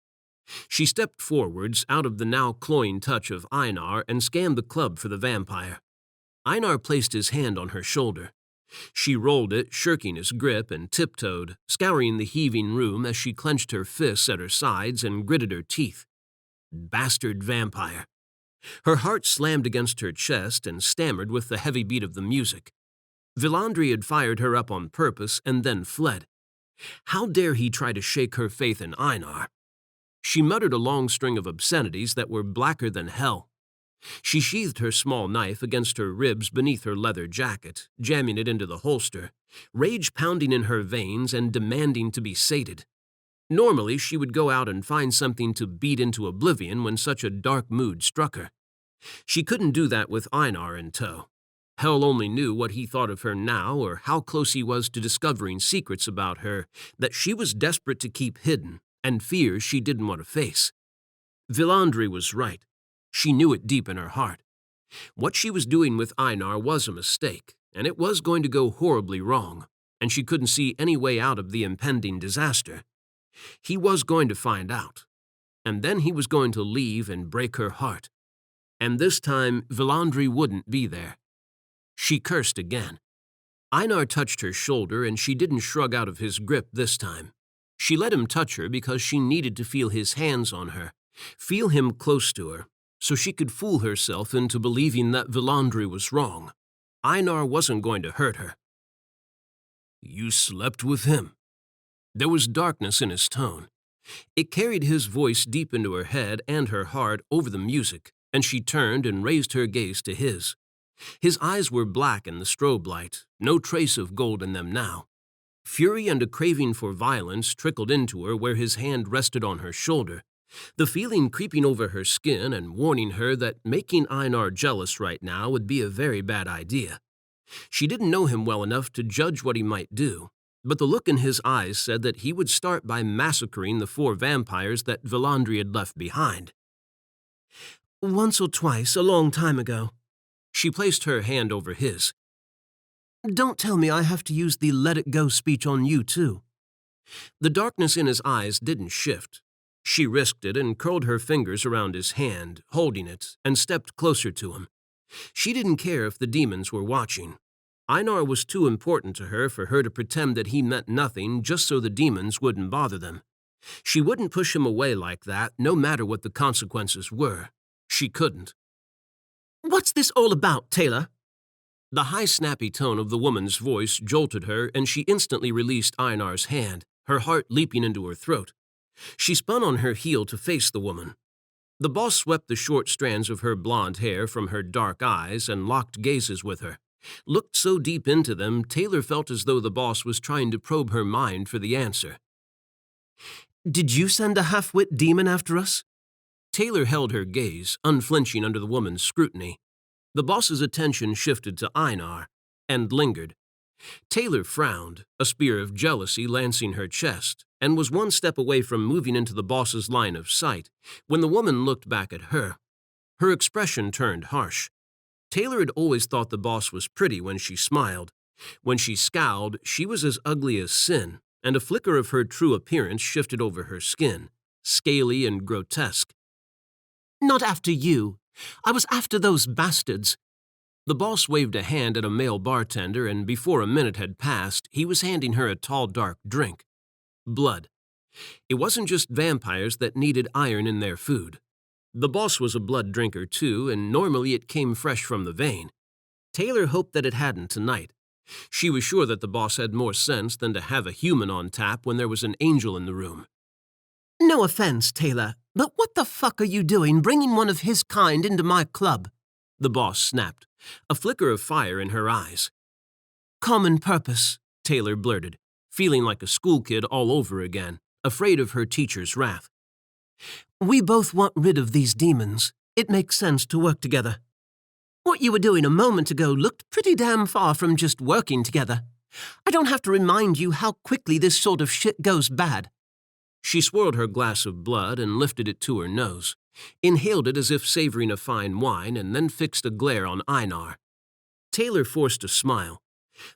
She stepped forwards out of the now cloying touch of Einar and scanned the club for the vampire. Einar placed his hand on her shoulder. She rolled it, shirking his grip, and tiptoed, scouring the heaving room as she clenched her fists at her sides and gritted her teeth. Bastard vampire. Her heart slammed against her chest and stammered with the heavy beat of the music. Villandry had fired her up on purpose and then fled. How dare he try to shake her faith in Einar? She muttered a long string of obscenities that were blacker than hell. She sheathed her small knife against her ribs beneath her leather jacket, jamming it into the holster, rage pounding in her veins and demanding to be sated. Normally, she would go out and find something to beat into oblivion when such a dark mood struck her. She couldn't do that with Einar in tow. Hell only knew what he thought of her now or how close he was to discovering secrets about her that she was desperate to keep hidden and fears she didn't want to face. Villandry was right. She knew it deep in her heart. What she was doing with Einar was a mistake, and it was going to go horribly wrong, and she couldn't see any way out of the impending disaster. He was going to find out, and then he was going to leave and break her heart. And this time, Villandry wouldn't be there. She cursed again. Einar touched her shoulder, and she didn't shrug out of his grip this time. She let him touch her because she needed to feel his hands on her, feel him close to her, so she could fool herself into believing that Villandry was wrong. Einar wasn't going to hurt her. You slept with him. There was darkness in his tone. It carried his voice deep into her head and her heart over the music, and she turned and raised her gaze to his. His eyes were black in the strobe light, no trace of gold in them now. Fury and a craving for violence trickled into her where his hand rested on her shoulder, the feeling creeping over her skin and warning her that making Einar jealous right now would be a very bad idea. She didn't know him well enough to judge what he might do, but the look in his eyes said that he would start by massacring the 4 vampires that Villandry had left behind. Once or twice, a long time ago. She placed her hand over his. Don't tell me I have to use the let-it-go speech on you, too. The darkness in his eyes didn't shift. She risked it and curled her fingers around his hand, holding it, and stepped closer to him. She didn't care if the demons were watching. Einar was too important to her for her to pretend that he meant nothing just so the demons wouldn't bother them. She wouldn't push him away like that, no matter what the consequences were. She couldn't. What's this all about, Taylor? The high, snappy tone of the woman's voice jolted her, and she instantly released Einar's hand, her heart leaping into her throat. She spun on her heel to face the woman. The boss swept the short strands of her blonde hair from her dark eyes and locked gazes with her. Looked so deep into them, Taylor felt as though the boss was trying to probe her mind for the answer. Did you send a half-wit demon after us? Taylor held her gaze, unflinching under the woman's scrutiny. The boss's attention shifted to Einar, and lingered. Taylor frowned, a spear of jealousy lancing her chest, and was one step away from moving into the boss's line of sight, when the woman looked back at her. Her expression turned harsh. Taylor had always thought the boss was pretty when she smiled. When she scowled, she was as ugly as sin, and a flicker of her true appearance shifted over her skin, scaly and grotesque. Not after you. I was after those bastards. The boss waved a hand at a male bartender, and before a minute had passed, he was handing her a tall, dark drink. Blood. It wasn't just vampires that needed iron in their food. The boss was a blood drinker, too, and normally it came fresh from the vein. Taylor hoped that it hadn't tonight. She was sure that the boss had more sense than to have a human on tap when there was an angel in the room. No offense, Taylor, but what the fuck are you doing bringing one of his kind into my club? The boss snapped, a flicker of fire in her eyes. Common purpose, Taylor blurted, feeling like a school kid all over again, afraid of her teacher's wrath. We both want rid of these demons. It makes sense to work together. What you were doing a moment ago looked pretty damn far from just working together. I don't have to remind you how quickly this sort of shit goes bad. She swirled her glass of blood and lifted it to her nose, inhaled it as if savoring a fine wine, and then fixed a glare on Einar. Taylor forced a smile.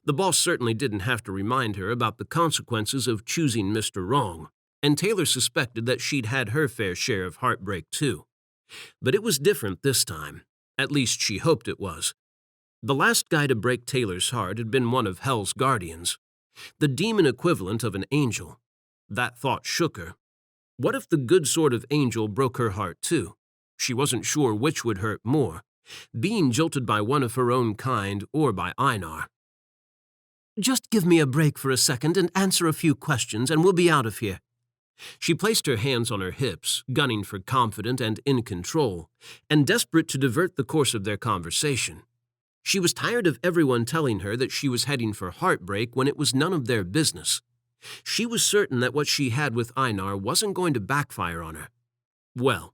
The boss certainly didn't have to remind her about the consequences of choosing Mr. Wrong, and Taylor suspected that she'd had her fair share of heartbreak too. But it was different this time. At least she hoped it was. The last guy to break Taylor's heart had been one of Hell's guardians, the demon equivalent of an angel. That thought shook her. What if the good sort of angel broke her heart too? She wasn't sure which would hurt more, being jilted by one of her own kind or by Einar. Just give me a break for a second and answer a few questions and we'll be out of here. She placed her hands on her hips, gunning for confident and in control, and desperate to divert the course of their conversation. She was tired of everyone telling her that she was heading for heartbreak when it was none of their business. She was certain that what she had with Einar wasn't going to backfire on her. Well,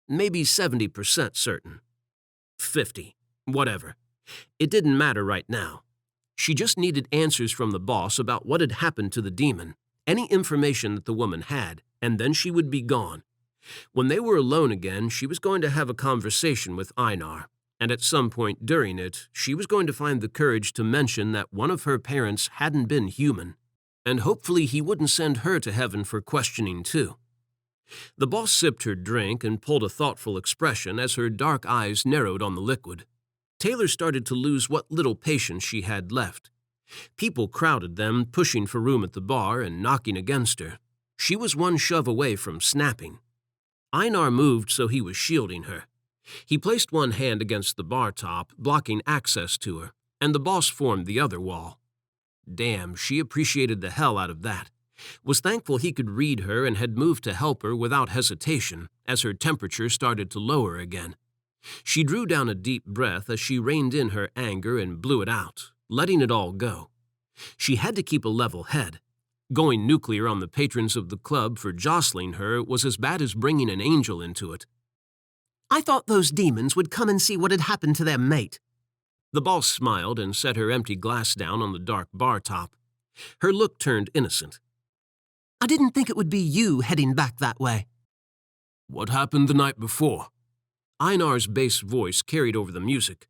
maybe 70% certain. 50, whatever. It didn't matter right now. She just needed answers from the boss about what had happened to the demon, any information that the woman had, and then she would be gone. When they were alone again, she was going to have a conversation with Einar, and at some point during it, she was going to find the courage to mention that one of her parents hadn't been human, and hopefully he wouldn't send her to heaven for questioning too. The boss sipped her drink and pulled a thoughtful expression as her dark eyes narrowed on the liquid. Taylor started to lose what little patience she had left. People crowded them, pushing for room at the bar and knocking against her. She was one shove away from snapping. Einar moved so he was shielding her. He placed one hand against the bar top, blocking access to her, and the boss formed the other wall. Damn, she appreciated the hell out of that. Was thankful he could read her and had moved to help her without hesitation as her temperature started to lower again. She drew down a deep breath as she reined in her anger and blew it out, letting it all go. She had to keep a level head. Going nuclear on the patrons of the club for jostling her was as bad as bringing an angel into it. I thought those demons would come and see what had happened to their mate. The boss smiled and set her empty glass down on the dark bar top. Her look turned innocent. I didn't think it would be you heading back that way. What happened the night before? Einar's bass voice carried over the music.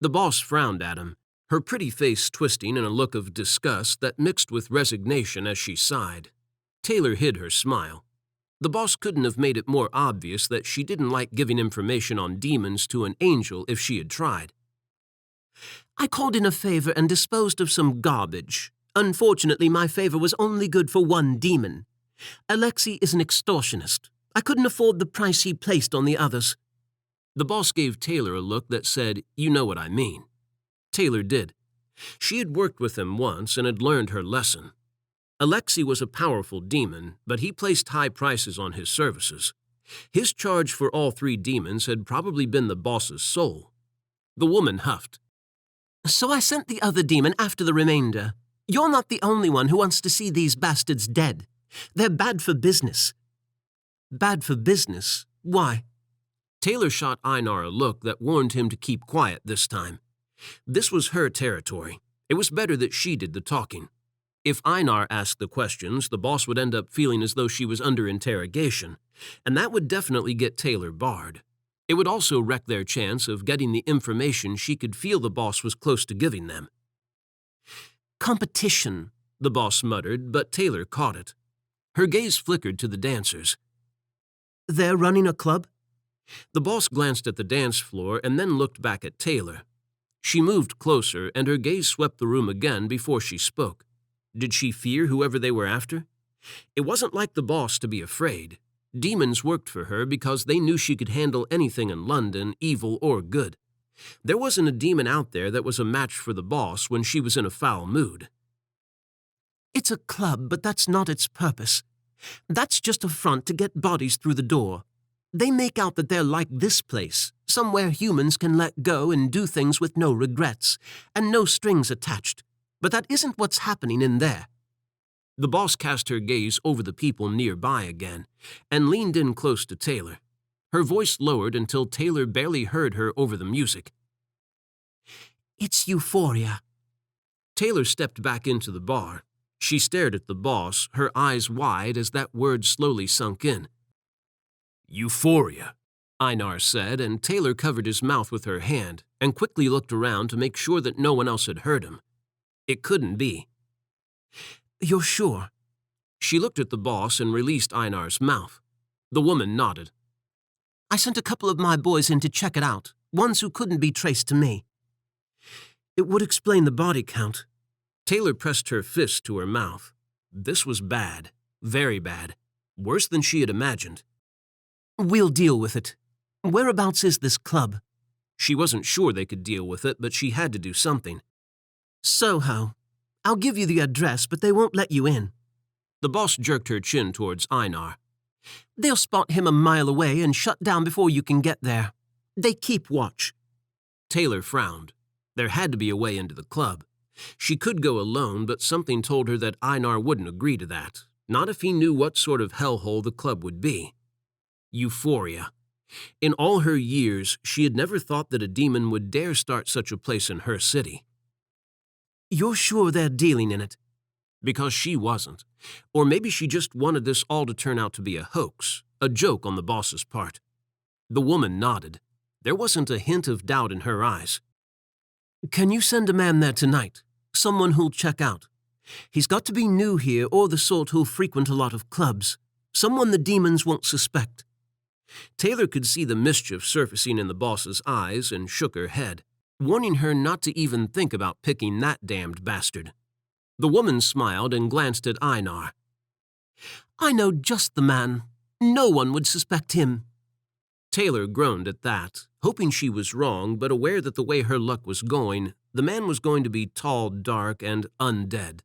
The boss frowned at him, her pretty face twisting in a look of disgust that mixed with resignation as she sighed. Taylor hid her smile. The boss couldn't have made it more obvious that she didn't like giving information on demons to an angel if she had tried. I called in a favor and disposed of some garbage. Unfortunately, my favor was only good for one demon. Alexei is an extortionist. I couldn't afford the price he placed on the others. The boss gave Taylor a look that said, "You know what I mean." Taylor did. She had worked with him once and had learned her lesson. Alexei was a powerful demon, but he placed high prices on his services. His charge for all three demons had probably been the boss's soul. The woman huffed. So I sent the other demon after the remainder. You're not the only one who wants to see these bastards dead. They're bad for business. Bad for business? Why? Taylor shot Einar a look that warned him to keep quiet this time. This was her territory. It was better that she did the talking. If Einar asked the questions, the boss would end up feeling as though she was under interrogation, and that would definitely get Taylor barred. It would also wreck their chance of getting the information she could feel the boss was close to giving them. Competition, the boss muttered, but Taylor caught it. Her gaze flickered to the dancers. They're running a club? The boss glanced at the dance floor and then looked back at Taylor. She moved closer, and her gaze swept the room again before she spoke. Did she fear whoever they were after? It wasn't like the boss to be afraid. Demons worked for her because they knew she could handle anything in London, evil or good. There wasn't a demon out there that was a match for the boss when she was in a foul mood. It's a club, but that's not its purpose. That's just a front to get bodies through the door. They make out that they're like this place, somewhere humans can let go and do things with no regrets, and no strings attached. But that isn't what's happening in there." The boss cast her gaze over the people nearby again, and leaned in close to Taylor. Her voice lowered until Taylor barely heard her over the music. "It's euphoria." Taylor stepped back into the bar. She stared at the boss, her eyes wide as that word slowly sunk in. "Euphoria," Einar said, and Taylor covered his mouth with her hand and quickly looked around to make sure that no one else had heard him. It couldn't be. "You're sure?" She looked at the boss and released Einar's mouth. The woman nodded. "I sent a couple of my boys in to check it out, ones who couldn't be traced to me." "It would explain the body count." Taylor pressed her fist to her mouth. This was bad, very bad, worse than she had imagined. "We'll deal with it. Whereabouts is this club?" She wasn't sure they could deal with it, but she had to do something. "Soho. I'll give you the address, but they won't let you in." The boss jerked her chin towards Einar. "They'll spot him a mile away and shut down before you can get there. They keep watch." Taylor frowned. There had to be a way into the club. She could go alone, but something told her that Einar wouldn't agree to that, not if he knew what sort of hellhole the club would be. Euphoria. In all her years, she had never thought that a demon would dare start such a place in her city. "You're sure they're dealing in it?" Because she wasn't. Or maybe she just wanted this all to turn out to be a hoax, a joke on the boss's part. The woman nodded. There wasn't a hint of doubt in her eyes. "Can you send a man there tonight? Someone who'll check out. He's got to be new here or the sort who'll frequent a lot of clubs. Someone the demons won't suspect." Taylor could see the mischief surfacing in the boss's eyes and shook her head, warning her not to even think about picking that damned bastard. The woman smiled and glanced at Einar. "I know just the man. No one would suspect him." Taylor groaned at that, hoping she was wrong, but aware that the way her luck was going, the man was going to be tall, dark, and undead.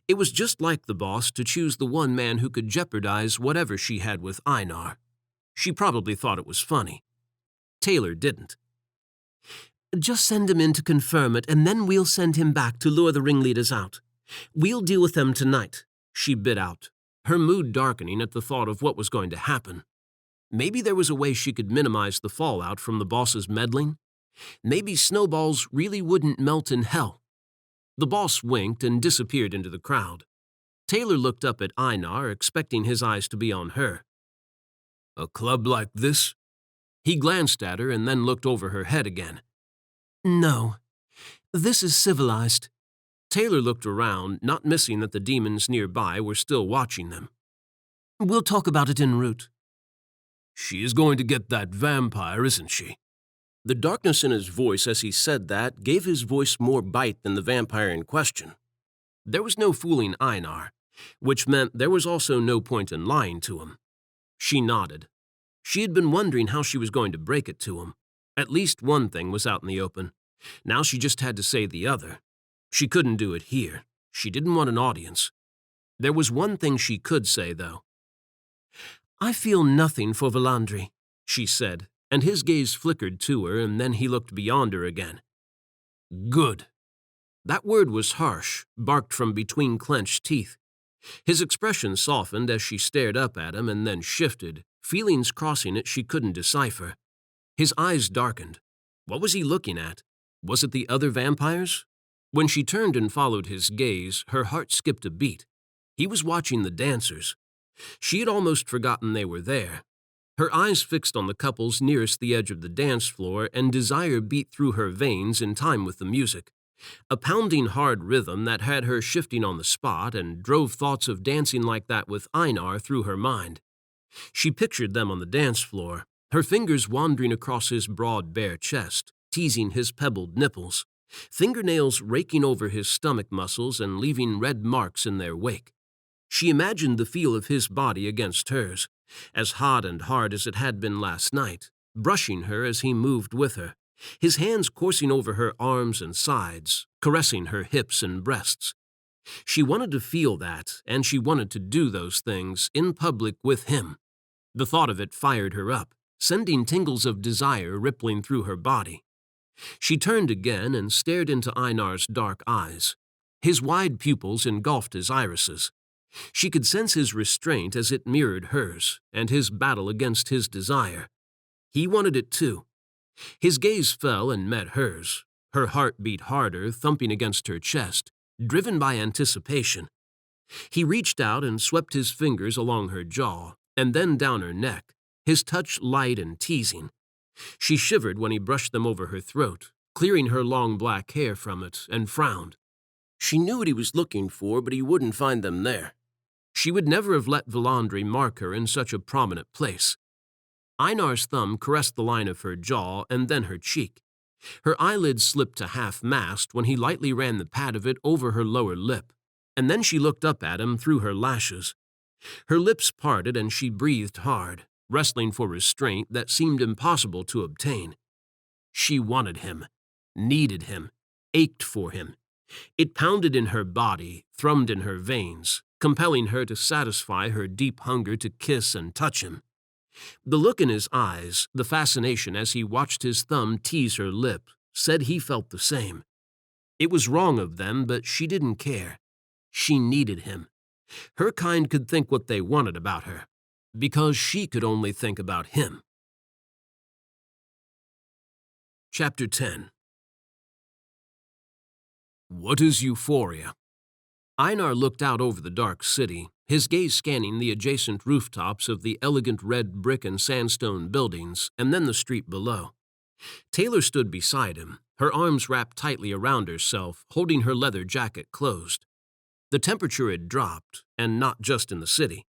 It was just like the boss to choose the one man who could jeopardize whatever she had with Einar. She probably thought it was funny. Taylor didn't. "Just send him in to confirm it, and then we'll send him back to lure the ringleaders out. We'll deal with them tonight," she bit out, her mood darkening at the thought of what was going to happen. Maybe there was a way she could minimize the fallout from the boss's meddling. Maybe snowballs really wouldn't melt in hell. The boss winked and disappeared into the crowd. Taylor looked up at Einar, expecting his eyes to be on her. "A club like this?" He glanced at her and then looked over her head again. "No. This is civilized." Taylor looked around, not missing that the demons nearby were still watching them. "We'll talk about it en route." "She is going to get that vampire, isn't she?" The darkness in his voice as he said that gave his voice more bite than the vampire in question. There was no fooling Einar, which meant there was also no point in lying to him. She nodded. She had been wondering how she was going to break it to him. At least one thing was out in the open. Now she just had to say the other. She couldn't do it here. She didn't want an audience. There was one thing she could say, though. "I feel nothing for Valandri," she said, and his gaze flickered to her, and then he looked beyond her again. "Good." That word was harsh, barked from between clenched teeth. His expression softened as she stared up at him and then shifted, feelings crossing it she couldn't decipher. His eyes darkened. What was he looking at? Was it the other vampires? When she turned and followed his gaze, her heart skipped a beat. He was watching the dancers. She had almost forgotten they were there. Her eyes fixed on the couples nearest the edge of the dance floor, and desire beat through her veins in time with the music. A pounding hard rhythm that had her shifting on the spot and drove thoughts of dancing like that with Einar through her mind. She pictured them on the dance floor, her fingers wandering across his broad bare chest, teasing his pebbled nipples, fingernails raking over his stomach muscles and leaving red marks in their wake. She imagined the feel of his body against hers, as hot and hard as it had been last night, brushing her as he moved with her, his hands coursing over her arms and sides, caressing her hips and breasts. She wanted to feel that, and she wanted to do those things in public with him. The thought of it fired her up, sending tingles of desire rippling through her body. She turned again and stared into Einar's dark eyes. His wide pupils engulfed his irises. She could sense his restraint as it mirrored hers, and his battle against his desire. He wanted it too. His gaze fell and met hers. Her heart beat harder, thumping against her chest, driven by anticipation. He reached out and swept his fingers along her jaw, and then down her neck, his touch light and teasing. She shivered when he brushed them over her throat, clearing her long black hair from it, and frowned. She knew what he was looking for, but he wouldn't find them there. She would never have let Valandri mark her in such a prominent place. Einar's thumb caressed the line of her jaw and then her cheek. Her eyelids slipped to half-mast when he lightly ran the pad of it over her lower lip, and then she looked up at him through her lashes. Her lips parted and she breathed hard, wrestling for restraint that seemed impossible to obtain. She wanted him, needed him, ached for him. It pounded in her body, thrummed in her veins, compelling her to satisfy her deep hunger to kiss and touch him. The look in his eyes, the fascination as he watched his thumb tease her lip, said he felt the same. It was wrong of them, but she didn't care. She needed him. Her kind could think what they wanted about her, because she could only think about him. Chapter 10. What is euphoria? Einar looked out over the dark city, his gaze scanning the adjacent rooftops of the elegant red brick and sandstone buildings, and then the street below. Taylor stood beside him, her arms wrapped tightly around herself, holding her leather jacket closed. The temperature had dropped, and not just in the city.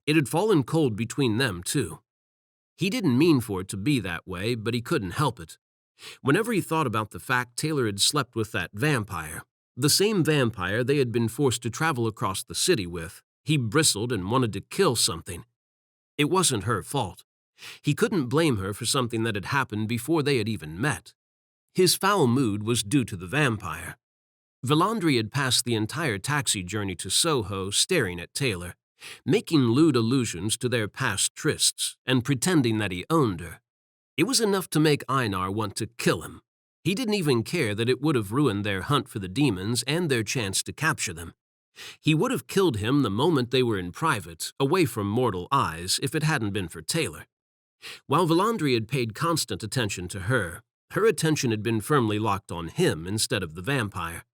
It had fallen cold between them, too. He didn't mean for it to be that way, but he couldn't help it. Whenever he thought about the fact Taylor had slept with that vampire, the same vampire they had been forced to travel across the city with, he bristled and wanted to kill something. It wasn't her fault. He couldn't blame her for something that had happened before they had even met. His foul mood was due to the vampire. Valandri had passed the entire taxi journey to Soho staring at Taylor, making lewd allusions to their past trysts and pretending that he owned her. It was enough to make Einar want to kill him. He didn't even care that it would have ruined their hunt for the demons and their chance to capture them. He would have killed him the moment they were in private, away from mortal eyes, if it hadn't been for Taylor. While Valandri had paid constant attention to her, her attention had been firmly locked on him instead of the vampire.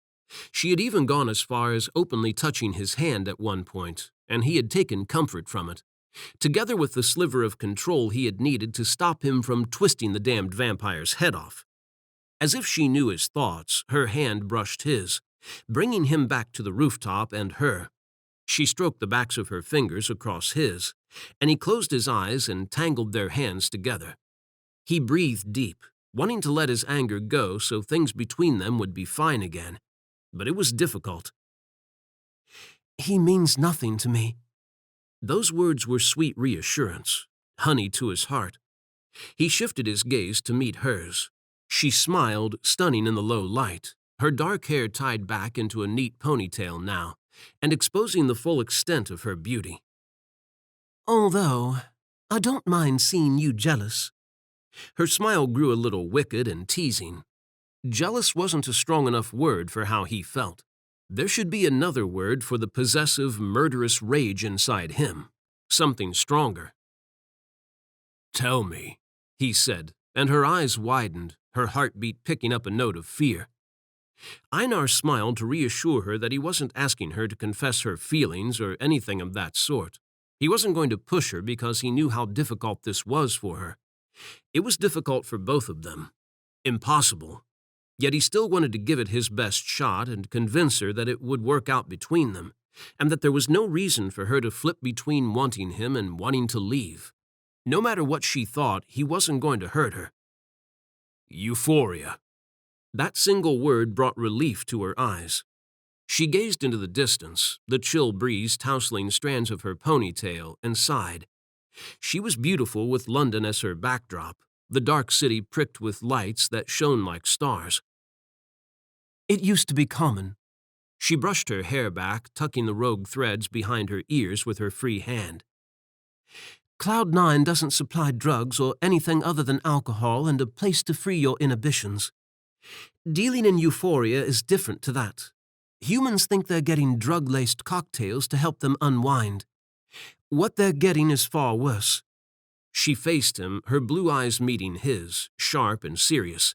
She had even gone as far as openly touching his hand at one point, and he had taken comfort from it, together with the sliver of control he had needed to stop him from twisting the damned vampire's head off. As if she knew his thoughts, her hand brushed his, bringing him back to the rooftop and her. She stroked the backs of her fingers across his, and he closed his eyes and tangled their hands together. He breathed deep, wanting to let his anger go so things between them would be fine again, but it was difficult. "He means nothing to me." Those words were sweet reassurance, honey to his heart. He shifted his gaze to meet hers. She smiled, stunning in the low light, her dark hair tied back into a neat ponytail now, and exposing the full extent of her beauty. "Although, I don't mind seeing you jealous." Her smile grew a little wicked and teasing. Jealous wasn't a strong enough word for how he felt. There should be another word for the possessive, murderous rage inside him, something stronger. "Tell me," he said, and her eyes widened, her heartbeat picking up a note of fear. Einar smiled to reassure her that he wasn't asking her to confess her feelings or anything of that sort. He wasn't going to push her because he knew how difficult this was for her. It was difficult for both of them. Impossible. Yet he still wanted to give it his best shot and convince her that it would work out between them, and that there was no reason for her to flip between wanting him and wanting to leave. No matter what she thought, he wasn't going to hurt her. Euphoria. That single word brought relief to her eyes. She gazed into the distance, the chill breeze tousling strands of her ponytail, and sighed. She was beautiful with London as her backdrop, the dark city pricked with lights that shone like stars. "It used to be common." She brushed her hair back, tucking the rogue threads behind her ears with her free hand. Cloud9 doesn't supply drugs or anything other than alcohol and a place to free your inhibitions. Dealing in euphoria is different to that. Humans think they're getting drug-laced cocktails to help them unwind. What they're getting is far worse. She faced him, her blue eyes meeting his, sharp and serious.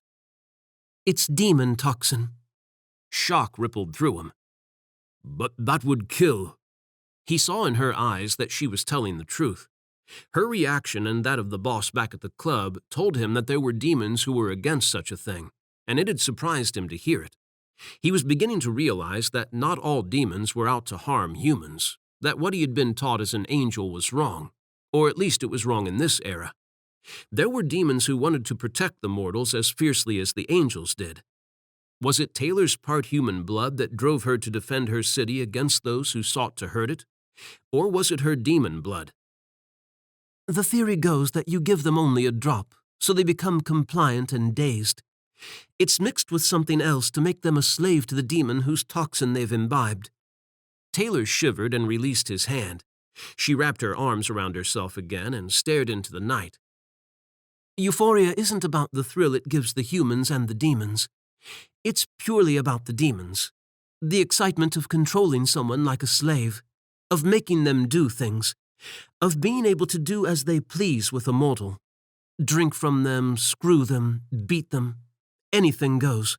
It's demon toxin. Shock rippled through him. But that would kill. He saw in her eyes that she was telling the truth. Her reaction and that of the boss back at the club told him that there were demons who were against such a thing, and it had surprised him to hear it. He was beginning to realize that not all demons were out to harm humans, that what he had been taught as an angel was wrong, or at least it was wrong in this era. There were demons who wanted to protect the mortals as fiercely as the angels did. Was it Taylor's part human blood that drove her to defend her city against those who sought to hurt it? Or was it her demon blood? The theory goes that you give them only a drop, so they become compliant and dazed. It's mixed with something else to make them a slave to the demon whose toxin they've imbibed. Taylor shivered and released his hand. She wrapped her arms around herself again and stared into the night. Euphoria isn't about the thrill it gives the humans and the demons. It's purely about the demons. The excitement of controlling someone like a slave, of making them do things, of being able to do as they please with a mortal. Drink from them, screw them, beat them. Anything goes.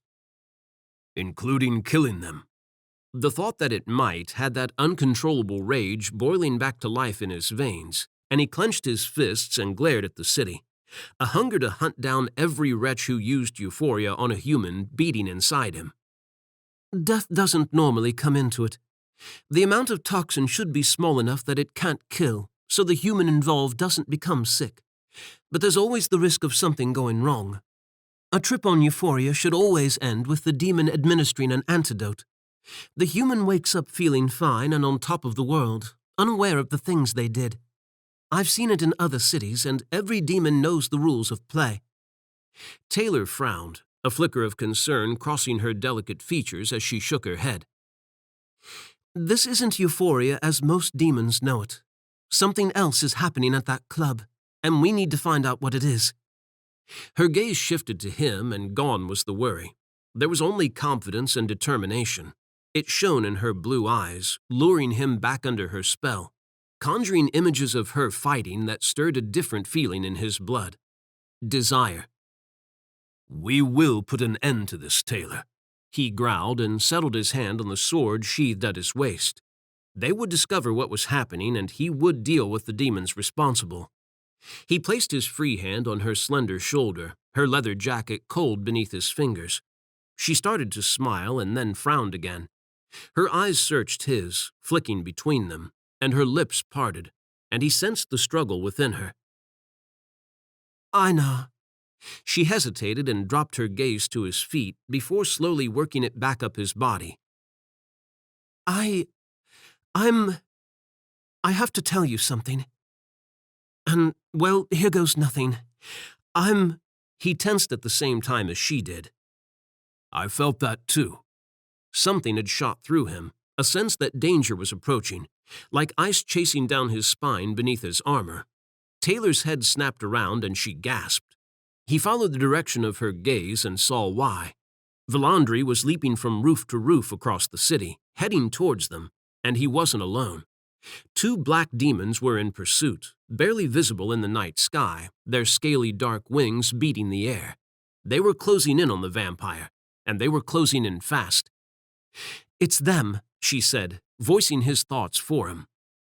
Including killing them. The thought that it might had that uncontrollable rage boiling back to life in his veins, and he clenched his fists and glared at the city. A hunger to hunt down every wretch who used euphoria on a human beating inside him. Death doesn't normally come into it. The amount of toxin should be small enough that it can't kill, so the human involved doesn't become sick. But there's always the risk of something going wrong. A trip on euphoria should always end with the demon administering an antidote. The human wakes up feeling fine and on top of the world, unaware of the things they did. I've seen it in other cities, and every demon knows the rules of play. Taylor frowned, a flicker of concern crossing her delicate features as she shook her head. This isn't euphoria as most demons know it. Something else is happening at that club, and we need to find out what it is. Her gaze shifted to him, and gone was the worry. There was only confidence and determination. It shone in her blue eyes, luring him back under her spell, conjuring images of her fighting that stirred a different feeling in his blood. Desire. We will put an end to this, Taylor. He growled and settled his hand on the sword sheathed at his waist. They would discover what was happening, and he would deal with the demons responsible. He placed his free hand on her slender shoulder, her leather jacket cold beneath his fingers. She started to smile and then frowned again. Her eyes searched his, flicking between them, and her lips parted, and he sensed the struggle within her. Einar. She hesitated and dropped her gaze to his feet before slowly working it back up his body. I have to tell you something. And, well, here goes nothing. He tensed at the same time as she did. I felt that too. Something had shot through him, a sense that danger was approaching, like ice chasing down his spine beneath his armor. Taylor's head snapped around and she gasped. He followed the direction of her gaze and saw why. Valandri was leaping from roof to roof across the city, heading towards them, and he wasn't alone. 2 black demons were in pursuit, barely visible in the night sky, their scaly dark wings beating the air. They were closing in on the vampire, and they were closing in fast. It's them, she said, voicing his thoughts for him.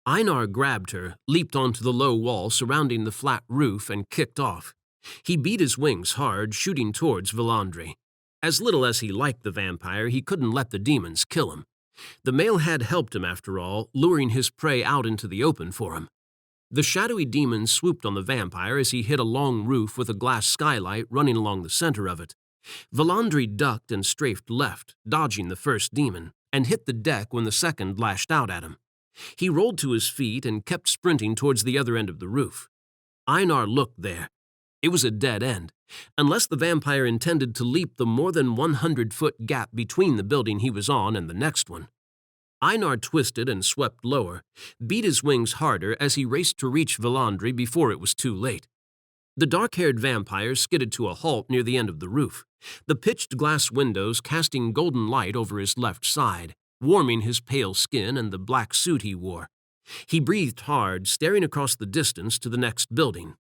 Einar grabbed her, leaped onto the low wall surrounding the flat roof, and kicked off. He beat his wings hard, shooting towards Valandri. As little as he liked the vampire, he couldn't let the demons kill him. The male had helped him, after all, luring his prey out into the open for him. The shadowy demon swooped on the vampire as he hit a long roof with a glass skylight running along the center of it. Valandri ducked and strafed left, dodging the first demon, and hit the deck when the second lashed out at him. He rolled to his feet and kept sprinting towards the other end of the roof. Einar looked there. It was a dead end, unless the vampire intended to leap the more than 100-foot gap between the building he was on and the next one. Einar twisted and swept lower, beat his wings harder as he raced to reach Villandri before it was too late. The dark-haired vampire skidded to a halt near the end of the roof, the pitched glass windows casting golden light over his left side, warming his pale skin and the black suit he wore. He breathed hard, staring across the distance to the next building.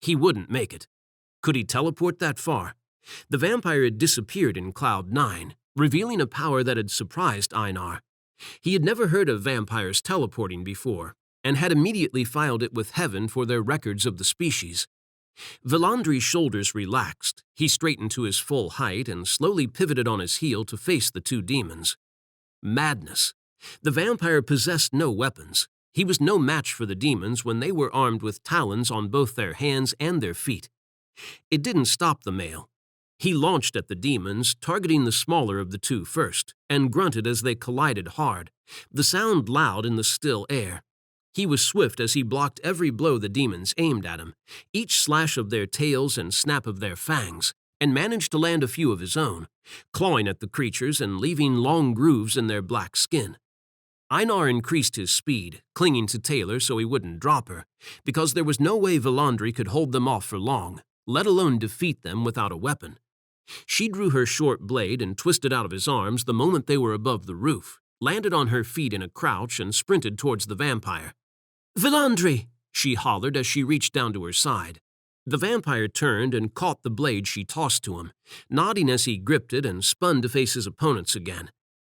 He wouldn't make it. Could he teleport that far? The vampire had disappeared in Cloud 9, revealing a power that had surprised Einar. He had never heard of vampires teleporting before, and had immediately filed it with Heaven for their records of the species. Villandri's shoulders relaxed. He straightened to his full height and slowly pivoted on his heel to face the two demons. Madness. The vampire possessed no weapons. He was no match for the demons when they were armed with talons on both their hands and their feet. It didn't stop the male. He launched at the demons, targeting the smaller of the two first, and grunted as they collided hard, the sound loud in the still air. He was swift as he blocked every blow the demons aimed at him, each slash of their tails and snap of their fangs, and managed to land a few of his own, clawing at the creatures and leaving long grooves in their black skin. Einar increased his speed, clinging to Taylor so he wouldn't drop her, because there was no way Villandri could hold them off for long, let alone defeat them without a weapon. She drew her short blade and twisted out of his arms the moment they were above the roof, landed on her feet in a crouch, and sprinted towards the vampire. "Villandri!" she hollered as she reached down to her side. The vampire turned and caught the blade she tossed to him, nodding as he gripped it and spun to face his opponents again.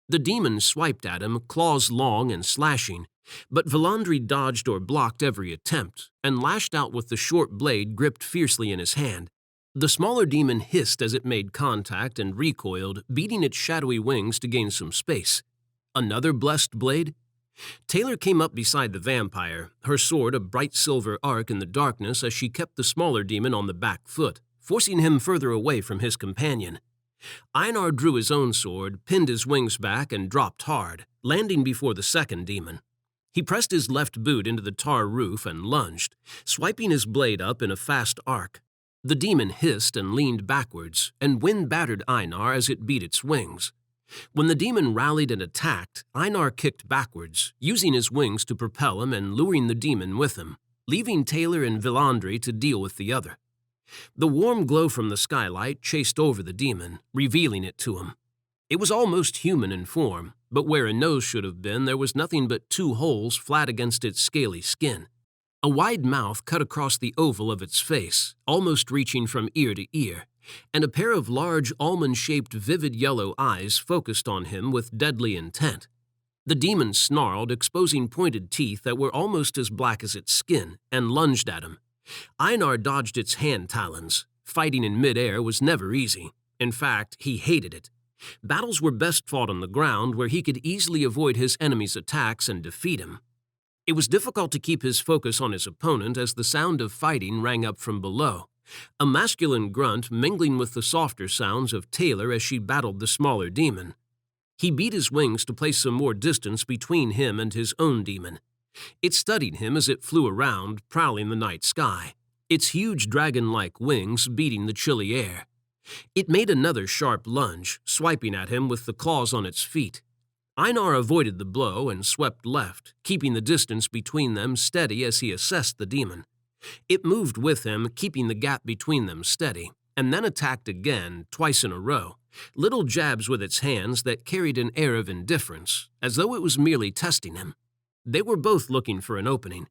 The demon swiped at him, claws long and slashing, but Villandri dodged or blocked every attempt and lashed out with the short blade gripped fiercely in his hand. The smaller demon hissed as it made contact and recoiled, beating its shadowy wings to gain some space. Another blessed blade? Taylor came up beside the vampire, her sword a bright silver arc in the darkness as she kept the smaller demon on the back foot, forcing him further away from his companion. Einar drew his own sword, pinned his wings back, and dropped hard, landing before the second demon. He pressed his left boot into the tar roof and lunged, swiping his blade up in a fast arc. The demon hissed and leaned backwards, and wind battered Einar as it beat its wings. When the demon rallied and attacked, Einar kicked backwards, using his wings to propel him and luring the demon with him, leaving Taylor and Villandri to deal with the other. The warm glow from the skylight chased over the demon, revealing it to him. It was almost human in form, but where a nose should have been, there was nothing but two holes flat against its scaly skin. A wide mouth cut across the oval of its face, almost reaching from ear to ear, and a pair of large almond-shaped vivid yellow eyes focused on him with deadly intent. The demon snarled, exposing pointed teeth that were almost as black as its skin, and lunged at him. Einar dodged its hand talons. Fighting in midair was never easy. In fact, he hated it. Battles were best fought on the ground, where he could easily avoid his enemy's attacks and defeat him. It was difficult to keep his focus on his opponent as the sound of fighting rang up from below, a masculine grunt mingling with the softer sounds of Taylor as she battled the smaller demon. He beat his wings to place some more distance between him and his own demon. It studied him as it flew around, prowling the night sky, its huge dragon-like wings beating the chilly air. It made another sharp lunge, swiping at him with the claws on its feet. Einar avoided the blow and swept left, keeping the distance between them steady as he assessed the demon. It moved with him, keeping the gap between them steady, and then attacked again, twice in a row, little jabs with its hands that carried an air of indifference, as though it was merely testing him. They were both looking for an opening.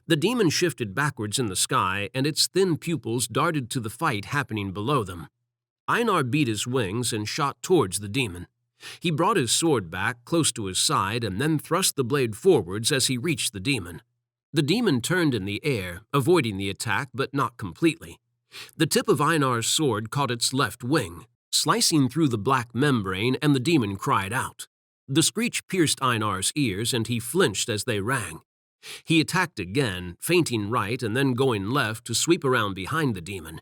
The demon shifted backwards in the sky, and its thin pupils darted to the fight happening below them. Einar beat his wings and shot towards the demon. He brought his sword back close to his side and then thrust the blade forwards as he reached the demon. The demon turned in the air, avoiding the attack but not completely. The tip of Einar's sword caught its left wing, slicing through the black membrane, and the demon cried out. The screech pierced Einar's ears and he flinched as they rang. He attacked again, feinting right and then going left to sweep around behind the demon.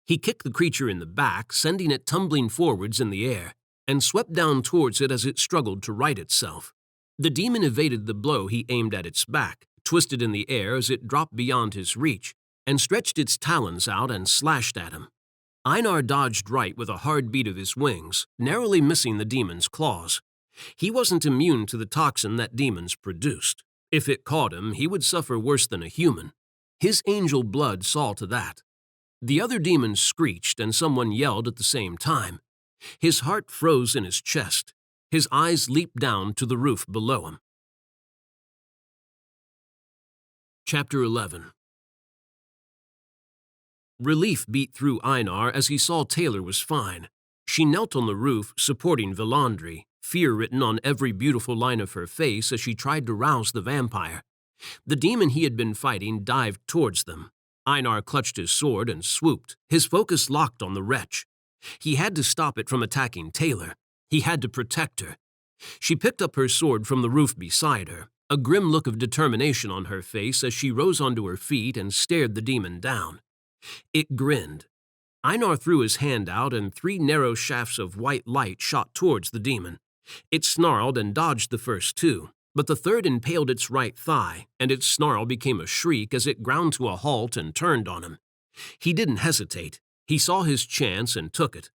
He kicked the creature in the back, sending it tumbling forwards in the air, and swept down towards it as it struggled to right itself. The demon evaded the blow he aimed at its back, twisted in the air as it dropped beyond his reach, and stretched its talons out and slashed at him. Einar dodged right with a hard beat of his wings, narrowly missing the demon's claws. He wasn't immune to the toxin that demons produced. If it caught him, he would suffer worse than a human. His angel blood saw to that. The other demons screeched and someone yelled at the same time. His heart froze in his chest. His eyes leaped down to the roof below him. Chapter 11. Relief beat through Einar as he saw Taylor was fine. She knelt on the roof, supporting Villandri, fear written on every beautiful line of her face as she tried to rouse the vampire. The demon he had been fighting dived towards them. Einar clutched his sword and swooped, his focus locked on the wretch. He had to stop it from attacking Taylor. He had to protect her. She picked up her sword from the roof beside her, a grim look of determination on her face as she rose onto her feet and stared the demon down. It grinned. Einar threw his hand out and 3 narrow shafts of white light shot towards the demon. It snarled and dodged the first 2, but the third impaled its right thigh, and its snarl became a shriek as it ground to a halt and turned on him. He didn't hesitate. He saw his chance and took it.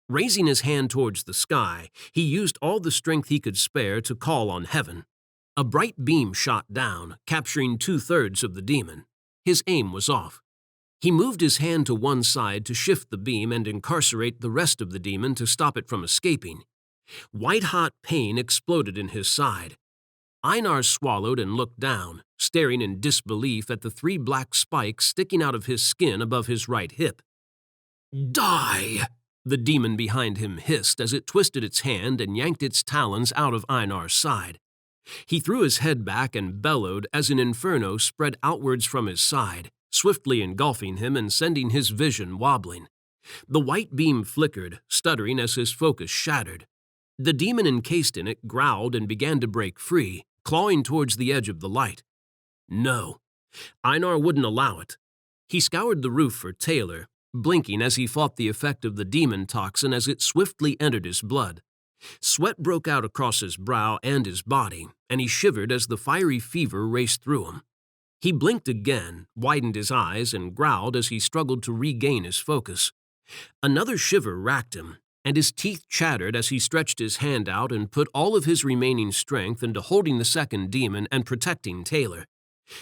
Raising his hand towards the sky, he used all the strength he could spare to call on heaven. A bright beam shot down, capturing 2/3 of the demon. His aim was off. He moved his hand to one side to shift the beam and incarcerate the rest of the demon to stop it from escaping. White-hot pain exploded in his side. Einar swallowed and looked down, staring in disbelief at the 3 black spikes sticking out of his skin above his right hip. "Die!" the demon behind him hissed as it twisted its hand and yanked its talons out of Einar's side. He threw his head back and bellowed as an inferno spread outwards from his side, swiftly engulfing him and sending his vision wobbling. The white beam flickered, stuttering as his focus shattered. The demon encased in it growled and began to break free, clawing towards the edge of the light. No, Einar wouldn't allow it. He scoured the roof for Taylor, blinking as he fought the effect of the demon toxin as it swiftly entered his blood. Sweat broke out across his brow and his body, and he shivered as the fiery fever raced through him. He blinked again, widened his eyes, and growled as he struggled to regain his focus. Another shiver racked him, and his teeth chattered as he stretched his hand out and put all of his remaining strength into holding the second demon and protecting Taylor.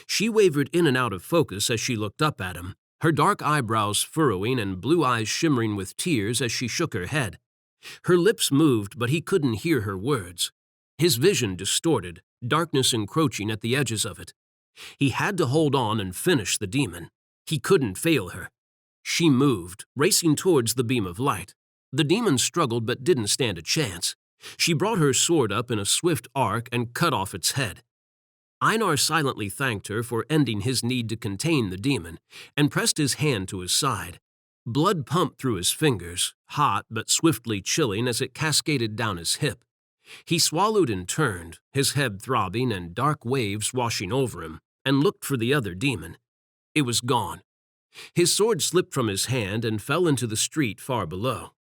She wavered in and out of focus as she looked up at him, her dark eyebrows furrowing and blue eyes shimmering with tears as she shook her head. Her lips moved, but he couldn't hear her words. His vision distorted, darkness encroaching at the edges of it. He had to hold on and finish the demon. He couldn't fail her. She moved, racing towards the beam of light. The demon struggled but didn't stand a chance. She brought her sword up in a swift arc and cut off its head. Einar silently thanked her for ending his need to contain the demon and pressed his hand to his side. Blood pumped through his fingers, hot but swiftly chilling as it cascaded down his hip. He swallowed and turned, his head throbbing and dark waves washing over him, and looked for the other demon. It was gone. His sword slipped from his hand and fell into the street far below.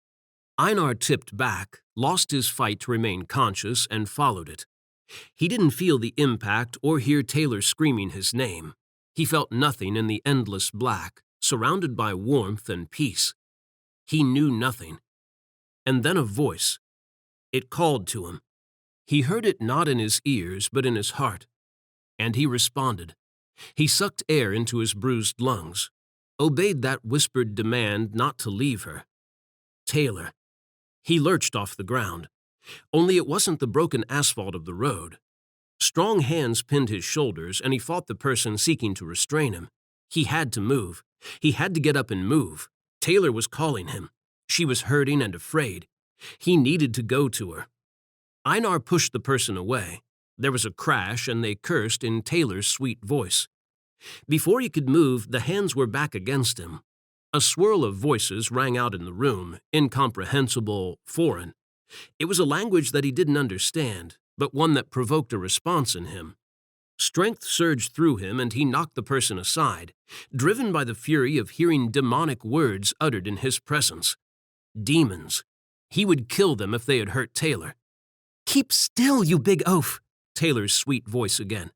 Einar tipped back, lost his fight to remain conscious, and followed it. He didn't feel the impact or hear Taylor screaming his name. He felt nothing in the endless black, surrounded by warmth and peace. He knew nothing. And then a voice. It called to him. He heard it not in his ears, but in his heart. And he responded. He sucked air into his bruised lungs, obeyed that whispered demand not to leave her. Taylor. He lurched off the ground. Only it wasn't the broken asphalt of the road. Strong hands pinned his shoulders, and he fought the person seeking to restrain him. He had to move. He had to get up and move. Taylor was calling him. She was hurting and afraid. He needed to go to her. Einar pushed the person away. There was a crash, and they cursed in Taylor's sweet voice. Before he could move, the hands were back against him. A swirl of voices rang out in the room, incomprehensible, foreign. It was a language that he didn't understand, but one that provoked a response in him. Strength surged through him, and he knocked the person aside, driven by the fury of hearing demonic words uttered in his presence. Demons. He would kill them if they had hurt Taylor. "Keep still, you big oaf," Taylor's sweet voice again.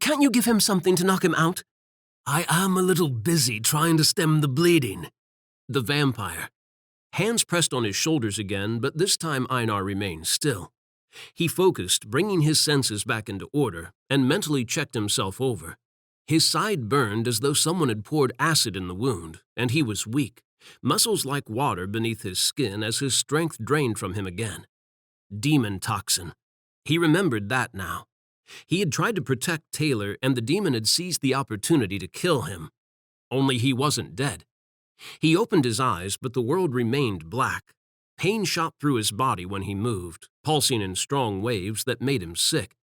"Can't you give him something to knock him out?" I am a little busy trying to stem the bleeding. The vampire. Hands pressed on his shoulders again, but this time Einar remained still. He focused, bringing his senses back into order, and mentally checked himself over. His side burned as though someone had poured acid in the wound, and he was weak, muscles like water beneath his skin as his strength drained from him again. Demon toxin. He remembered that now. He had tried to protect Taylor, and the demon had seized the opportunity to kill him. Only he wasn't dead. He opened his eyes, but the world remained black. Pain shot through his body when he moved, pulsing in strong waves that made him sick.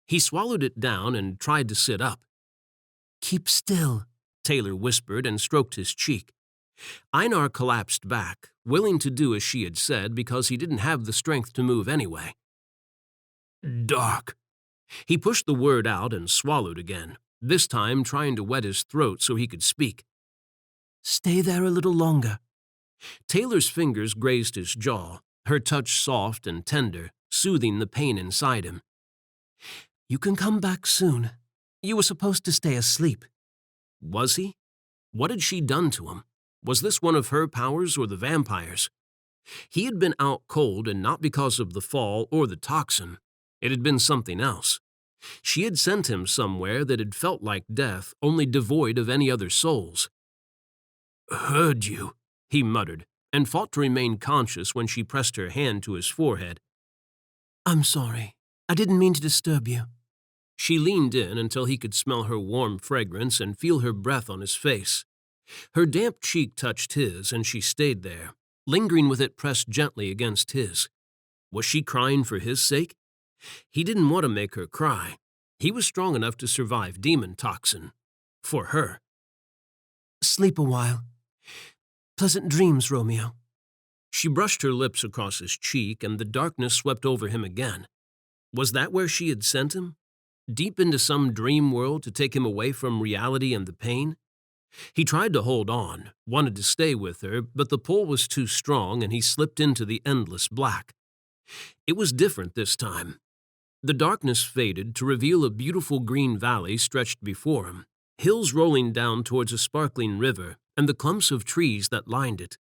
He swallowed it down and tried to sit up. "Keep still," Taylor whispered and stroked his cheek. Einar collapsed back, willing to do as she had said because he didn't have the strength to move anyway. "Dark." He pushed the word out and swallowed again, this time trying to wet his throat so he could speak. "Stay there a little longer." Taylor's fingers grazed his jaw, her touch soft and tender, soothing the pain inside him. "You can come back soon. You were supposed to stay asleep." Was he? What had she done to him? Was this one of her powers or the vampire's? He had been out cold, and not because of the fall or the toxin. It had been something else. She had sent him somewhere that had felt like death, only devoid of any other souls. "Heard you," he muttered, and fought to remain conscious when she pressed her hand to his forehead. "I'm sorry. I didn't mean to disturb you." She leaned in until he could smell her warm fragrance and feel her breath on his face. Her damp cheek touched his, and she stayed there, lingering with it pressed gently against his. Was she crying for his sake? He didn't want to make her cry. He was strong enough to survive demon toxin. For her. "Sleep a while. Pleasant dreams, Romeo." She brushed her lips across his cheek, and the darkness swept over him again. Was that where she had sent him? Deep into some dream world to take him away from reality and the pain? He tried to hold on, wanted to stay with her, but the pull was too strong and he slipped into the endless black. It was different this time. The darkness faded to reveal a beautiful green valley stretched before him, hills rolling down towards a sparkling river, and the clumps of trees that lined it.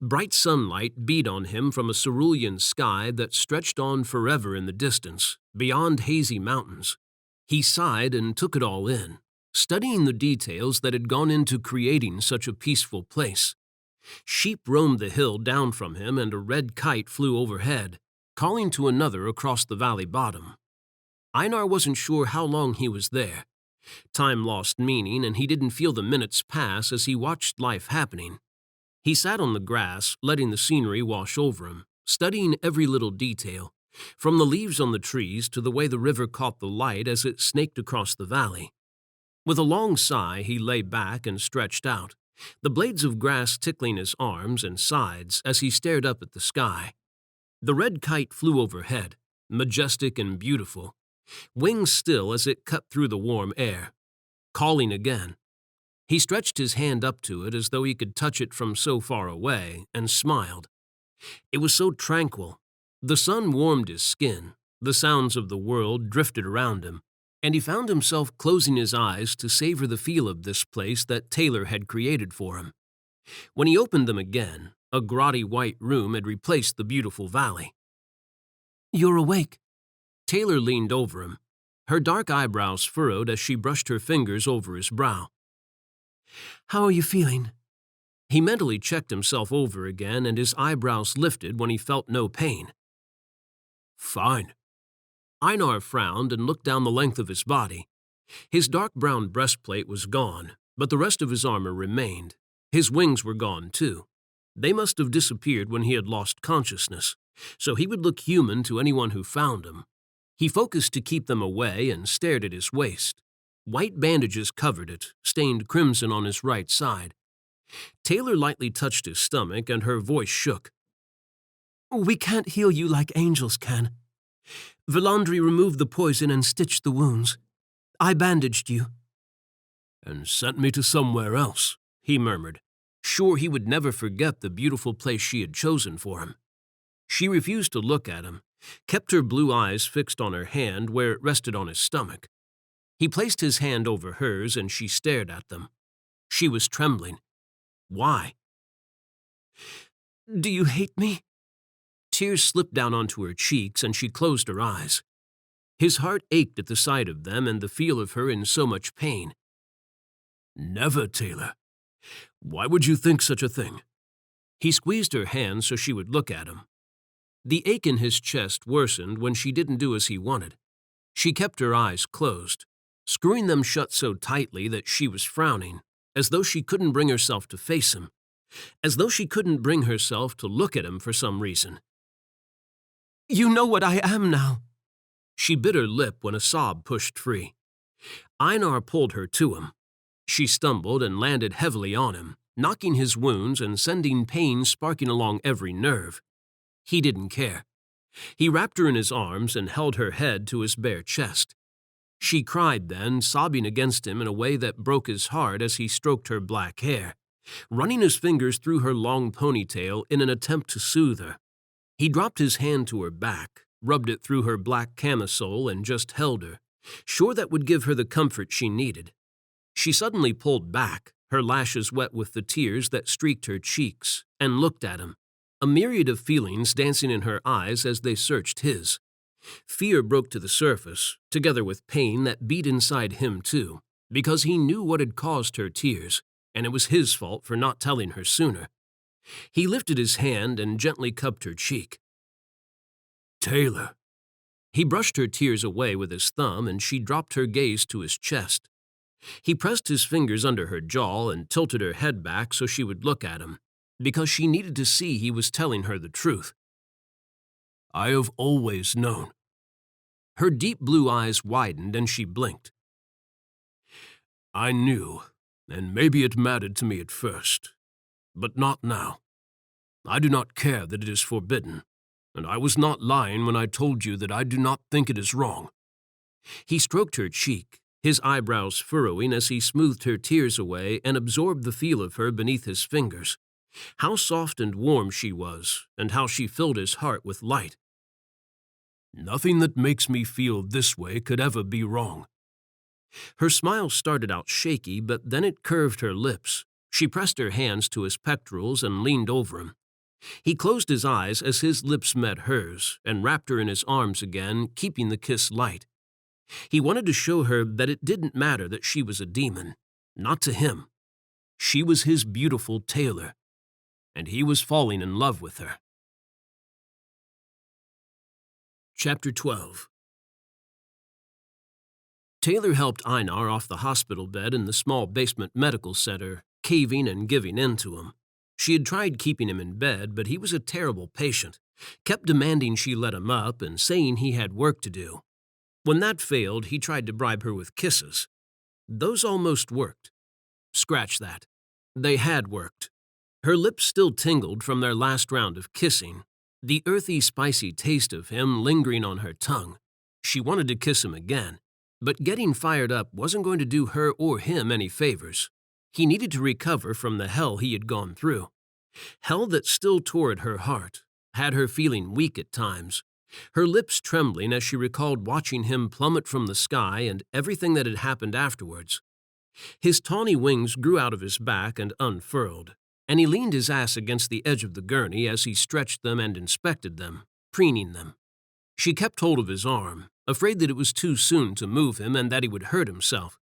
Bright sunlight beat on him from a cerulean sky that stretched on forever in the distance, beyond hazy mountains. He sighed and took it all in, studying the details that had gone into creating such a peaceful place. Sheep roamed the hill down from him, and a red kite flew overhead, calling to another across the valley bottom. Einar wasn't sure how long he was there. Time lost meaning, and he didn't feel the minutes pass as he watched life happening. He sat on the grass, letting the scenery wash over him, studying every little detail, from the leaves on the trees to the way the river caught the light as it snaked across the valley. With a long sigh, he lay back and stretched out, the blades of grass tickling his arms and sides as he stared up at the sky. The red kite flew overhead, majestic and beautiful, wings still as it cut through the warm air, calling again. He stretched his hand up to it as though he could touch it from so far away, and smiled. It was so tranquil. The sun warmed his skin, the sounds of the world drifted around him, and he found himself closing his eyes to savor the feel of this place that Taylor had created for him. When he opened them again, a grotty white room had replaced the beautiful valley. "You're awake." Taylor leaned over him, her dark eyebrows furrowed as she brushed her fingers over his brow. "How are you feeling?" He mentally checked himself over again, and his eyebrows lifted when he felt no pain. "Fine." Einar frowned and looked down the length of his body. His dark brown breastplate was gone, but the rest of his armor remained. His wings were gone, too. They must have disappeared when he had lost consciousness, so he would look human to anyone who found him. He focused to keep them away and stared at his waist. White bandages covered it, stained crimson on his right side. Taylor lightly touched his stomach, and her voice shook. "We can't heal you like angels can. Villandri removed the poison and stitched the wounds. I bandaged you." "And sent me to somewhere else," he murmured, sure he would never forget the beautiful place she had chosen for him. She refused to look at him, kept her blue eyes fixed on her hand where it rested on his stomach. He placed his hand over hers and she stared at them. She was trembling. Why? Do you hate me? Tears slipped down onto her cheeks and she closed her eyes. His heart ached at the sight of them and the feel of her in so much pain. Never, Taylor. Why would you think such a thing? He squeezed her hand so she would look at him. The ache in his chest worsened when she didn't do as he wanted. She kept her eyes closed, screwing them shut so tightly that she was frowning, as though she couldn't bring herself to face him, as though she couldn't bring herself to look at him for some reason. You know what I am now. She bit her lip when a sob pushed free. Einar pulled her to him. She stumbled and landed heavily on him, knocking his wounds and sending pain sparking along every nerve. He didn't care. He wrapped her in his arms and held her head to his bare chest. She cried then, sobbing against him in a way that broke his heart as he stroked her black hair, running his fingers through her long ponytail in an attempt to soothe her. He dropped his hand to her back, rubbed it through her black camisole and just held her, sure that would give her the comfort she needed. She suddenly pulled back, her lashes wet with the tears that streaked her cheeks, and looked at him, a myriad of feelings dancing in her eyes as they searched his. Fear broke to the surface, together with pain that beat inside him too, because he knew what had caused her tears, and it was his fault for not telling her sooner. He lifted his hand and gently cupped her cheek. Taylor. He brushed her tears away with his thumb and she dropped her gaze to his chest. He pressed his fingers under her jaw and tilted her head back so she would look at him, because she needed to see he was telling her the truth. I have always known. Her deep blue eyes widened and she blinked. I knew, and maybe it mattered to me at first, but not now. I do not care that it is forbidden, and I was not lying when I told you that I do not think it is wrong. He stroked her cheek, his eyebrows furrowing as he smoothed her tears away and absorbed the feel of her beneath his fingers. How soft and warm she was, and how she filled his heart with light. Nothing that makes me feel this way could ever be wrong. Her smile started out shaky, but then it curved her lips. She pressed her hands to his pectorals and leaned over him. He closed his eyes as his lips met hers and wrapped her in his arms again, keeping the kiss light. He wanted to show her that it didn't matter that she was a demon, not to him. She was his beautiful Taylor, and he was falling in love with her. Chapter 12. Taylor helped Einar off the hospital bed in the small basement medical center, caving and giving in to him. She had tried keeping him in bed, but he was a terrible patient, kept demanding she let him up and saying he had work to do. When that failed, he tried to bribe her with kisses. Those almost worked. Scratch that. They had worked. Her lips still tingled from their last round of kissing, the earthy, spicy taste of him lingering on her tongue. She wanted to kiss him again, but getting fired up wasn't going to do her or him any favors. He needed to recover from the hell he had gone through. Hell that still tore at her heart, had her feeling weak at times, her lips trembling as she recalled watching him plummet from the sky and everything that had happened afterwards. His tawny wings grew out of his back and unfurled, and he leaned his ass against the edge of the gurney as he stretched them and inspected them, preening them. She kept hold of his arm, afraid that it was too soon to move him and that he would hurt himself.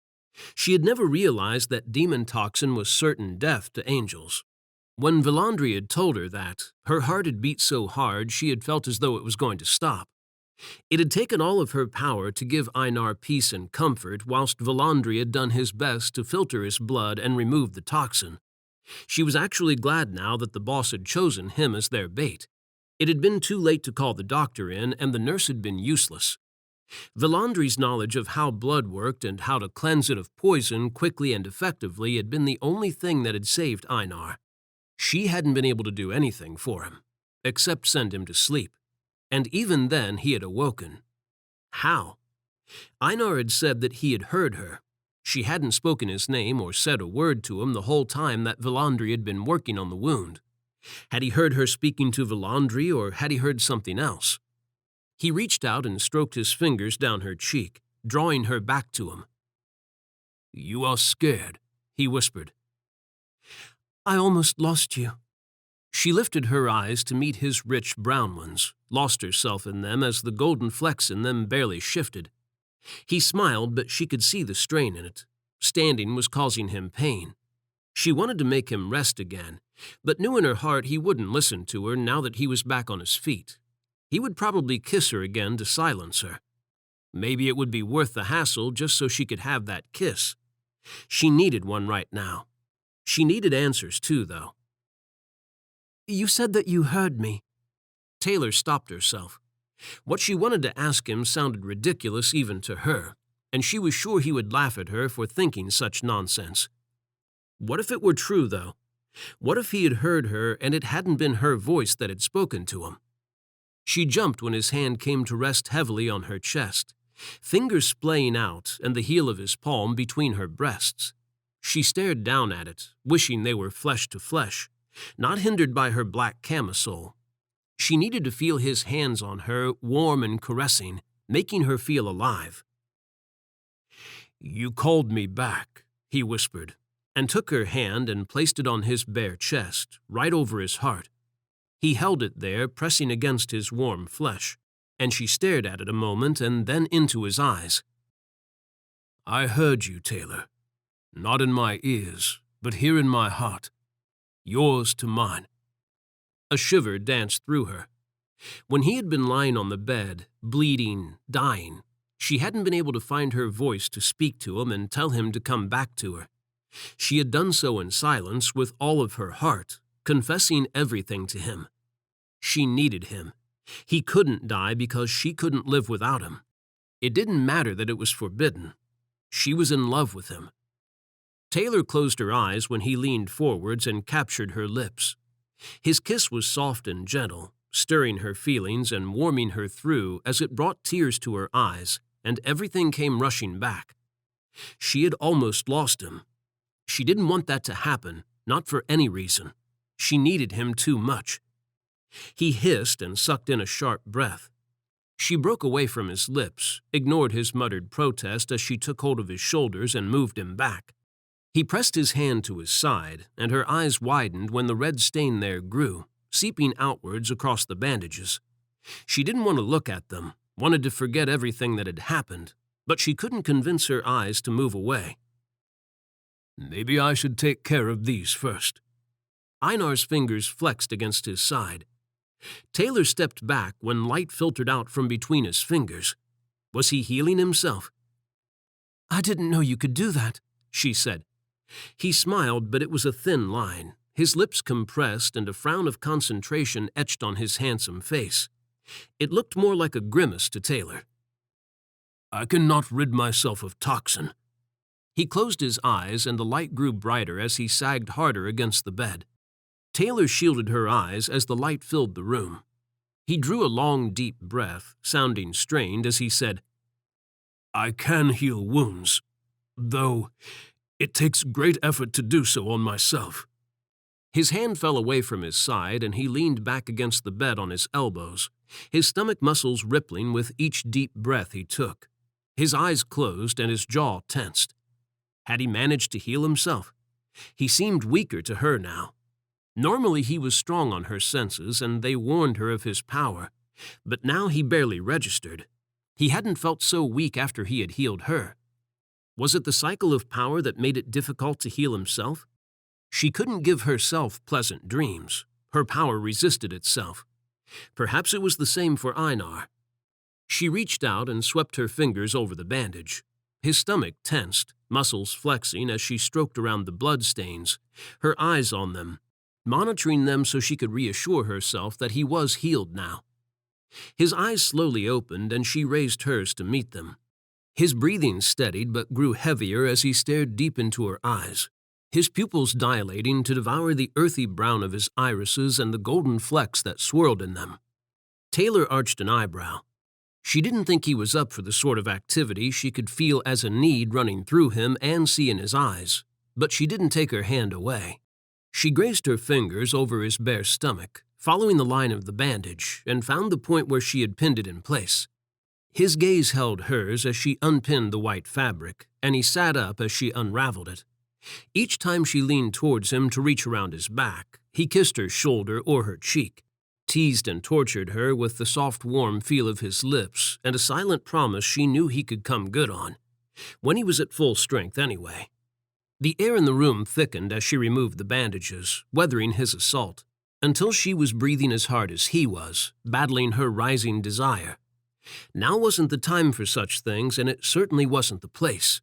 She had never realized that demon toxin was certain death to angels. When Villandry had told her that, her heart had beat so hard she had felt as though it was going to stop. It had taken all of her power to give Einar peace and comfort whilst Villandry had done his best to filter his blood and remove the toxin. She was actually glad now that the boss had chosen him as their bait. It had been too late to call the doctor in, and the nurse had been useless. Villandry's knowledge of how blood worked and how to cleanse it of poison quickly and effectively had been the only thing that had saved Einar. She hadn't been able to do anything for him, except send him to sleep. And even then he had awoken. How? Einar had said that he had heard her. She hadn't spoken his name or said a word to him the whole time that Villandry had been working on the wound. Had he heard her speaking to Villandry, or had he heard something else? He reached out and stroked his fingers down her cheek, drawing her back to him. "You are scared," he whispered. "I almost lost you." She lifted her eyes to meet his rich brown ones, lost herself in them as the golden flecks in them barely shifted. He smiled, but she could see the strain in it. Standing was causing him pain. She wanted to make him rest again, but knew in her heart he wouldn't listen to her now that he was back on his feet. He would probably kiss her again to silence her. Maybe it would be worth the hassle just so she could have that kiss. She needed one right now. She needed answers too, though. "You said that you heard me." Taylor stopped herself. What she wanted to ask him sounded ridiculous even to her, and she was sure he would laugh at her for thinking such nonsense. What if it were true, though? What if he had heard her and it hadn't been her voice that had spoken to him? She jumped when his hand came to rest heavily on her chest, fingers splaying out and the heel of his palm between her breasts. She stared down at it, wishing they were flesh to flesh, not hindered by her black camisole. She needed to feel his hands on her, warm and caressing, making her feel alive. "You called me back," he whispered, and took her hand and placed it on his bare chest, right over his heart. He held it there, pressing against his warm flesh, and she stared at it a moment and then into his eyes. "I heard you, Taylor. Not in my ears, but here in my heart. Yours to mine." A shiver danced through her. When he had been lying on the bed, bleeding, dying, she hadn't been able to find her voice to speak to him and tell him to come back to her. She had done so in silence with all of her heart, confessing everything to him. She needed him. He couldn't die because she couldn't live without him. It didn't matter that it was forbidden. She was in love with him. Taylor closed her eyes when he leaned forwards and captured her lips. His kiss was soft and gentle, stirring her feelings and warming her through as it brought tears to her eyes, and everything came rushing back. She had almost lost him. She didn't want that to happen, not for any reason. She needed him too much. He hissed and sucked in a sharp breath. She broke away from his lips, ignored his muttered protest as she took hold of his shoulders and moved him back. He pressed his hand to his side, and her eyes widened when the red stain there grew, seeping outwards across the bandages. She didn't want to look at them, wanted to forget everything that had happened, but she couldn't convince her eyes to move away. "Maybe I should take care of these first." Einar's fingers flexed against his side. Taylor stepped back when light filtered out from between his fingers. Was he healing himself? "I didn't know you could do that," she said. He smiled, but it was a thin line, his lips compressed and a frown of concentration etched on his handsome face. It looked more like a grimace to Taylor. "I cannot rid myself of toxin." He closed his eyes and the light grew brighter as he sagged harder against the bed. Taylor shielded her eyes as the light filled the room. He drew a long, deep breath, sounding strained as he said, "I can heal wounds, though it takes great effort to do so on myself." His hand fell away from his side and he leaned back against the bed on his elbows, his stomach muscles rippling with each deep breath he took. His eyes closed and his jaw tensed. Had he managed to heal himself? He seemed weaker to her now. Normally he was strong on her senses and they warned her of his power, but now he barely registered. He hadn't felt so weak after he had healed her. Was it the cycle of power that made it difficult to heal himself? She couldn't give herself pleasant dreams. Her power resisted itself. Perhaps it was the same for Einar. She reached out and swept her fingers over the bandage. His stomach tensed, muscles flexing as she stroked around the bloodstains, her eyes on them, monitoring them so she could reassure herself that he was healed now. His eyes slowly opened and she raised hers to meet them. His breathing steadied but grew heavier as he stared deep into her eyes, his pupils dilating to devour the earthy brown of his irises and the golden flecks that swirled in them. Taylor arched an eyebrow. She didn't think he was up for the sort of activity she could feel as a need running through him and see in his eyes, but she didn't take her hand away. She grazed her fingers over his bare stomach, following the line of the bandage, and found the point where she had pinned it in place. His gaze held hers as she unpinned the white fabric, and he sat up as she unraveled it. Each time she leaned towards him to reach around his back, he kissed her shoulder or her cheek, teased and tortured her with the soft, warm feel of his lips and a silent promise she knew he could come good on, when he was at full strength anyway. The air in the room thickened as she removed the bandages, weathering his assault, until she was breathing as hard as he was, battling her rising desire. Now wasn't the time for such things, and it certainly wasn't the place.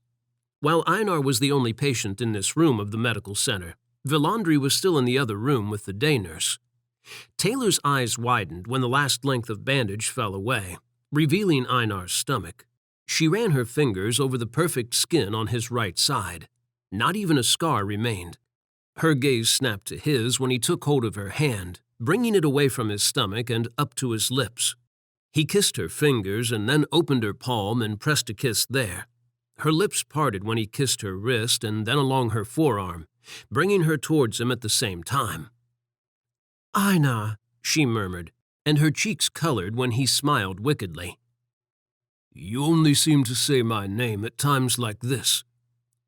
While Einar was the only patient in this room of the medical center, Villandry was still in the other room with the day nurse. Taylor's eyes widened when the last length of bandage fell away, revealing Einar's stomach. She ran her fingers over the perfect skin on his right side. Not even a scar remained. Her gaze snapped to his when he took hold of her hand, bringing it away from his stomach and up to his lips. He kissed her fingers and then opened her palm and pressed a kiss there. Her lips parted when he kissed her wrist and then along her forearm, bringing her towards him at the same time. "Einar," she murmured, and her cheeks colored when he smiled wickedly. "You only seem to say my name at times like this."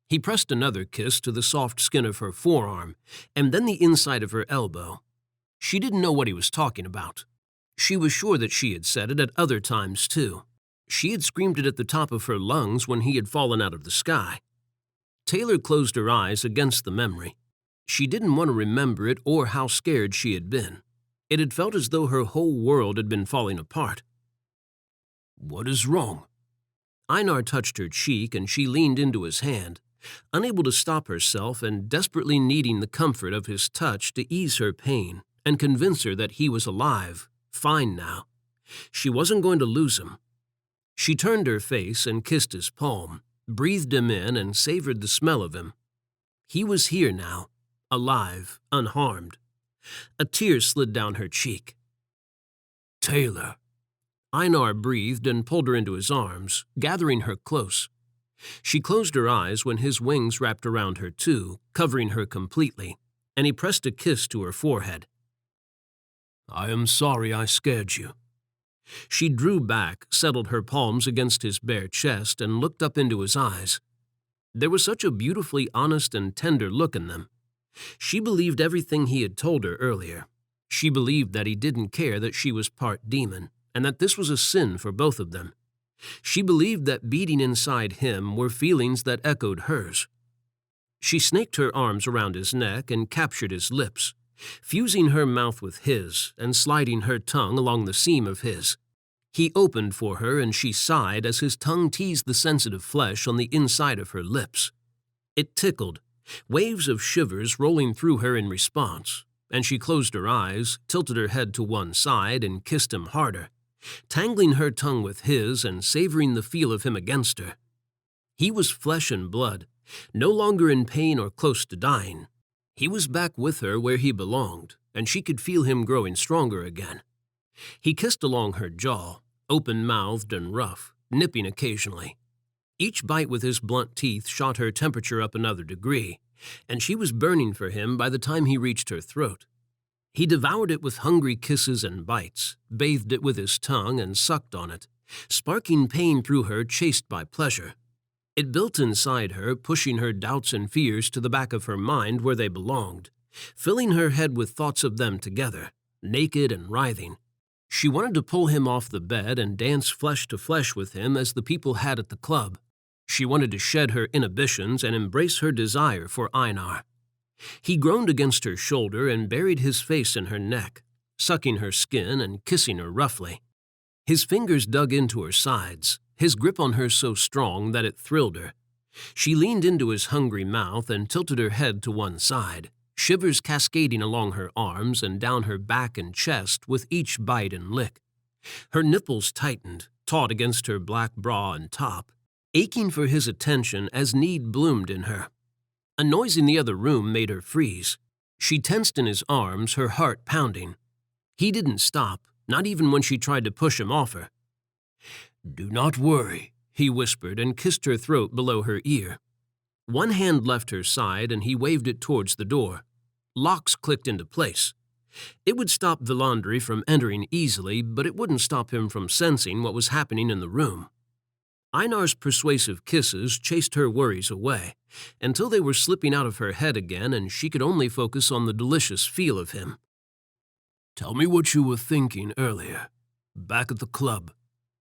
He pressed another kiss to the soft skin of her forearm and then the inside of her elbow. She didn't know what he was talking about. She was sure that she had said it at other times, too. She had screamed it at the top of her lungs when he had fallen out of the sky. Taylor closed her eyes against the memory. She didn't want to remember it or how scared she had been. It had felt as though her whole world had been falling apart. "What is wrong?" Einar touched her cheek and she leaned into his hand, unable to stop herself and desperately needing the comfort of his touch to ease her pain and convince her that he was alive, fine now. She wasn't going to lose him. She turned her face and kissed his palm, breathed him in and savored the smell of him. He was here now, alive, unharmed. A tear slid down her cheek. "Taylor." Einar breathed and pulled her into his arms, gathering her close. She closed her eyes when his wings wrapped around her too, covering her completely, and he pressed a kiss to her forehead. "I am sorry I scared you." She drew back, settled her palms against his bare chest, and looked up into his eyes. There was such a beautifully honest and tender look in them. She believed everything he had told her earlier. She believed that he didn't care that she was part demon, and that this was a sin for both of them. She believed that beating inside him were feelings that echoed hers. She snaked her arms around his neck and captured his lips, fusing her mouth with his and sliding her tongue along the seam of his. He opened for her and she sighed as his tongue teased the sensitive flesh on the inside of her lips. It tickled, waves of shivers rolling through her in response, and she closed her eyes, tilted her head to one side, and kissed him harder, tangling her tongue with his and savoring the feel of him against her. He was flesh and blood, no longer in pain or close to dying. He was back with her where he belonged, and she could feel him growing stronger again. He kissed along her jaw, open-mouthed and rough, nipping occasionally. Each bite with his blunt teeth shot her temperature up another degree, and she was burning for him by the time he reached her throat. He devoured it with hungry kisses and bites, bathed it with his tongue and sucked on it, sparking pain through her chased by pleasure. It built inside her, pushing her doubts and fears to the back of her mind where they belonged, filling her head with thoughts of them together, naked and writhing. She wanted to pull him off the bed and dance flesh to flesh with him as the people had at the club. She wanted to shed her inhibitions and embrace her desire for Einar. He groaned against her shoulder and buried his face in her neck, sucking her skin and kissing her roughly. His fingers dug into her sides, his grip on her so strong that it thrilled her. She leaned into his hungry mouth and tilted her head to one side, shivers cascading along her arms and down her back and chest with each bite and lick. Her nipples tightened, taut against her black bra and top, aching for his attention as need bloomed in her. A noise in the other room made her freeze. She tensed in his arms, her heart pounding. He didn't stop, not even when she tried to push him off her. "Do not worry," he whispered and kissed her throat below her ear. One hand left her side and he waved it towards the door. Locks clicked into place. It would stop the laundry from entering easily, but it wouldn't stop him from sensing what was happening in the room. Einar's persuasive kisses chased her worries away, until they were slipping out of her head again and she could only focus on the delicious feel of him. "Tell me what you were thinking earlier, back at the club,"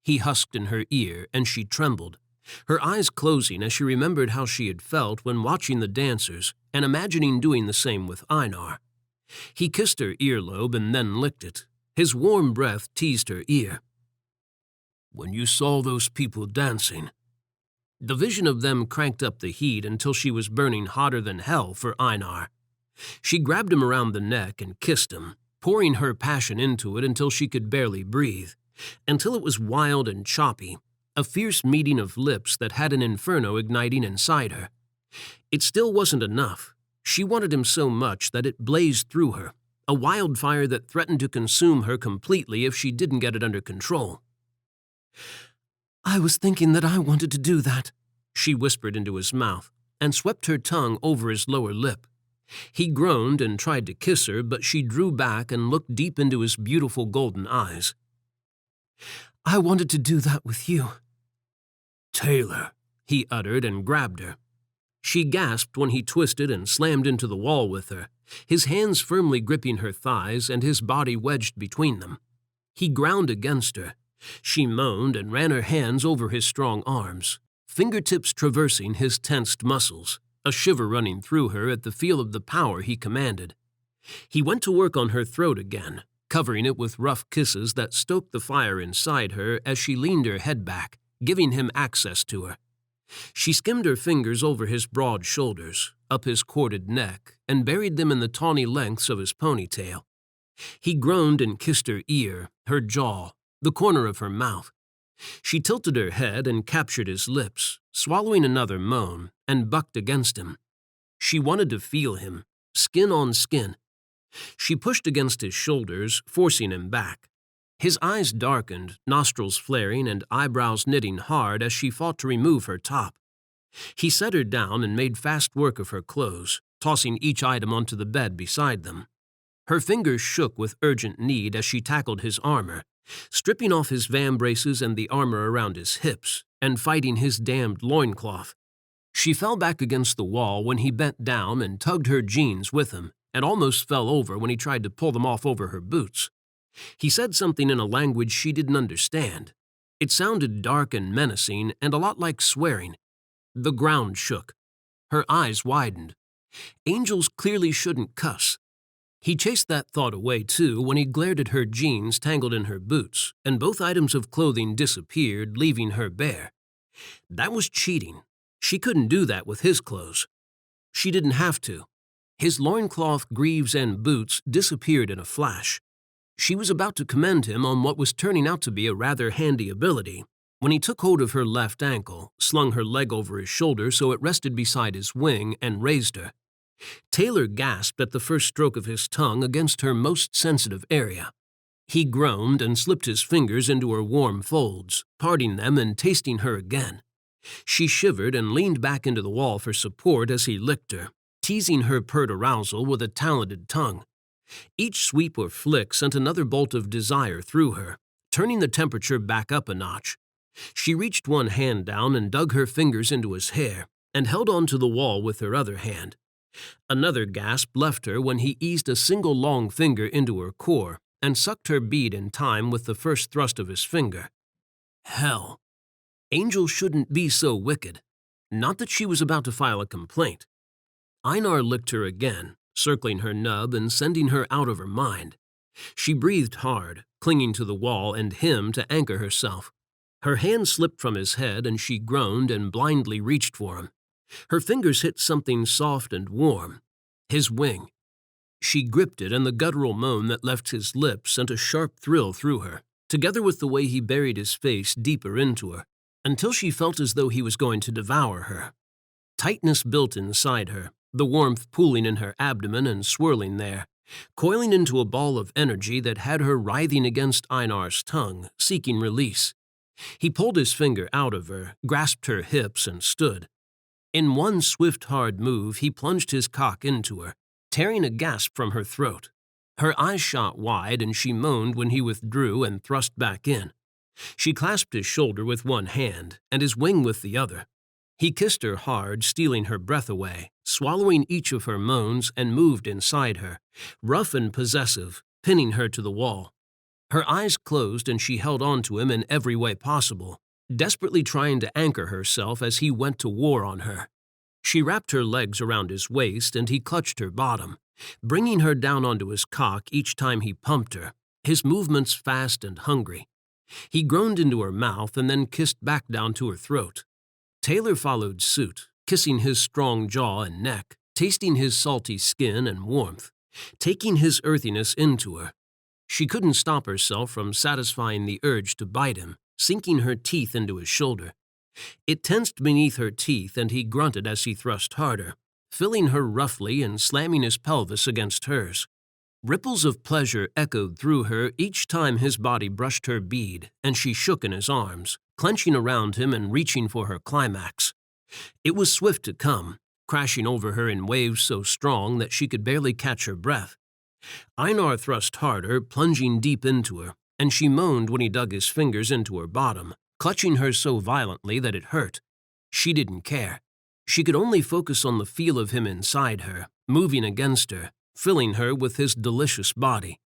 he husked in her ear, and she trembled, her eyes closing as she remembered how she had felt when watching the dancers and imagining doing the same with Einar. He kissed her earlobe and then licked it. His warm breath teased her ear. "When you saw those people dancing." The vision of them cranked up the heat until she was burning hotter than hell for Einar. She grabbed him around the neck and kissed him, pouring her passion into it until she could barely breathe, until it was wild and choppy, a fierce meeting of lips that had an inferno igniting inside her. It still wasn't enough. She wanted him so much that it blazed through her, a wildfire that threatened to consume her completely if she didn't get it under control. "I was thinking that I wanted to do that," she whispered into his mouth, and swept her tongue over his lower lip. He groaned and tried to kiss her, but she drew back and looked deep into his beautiful golden eyes. "I wanted to do that with you." "Taylor," he uttered and grabbed her. She gasped when he twisted and slammed into the wall with her, his hands firmly gripping her thighs and his body wedged between them. He ground against her. She moaned and ran her hands over his strong arms, fingertips traversing his tensed muscles, a shiver running through her at the feel of the power he commanded. He went to work on her throat again, covering it with rough kisses that stoked the fire inside her as she leaned her head back, giving him access to her. She skimmed her fingers over his broad shoulders, up his corded neck, and buried them in the tawny lengths of his ponytail. He groaned and kissed her ear, her jaw, the corner of her mouth. She tilted her head and captured his lips, swallowing another moan, and bucked against him. She wanted to feel him, skin on skin. She pushed against his shoulders, forcing him back. His eyes darkened, nostrils flaring and eyebrows knitting hard as she fought to remove her top. He set her down and made fast work of her clothes, tossing each item onto the bed beside them. Her fingers shook with urgent need as she tackled his armor, stripping off his vambraces and the armor around his hips, and fighting his damned loincloth. She fell back against the wall when he bent down and tugged her jeans with him, and almost fell over when he tried to pull them off over her boots. He said something in a language she didn't understand. It sounded dark and menacing and a lot like swearing. The ground shook. Her eyes widened. Angels clearly shouldn't cuss. He chased that thought away, too, when he glared at her jeans tangled in her boots, and both items of clothing disappeared, leaving her bare. That was cheating. She couldn't do that with his clothes. She didn't have to. His loincloth, greaves, and boots disappeared in a flash. She was about to commend him on what was turning out to be a rather handy ability, when he took hold of her left ankle, slung her leg over his shoulder so it rested beside his wing, and raised her. Taylor gasped at the first stroke of his tongue against her most sensitive area. He groaned and slipped his fingers into her warm folds, parting them and tasting her again. She shivered and leaned back into the wall for support as he licked her, teasing her pert arousal with a talented tongue. Each sweep or flick sent another bolt of desire through her, turning the temperature back up a notch. She reached one hand down and dug her fingers into his hair, and held onto the wall with her other hand. Another gasp left her when he eased a single long finger into her core and sucked her bead in time with the first thrust of his finger. Hell. Angel shouldn't be so wicked. Not that she was about to file a complaint. Einar licked her again, circling her nub and sending her out of her mind. She breathed hard, clinging to the wall and him to anchor herself. Her hand slipped from his head and she groaned and blindly reached for him. Her fingers hit something soft and warm, his wing. She gripped it, and the guttural moan that left his lips sent a sharp thrill through her, together with the way he buried his face deeper into her, until she felt as though he was going to devour her. Tightness built inside her, the warmth pooling in her abdomen and swirling there, coiling into a ball of energy that had her writhing against Einar's tongue, seeking release. He pulled his finger out of her, grasped her hips, and stood. In one swift, hard move, he plunged his cock into her, tearing a gasp from her throat. Her eyes shot wide and she moaned when he withdrew and thrust back in. She clasped his shoulder with one hand and his wing with the other. He kissed her hard, stealing her breath away, swallowing each of her moans, and moved inside her, rough and possessive, pinning her to the wall. Her eyes closed and she held on to him in every way possible, desperately trying to anchor herself as he went to war on her. She wrapped her legs around his waist and he clutched her bottom, bringing her down onto his cock each time he pumped her, his movements fast and hungry. He groaned into her mouth and then kissed back down to her throat. Taylor followed suit, kissing his strong jaw and neck, tasting his salty skin and warmth, taking his earthiness into her. She couldn't stop herself from satisfying the urge to bite him, sinking her teeth into his shoulder. It tensed beneath her teeth and he grunted as he thrust harder, filling her roughly and slamming his pelvis against hers. Ripples of pleasure echoed through her each time his body brushed her bead, and she shook in his arms, clenching around him and reaching for her climax. It was swift to come, crashing over her in waves so strong that she could barely catch her breath. Einar thrust harder, plunging deep into her, and she moaned when he dug his fingers into her bottom, clutching her so violently that it hurt. She didn't care. She could only focus on the feel of him inside her, moving against her, filling her with his delicious body.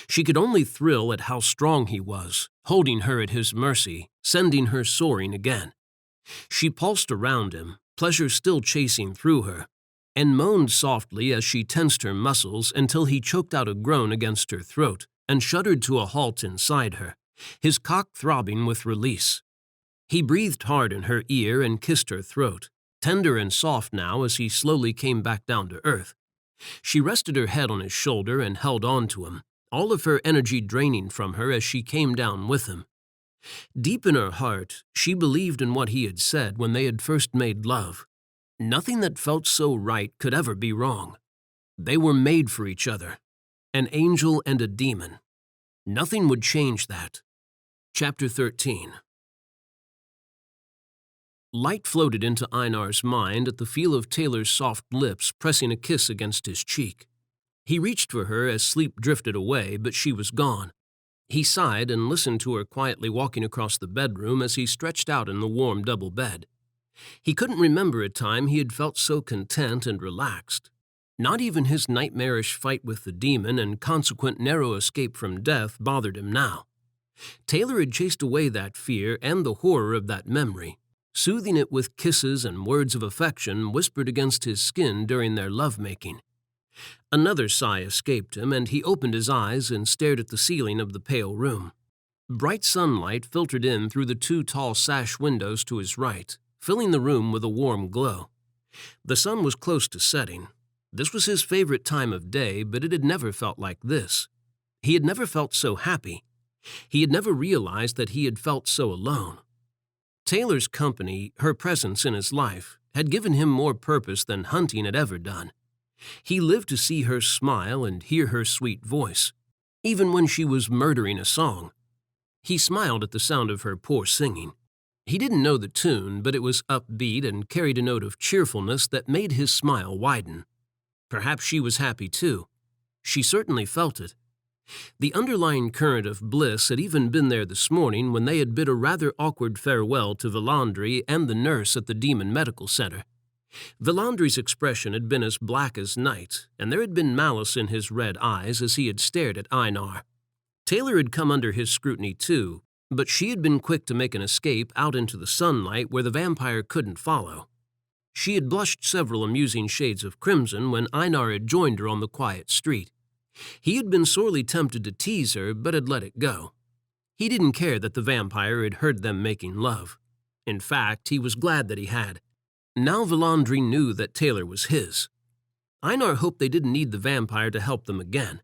She could only thrill at how strong he was, holding her at his mercy, sending her soaring again. She pulsed around him, pleasure still chasing through her, and moaned softly as she tensed her muscles until he choked out a groan against her throat and shuddered to a halt inside her, his cock throbbing with release. He breathed hard in her ear and kissed her throat, tender and soft now as he slowly came back down to earth. She rested her head on his shoulder and held on to him, all of her energy draining from her as she came down with him. Deep in her heart, she believed in what he had said when they had first made love. Nothing that felt so right could ever be wrong. They were made for each other, an angel and a demon. Nothing would change that. Chapter 13. Light floated into Einar's mind at the feel of Taylor's soft lips pressing a kiss against his cheek. He reached for her as sleep drifted away, but she was gone. He sighed and listened to her quietly walking across the bedroom as he stretched out in the warm double bed. He couldn't remember a time he had felt so content and relaxed. Not even his nightmarish fight with the demon and consequent narrow escape from death bothered him now. Taylor had chased away that fear and the horror of that memory, soothing it with kisses and words of affection whispered against his skin during their lovemaking. Another sigh escaped him, and he opened his eyes and stared at the ceiling of the pale room. Bright sunlight filtered in through the two tall sash windows to his right, filling the room with a warm glow. The sun was close to setting. This was his favorite time of day, but it had never felt like this. He had never felt so happy. He had never realized that he had felt so alone. Taylor's company, her presence in his life, had given him more purpose than hunting had ever done. He lived to see her smile and hear her sweet voice, even when she was murdering a song. He smiled at the sound of her poor singing. He didn't know the tune, but it was upbeat and carried a note of cheerfulness that made his smile widen. Perhaps she was happy too. She certainly felt it. The underlying current of bliss had even been there this morning when they had bid a rather awkward farewell to Villandry and the nurse at the Demon Medical Center. Villandry's expression had been as black as night, and there had been malice in his red eyes as he had stared at Einar. Taylor had come under his scrutiny too, but she had been quick to make an escape out into the sunlight where the vampire couldn't follow. She had blushed several amusing shades of crimson when Einar had joined her on the quiet street. He had been sorely tempted to tease her, but had let it go. He didn't care that the vampire had heard them making love. In fact, he was glad that he had. Now Villandry knew that Taylor was his. Einar hoped they didn't need the vampire to help them again.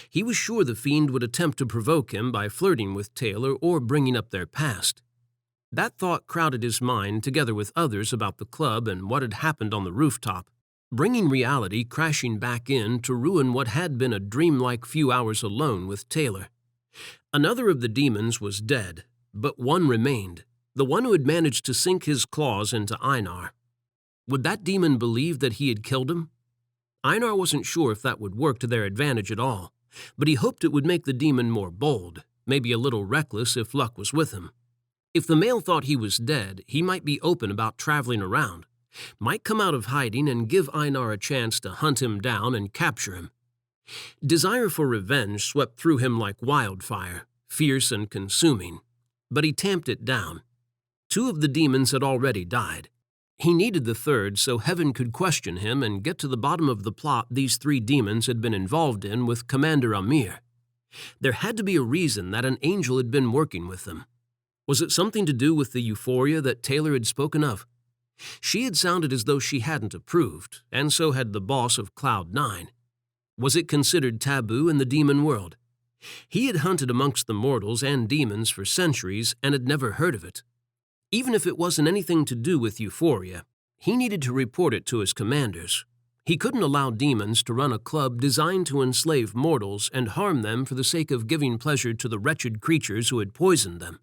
He was sure the fiend would attempt to provoke him by flirting with Taylor or bringing up their past. That thought crowded his mind together with others about the club and what had happened on the rooftop, bringing reality crashing back in to ruin what had been a dreamlike few hours alone with Taylor. Another of the demons was dead, but one remained, the one who had managed to sink his claws into Einar. Would that demon believe that he had killed him? Einar wasn't sure if that would work to their advantage at all, but he hoped it would make the demon more bold, maybe a little reckless if luck was with him. If the male thought he was dead, he might be open about traveling around, might come out of hiding and give Einar a chance to hunt him down and capture him. Desire for revenge swept through him like wildfire, fierce and consuming, but he tamped it down. 2 of the demons had already died. He needed the 3rd so heaven could question him and get to the bottom of the plot these 3 demons had been involved in with Commander Amir. There had to be a reason that an angel had been working with them. Was it something to do with the euphoria that Taylor had spoken of? She had sounded as though she hadn't approved, and so had the boss of Cloud 9. Was it considered taboo in the demon world? He had hunted amongst the mortals and demons for centuries and had never heard of it. Even if it wasn't anything to do with euphoria, he needed to report it to his commanders. He couldn't allow demons to run a club designed to enslave mortals and harm them for the sake of giving pleasure to the wretched creatures who had poisoned them.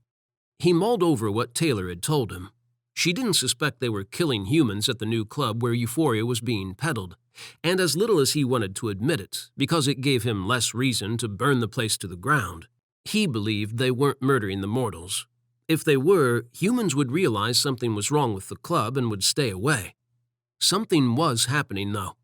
He mulled over what Taylor had told him. She didn't suspect they were killing humans at the new club where euphoria was being peddled, and as little as he wanted to admit it, because it gave him less reason to burn the place to the ground, he believed they weren't murdering the mortals. If they were, humans would realize something was wrong with the club and would stay away. Something was happening, though.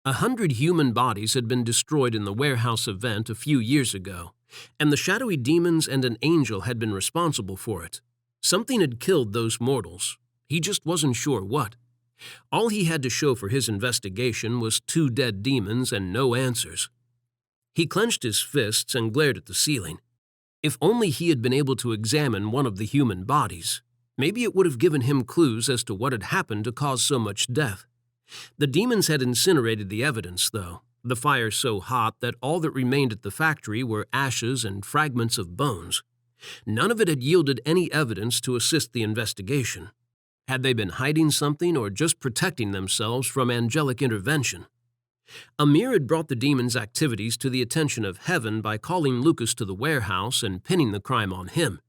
100 human bodies had been destroyed in the warehouse event a few years ago, and the shadowy demons and an angel had been responsible for it. Something had killed those mortals. He just wasn't sure what. All he had to show for his investigation was 2 dead demons and no answers. He clenched his fists and glared at the ceiling. If only he had been able to examine one of the human bodies, maybe it would have given him clues as to what had happened to cause so much death. The demons had incinerated the evidence, though, the fire so hot that all that remained at the factory were ashes and fragments of bones. None of it had yielded any evidence to assist the investigation. Had they been hiding something or just protecting themselves from angelic intervention? Amir had brought the demons' activities to the attention of heaven by calling Lucas to the warehouse and pinning the crime on him.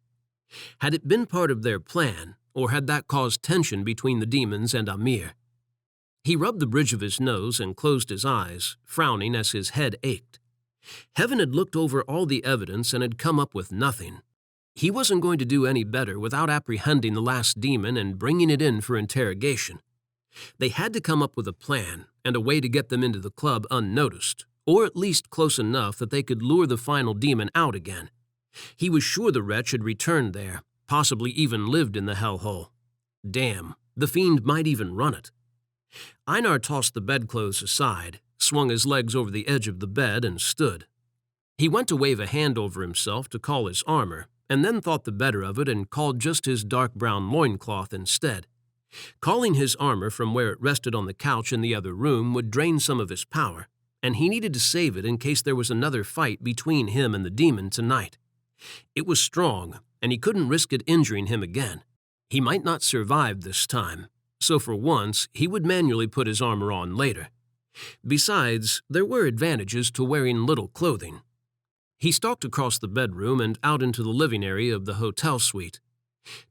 Had it been part of their plan, or had that caused tension between the demons and Amir? He rubbed the bridge of his nose and closed his eyes, frowning as his head ached. Heaven had looked over all the evidence and had come up with nothing. He wasn't going to do any better without apprehending the last demon and bringing it in for interrogation. They had to come up with a plan and a way to get them into the club unnoticed, or at least close enough that they could lure the final demon out again. He was sure the wretch had returned there, possibly even lived in the hellhole. Damn, the fiend might even run it. Einar tossed the bedclothes aside, swung his legs over the edge of the bed, and stood. He went to wave a hand over himself to call his armor, and then thought the better of it and called just his dark brown loincloth instead. Calling his armor from where it rested on the couch in the other room would drain some of his power, and he needed to save it in case there was another fight between him and the demon tonight. It was strong, and he couldn't risk it injuring him again. He might not survive this time, so for once he would manually put his armor on later. Besides, there were advantages to wearing little clothing. He stalked across the bedroom and out into the living area of the hotel suite.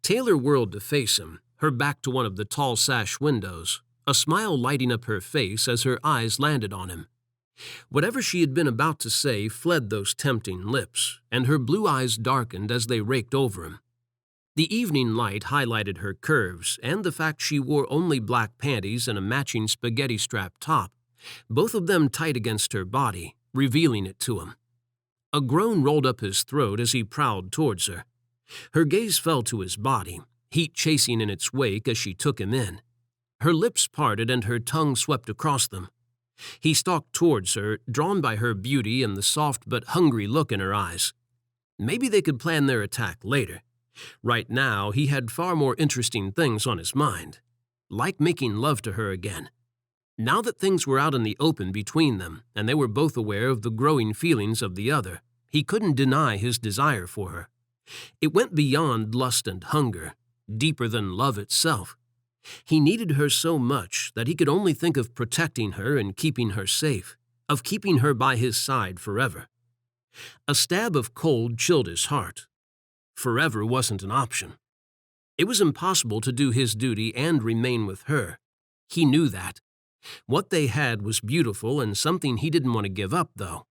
Taylor whirled to face him, her back to one of the tall sash windows, a smile lighting up her face as her eyes landed on him. Whatever she had been about to say fled those tempting lips, and her blue eyes darkened as they raked over him. The evening light highlighted her curves and the fact she wore only black panties and a matching spaghetti-strap top, both of them tight against her body, revealing it to him. A groan rolled up his throat as he prowled towards her. Her gaze fell to his body, heat chasing in its wake as she took him in. Her lips parted and her tongue swept across them. He stalked towards her, drawn by her beauty and the soft but hungry look in her eyes. Maybe they could plan their attack later. Right now, he had far more interesting things on his mind, like making love to her again. Now that things were out in the open between them, and they were both aware of the growing feelings of the other, he couldn't deny his desire for her. It went beyond lust and hunger, deeper than love itself. He needed her so much that he could only think of protecting her and keeping her safe, of keeping her by his side forever. A stab of cold chilled his heart. Forever wasn't an option. It was impossible to do his duty and remain with her. He knew that. What they had was beautiful and something he didn't want to give up, though.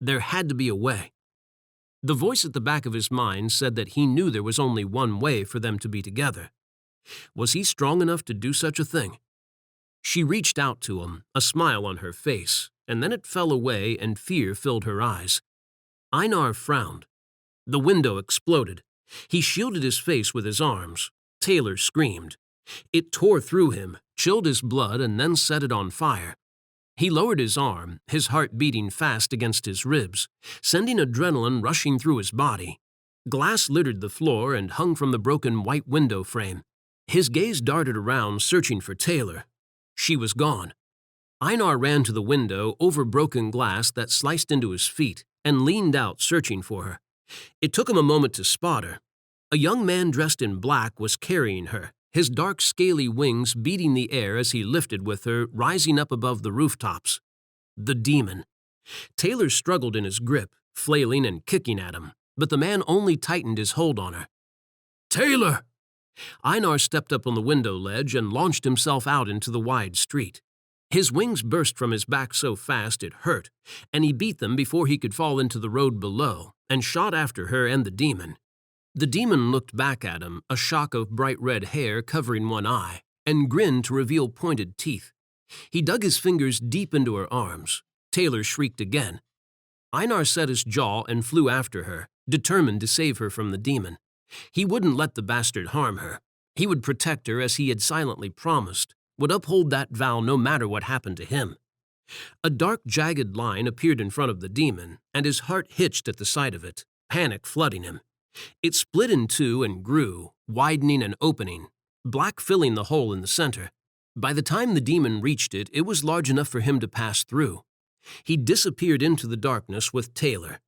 There had to be a way. The voice at the back of his mind said that he knew there was only one way for them to be together. Was he strong enough to do such a thing? She reached out to him, a smile on her face, and then it fell away and fear filled her eyes. Einar frowned. The window exploded. He shielded his face with his arms. Taylor screamed. It tore through him, chilled his blood, and then set it on fire. He lowered his arm, his heart beating fast against his ribs, sending adrenaline rushing through his body. Glass littered the floor and hung from the broken white window frame. His gaze darted around, searching for Taylor. She was gone. Einar ran to the window over broken glass that sliced into his feet and leaned out, searching for her. It took him a moment to spot her. A young man dressed in black was carrying her, his dark scaly wings beating the air as he lifted with her, rising up above the rooftops. The demon. Taylor struggled in his grip, flailing and kicking at him, but the man only tightened his hold on her. "Taylor!" Einar stepped up on the window ledge and launched himself out into the wide street. His wings burst from his back so fast it hurt, and he beat them before he could fall into the road below and shot after her and the demon. The demon looked back at him, a shock of bright red hair covering one eye, and grinned to reveal pointed teeth. He dug his fingers deep into her arms. Taylor shrieked again. Einar set his jaw and flew after her, determined to save her from the demon. He wouldn't let the bastard harm her. He would protect her as he had silently promised, would uphold that vow no matter what happened to him. A dark, jagged line appeared in front of the demon, and his heart hitched at the sight of it, panic flooding him. It split in two and grew, widening and opening, black filling the hole in the center. By the time the demon reached it, it was large enough for him to pass through. He disappeared into the darkness with Taylor.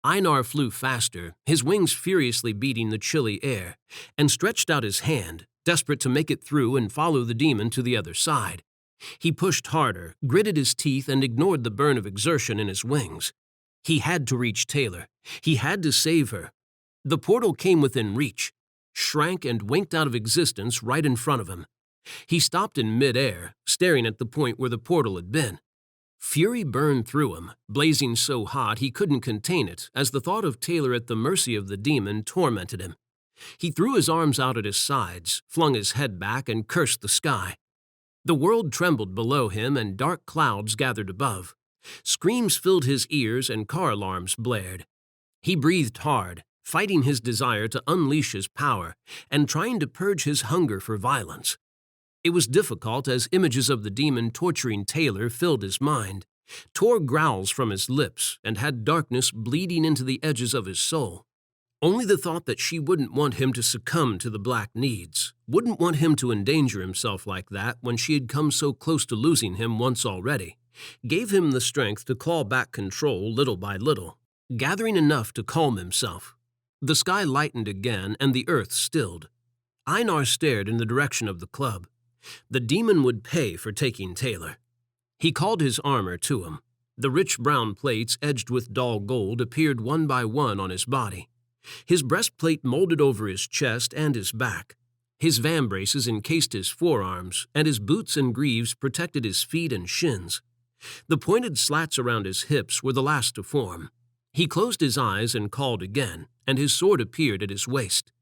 Einar flew faster, his wings furiously beating the chilly air, and stretched out his hand, desperate to make it through and follow the demon to the other side. He pushed harder, gritted his teeth, and ignored the burn of exertion in his wings. He had to reach Taylor. He had to save her. The portal came within reach, shrank and winked out of existence right in front of him. He stopped in midair, staring at the point where the portal had been. Fury burned through him, blazing so hot he couldn't contain it as the thought of Taylor at the mercy of the demon tormented him. He threw his arms out at his sides, flung his head back, and cursed the sky. The world trembled below him and dark clouds gathered above. Screams filled his ears and car alarms blared. He breathed hard, fighting his desire to unleash his power and trying to purge his hunger for violence. It was difficult as images of the demon torturing Taylor filled his mind, tore growls from his lips, and had darkness bleeding into the edges of his soul. Only the thought that she wouldn't want him to succumb to the black needs, wouldn't want him to endanger himself like that when she had come so close to losing him once already, gave him the strength to claw back control little by little, gathering enough to calm himself. The sky lightened again and the earth stilled. Einar stared in the direction of the club. The demon would pay for taking Taylor. He called his armor to him. The rich brown plates edged with dull gold appeared one by one on his body. His breastplate molded over his chest and his back. His vambraces encased his forearms, and his boots and greaves protected his feet and shins. The pointed slats around his hips were the last to form. He closed his eyes and called again, and his sword appeared at his waist.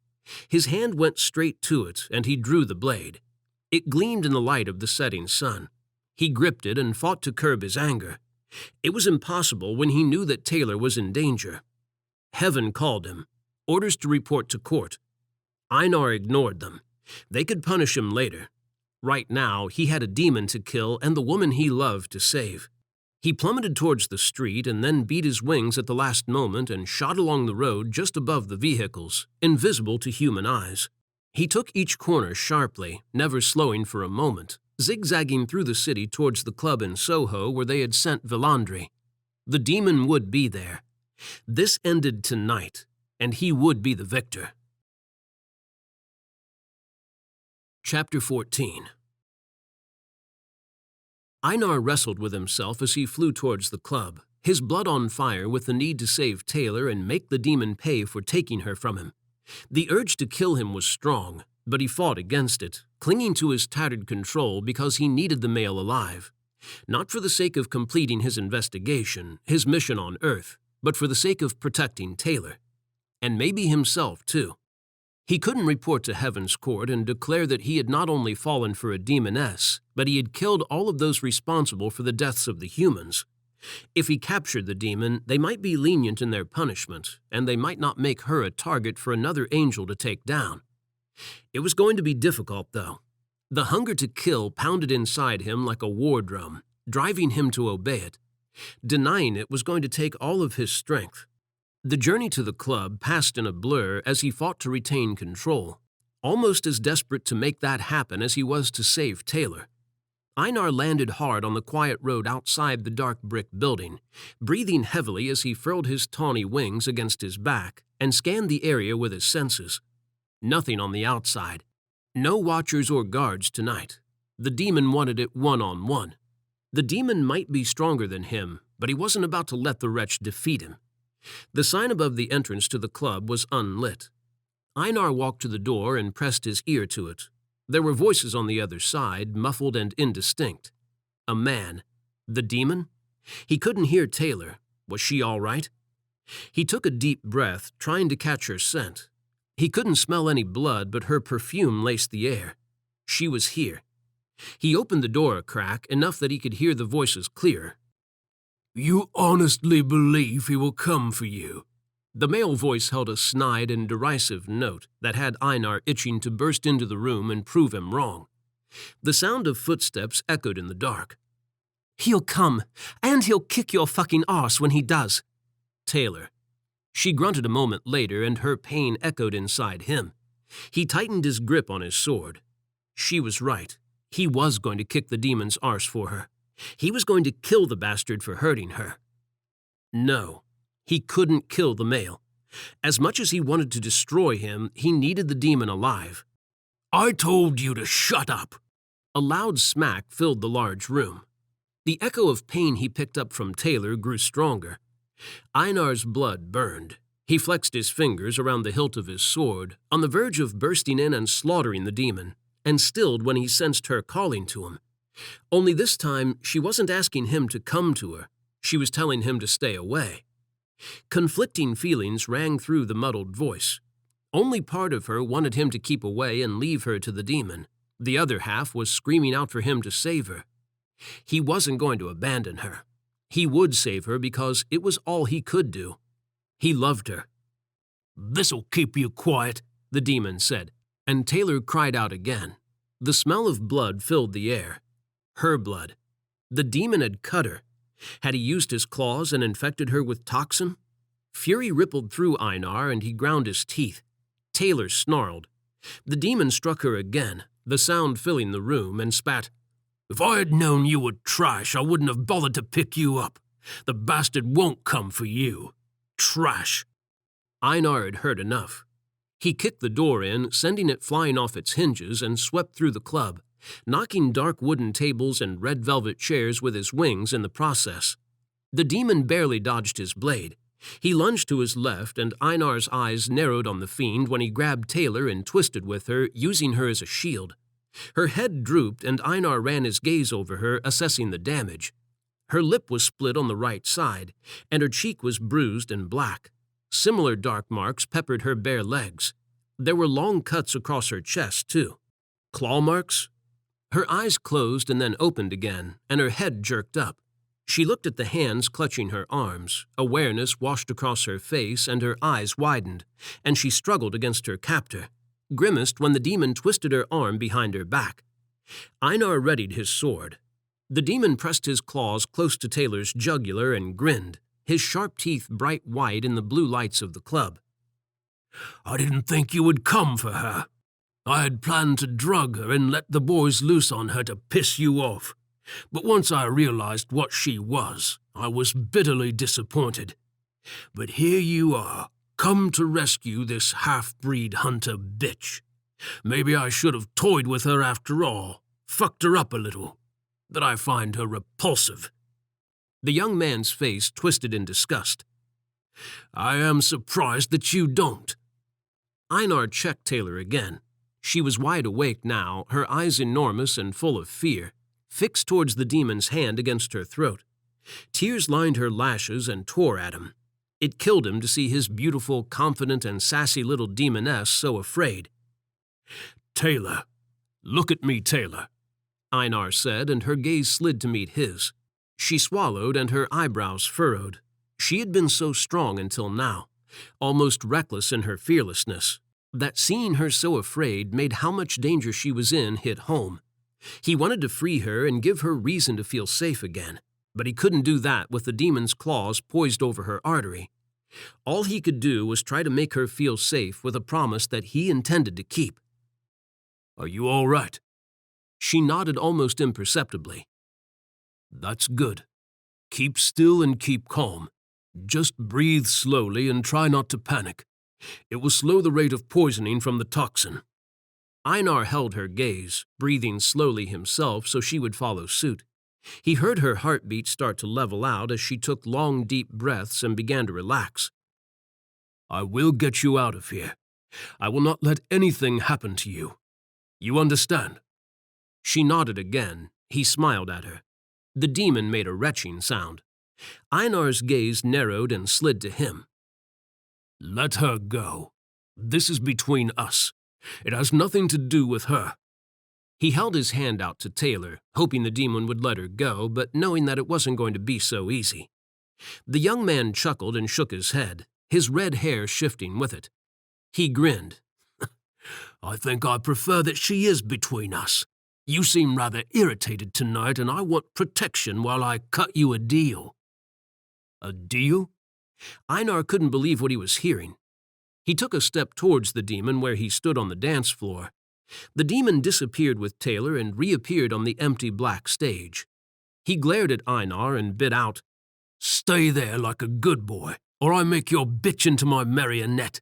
His hand went straight to it, and he drew the blade. It gleamed in the light of the setting sun. He gripped it and fought to curb his anger. It was impossible when he knew that Taylor was in danger. Heaven called him. Orders to report to court. Einar ignored them. They could punish him later. Right now, he had a demon to kill and the woman he loved to save. He plummeted towards the street and then beat his wings at the last moment and shot along the road just above the vehicles, invisible to human eyes. He took each corner sharply, never slowing for a moment, zigzagging through the city towards the club in Soho where they had sent Villandry. The demon would be there. This ended tonight, and he would be the victor. Chapter 14. Einar wrestled with himself as he flew towards the club, his blood on fire with the need to save Taylor and make the demon pay for taking her from him. The urge to kill him was strong, but he fought against it, clinging to his tattered control because he needed the male alive. Not for the sake of completing his investigation, his mission on Earth, but for the sake of protecting Taylor. And maybe himself, too. He couldn't report to Heaven's Court and declare that he had not only fallen for a demoness, but he had killed all of those responsible for the deaths of the humans. If he captured the demon, they might be lenient in their punishment, and they might not make her a target for another angel to take down. It was going to be difficult, though. The hunger to kill pounded inside him like a war drum, driving him to obey it. Denying it was going to take all of his strength. The journey to the club passed in a blur as he fought to retain control, almost as desperate to make that happen as he was to save Taylor. Einar landed hard on the quiet road outside the dark brick building, breathing heavily as he furled his tawny wings against his back and scanned the area with his senses. Nothing on the outside. No watchers or guards tonight. The demon wanted it one-on-one. The demon might be stronger than him, but he wasn't about to let the wretch defeat him. The sign above the entrance to the club was unlit. Einar walked to the door and pressed his ear to it. There were voices on the other side, muffled and indistinct. A man. The demon? He couldn't hear Taylor. Was she all right? He took a deep breath, trying to catch her scent. He couldn't smell any blood, but her perfume laced the air. She was here. He opened the door a crack, enough that he could hear the voices clearer. "You honestly believe he will come for you?" The male voice held a snide and derisive note that had Einar itching to burst into the room and prove him wrong. The sound of footsteps echoed in the dark. "He'll come, and he'll kick your fucking arse when he does." Taylor. She grunted a moment later, and her pain echoed inside him. He tightened his grip on his sword. She was right. He was going to kick the demon's arse for her. He was going to kill the bastard for hurting her. No, he couldn't kill the male. As much as he wanted to destroy him, he needed the demon alive. "I told you to shut up." A loud smack filled the large room. The echo of pain he picked up from Taylor grew stronger. Einar's blood burned. He flexed his fingers around the hilt of his sword, on the verge of bursting in and slaughtering the demon, and stilled when he sensed her calling to him. Only this time, she wasn't asking him to come to her. She was telling him to stay away. Conflicting feelings rang through the muddled voice. Only part of her wanted him to keep away and leave her to the demon. The other half was screaming out for him to save her. He wasn't going to abandon her. He would save her because it was all he could do. He loved her. "This'll keep you quiet," the demon said, and Taylor cried out again. The smell of blood filled the air. Her blood. The demon had cut her. Had he used his claws and infected her with toxin? Fury rippled through Einar, and he ground his teeth. Taylor snarled. The demon struck her again, the sound filling the room, and spat, "If I had known you were trash, I wouldn't have bothered to pick you up. The bastard won't come for you. Trash." Einar had heard enough. He kicked the door in, sending it flying off its hinges, and swept through the club, knocking dark wooden tables and red velvet chairs with his wings in the process. The demon barely dodged his blade. He lunged to his left, and Einar's eyes narrowed on the fiend when he grabbed Taylor and twisted with her, using her as a shield. Her head drooped, and Einar ran his gaze over her, assessing the damage. Her lip was split on the right side, and her cheek was bruised and black. Similar dark marks peppered her bare legs. There were long cuts across her chest, too. Claw marks? Her eyes closed and then opened again, and her head jerked up. She looked at the hands clutching her arms. Awareness washed across her face, and her eyes widened, and she struggled against her captor, grimaced when the demon twisted her arm behind her back. Einar readied his sword. The demon pressed his claws close to Taylor's jugular and grinned, his sharp teeth bright white in the blue lights of the club. "I didn't think you would come for her. I had planned to drug her and let the boys loose on her to piss you off. But once I realized what she was, I was bitterly disappointed. But here you are, come to rescue this half-breed hunter bitch. Maybe I should have toyed with her after all, fucked her up a little. But I find her repulsive." The young man's face twisted in disgust. "I am surprised that you don't." Einar checked Taylor again. She was wide awake now, her eyes enormous and full of fear. fixed towards the demon's hand against her throat. Tears lined her lashes and tore at him. It killed him to see his beautiful, confident, and sassy little demoness so afraid. "Taylor, look at me, Taylor," Einar said, and her gaze slid to meet his. She swallowed, and her eyebrows furrowed. She had been so strong until now, almost reckless in her fearlessness, that seeing her so afraid made how much danger she was in hit home. He wanted to free her and give her reason to feel safe again, but he couldn't do that with the demon's claws poised over her artery. All he could do was try to make her feel safe with a promise that he intended to keep. "Are you all right?" She nodded almost imperceptibly. "That's good. Keep still and keep calm. Just breathe slowly and try not to panic. It will slow the rate of poisoning from the toxin." Einar held her gaze, breathing slowly himself so she would follow suit. He heard her heartbeat start to level out as she took long, deep breaths and began to relax. "I will get you out of here. I will not let anything happen to you. You understand?" She nodded again. He smiled at her. The demon made a retching sound. Einar's gaze narrowed and slid to him. "Let her go. This is between us. It has nothing to do with her." He held his hand out to Taylor, hoping the demon would let her go, but knowing that it wasn't going to be so easy. The young man chuckled and shook his head, his red hair shifting with it. He grinned. "I think I prefer that she is between us. You seem rather irritated tonight, and I want protection while I cut you a deal." "A deal?" Einar couldn't believe what he was hearing. He took a step towards the demon where he stood on the dance floor. The demon disappeared with Taylor and reappeared on the empty black stage. He glared at Einar and bit out, "Stay there like a good boy, or I make your bitch into my marionette.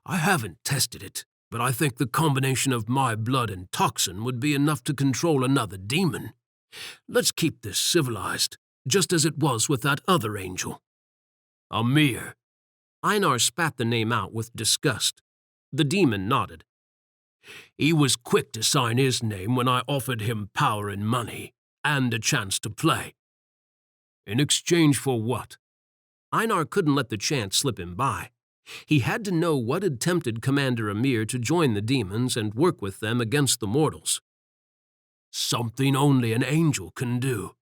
I haven't tested it, but I think the combination of my blood and toxin would be enough to control another demon. Let's keep this civilized, just as it was with that other angel." "Amir." Einar spat the name out with disgust. The demon nodded. "He was quick to sign his name when I offered him power and money, and a chance to play." "In exchange for what?" Einar couldn't let the chance slip him by. He had to know what had tempted Commander Amir to join the demons and work with them against the mortals. "Something only an angel can do."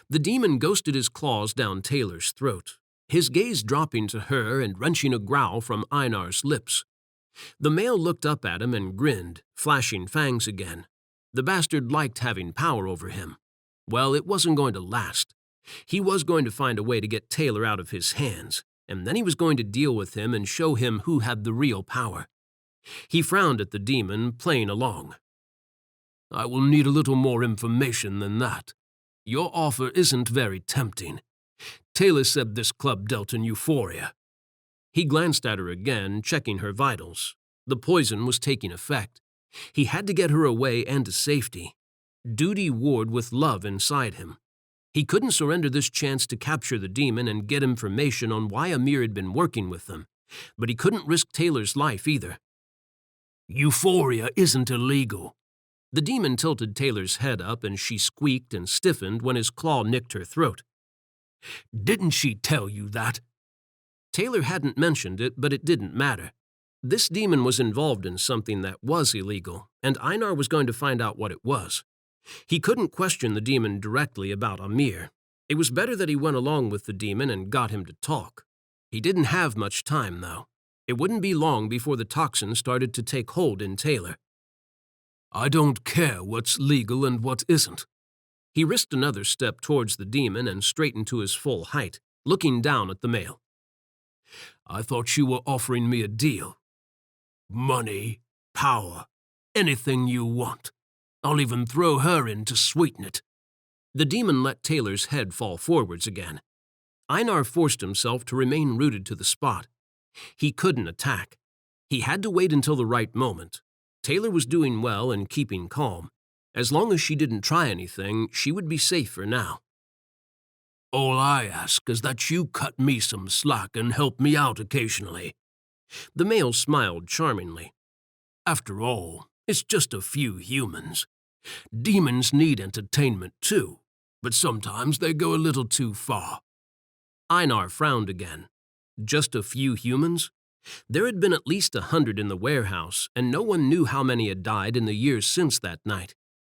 The demon ghosted his claws down Taylor's throat, his gaze dropping to her and wrenching a growl from Einar's lips. The male looked up at him and grinned, flashing fangs again. The bastard liked having power over him. Well, it wasn't going to last. He was going to find a way to get Taylor out of his hands, and then he was going to deal with him and show him who had the real power. He frowned at the demon, playing along. "I will need a little more information than that. Your offer isn't very tempting. Taylor said this club dealt in euphoria." He glanced at her again, checking her vitals. The poison was taking effect. He had to get her away and to safety. Duty warred with love inside him. He couldn't surrender this chance to capture the demon and get information on why Amir had been working with them, but he couldn't risk Taylor's life either. "Euphoria isn't illegal." The demon tilted Taylor's head up and she squeaked and stiffened when his claw nicked her throat. "Didn't she tell you that?" Taylor hadn't mentioned it, but it didn't matter. This demon was involved in something that was illegal, and Einar was going to find out what it was. He couldn't question the demon directly about Amir. It was better that he went along with the demon and got him to talk. He didn't have much time, though. It wouldn't be long before the toxin started to take hold in Taylor. "I don't care what's legal and what isn't." He risked another step towards the demon and straightened to his full height, looking down at the male. "I thought you were offering me a deal. Money, power, anything you want. I'll even throw her in to sweeten it." The demon let Taylor's head fall forwards again. Einar forced himself to remain rooted to the spot. He couldn't attack. He had to wait until the right moment. Taylor was doing well and keeping calm. As long as she didn't try anything, she would be safe for now. "All I ask is that you cut me some slack and help me out occasionally." The male smiled charmingly. "After all, it's just a few humans. Demons need entertainment too, but sometimes they go a little too far. Einar frowned again. Just a few humans? There had been at least 100 in the warehouse, and no one knew how many had died in the years since that night.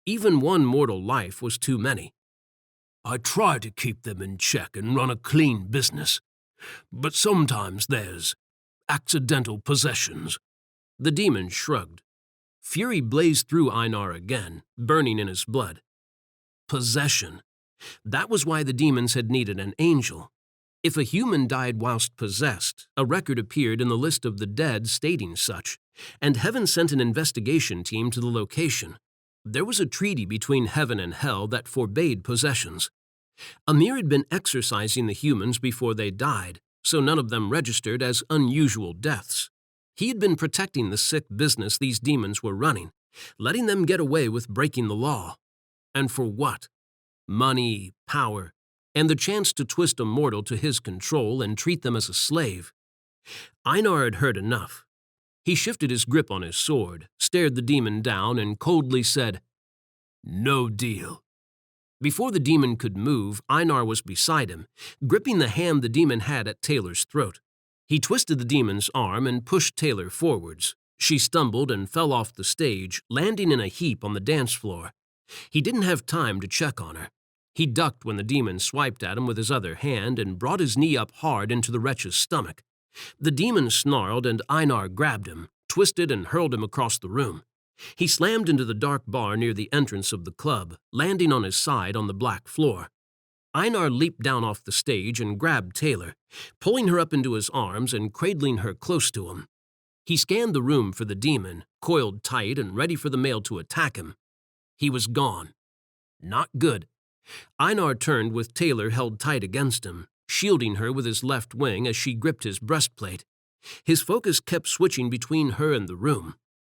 Even one mortal life was too many. I try to keep them in check and run a clean business, but sometimes there's accidental possessions. The demon shrugged. Fury blazed through Einar again, burning in his blood. Possession. That was why the demons had needed an angel. If a human died whilst possessed, a record appeared in the list of the dead stating such, and Heaven sent an investigation team to the location. There was a treaty between Heaven and Hell that forbade possessions. Amir had been exorcising the humans before they died, so none of them registered as unusual deaths. He had been protecting the sick business these demons were running, letting them get away with breaking the law. And for what? Money, power, and the chance to twist a mortal to his control and treat them as a slave. Einar had heard enough. He shifted his grip on his sword, stared the demon down, and coldly said, "No deal." Before the demon could move, Einar was beside him, gripping the hand the demon had at Taylor's throat. He twisted the demon's arm and pushed Taylor forwards. She stumbled and fell off the stage, landing in a heap on the dance floor. He didn't have time to check on her. He ducked when the demon swiped at him with his other hand and brought his knee up hard into the wretch's stomach. The demon snarled and Einar grabbed him, twisted and hurled him across the room. He slammed into the dark bar near the entrance of the club, landing on his side on the black floor. Einar leaped down off the stage and grabbed Taylor, pulling her up into his arms and cradling her close to him. He scanned the room for the demon, coiled tight and ready for the male to attack him. He was gone. Not good. Einar turned with Taylor held tight against him, shielding her with his left wing as she gripped his breastplate. His focus kept switching between her and the room.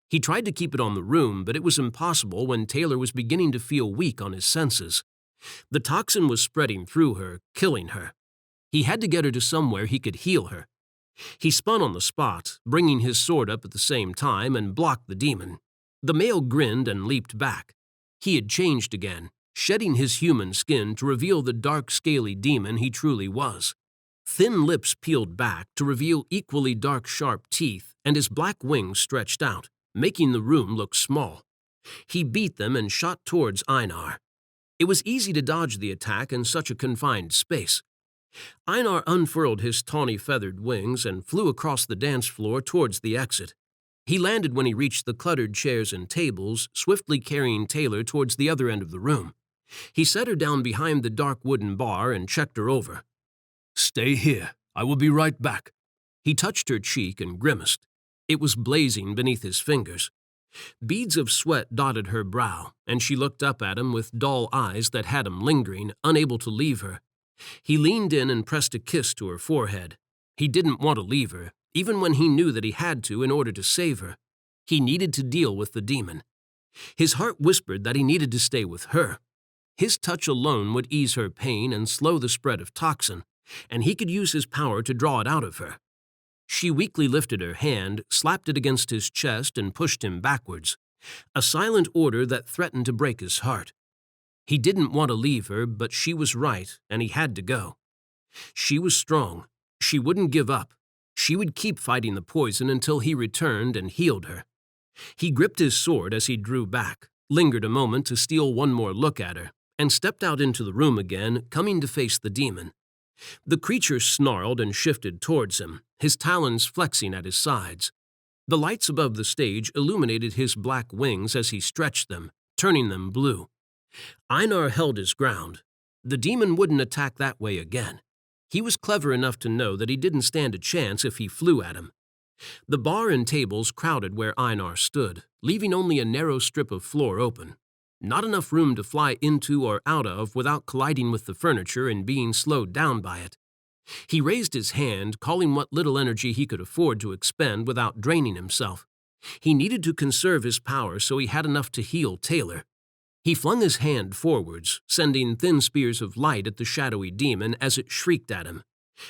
He tried to keep it on the room, but it was impossible when Taylor was beginning to feel weak on his senses. The toxin was spreading through her, killing her. He had to get her to somewhere he could heal her. He spun on the spot, bringing his sword up at the same time, and blocked the demon. The male grinned and leaped back. He had changed again, shedding his human skin to reveal the dark, scaly demon he truly was. Thin lips peeled back to reveal equally dark, sharp teeth, and his black wings stretched out, making the room look small. He beat them and shot towards Einar. It was easy to dodge the attack in such a confined space. Einar unfurled his tawny feathered wings and flew across the dance floor towards the exit. He landed when he reached the cluttered chairs and tables, swiftly carrying Taylor towards the other end of the room. He set her down behind the dark wooden bar and checked her over. "Stay here. I will be right back." He touched her cheek and grimaced. It was blazing beneath his fingers. Beads of sweat dotted her brow, and she looked up at him with dull eyes that had him lingering, unable to leave her. He leaned in and pressed a kiss to her forehead. He didn't want to leave her, even when he knew that he had to in order to save her. He needed to deal with the demon. His heart whispered that he needed to stay with her. His touch alone would ease her pain and slow the spread of toxin, and he could use his power to draw it out of her. She weakly lifted her hand, slapped it against his chest, and pushed him backwards, a silent order that threatened to break his heart. He didn't want to leave her, but she was right, and he had to go. She was strong. She wouldn't give up. She would keep fighting the poison until he returned and healed her. He gripped his sword as he drew back, lingered a moment to steal one more look at her, and stepped out into the room again, coming to face the demon. The creature snarled and shifted towards him, his talons flexing at his sides. The lights above the stage illuminated his black wings as he stretched them, turning them blue. Einar held his ground. The demon wouldn't attack that way again. He was clever enough to know that he didn't stand a chance if he flew at him. The bar and tables crowded where Einar stood, leaving only a narrow strip of floor open. Not enough room to fly into or out of without colliding with the furniture and being slowed down by it. He raised his hand, calling what little energy he could afford to expend without draining himself. He needed to conserve his power so he had enough to heal Taylor. He flung his hand forwards, sending thin spears of light at the shadowy demon as it shrieked at him.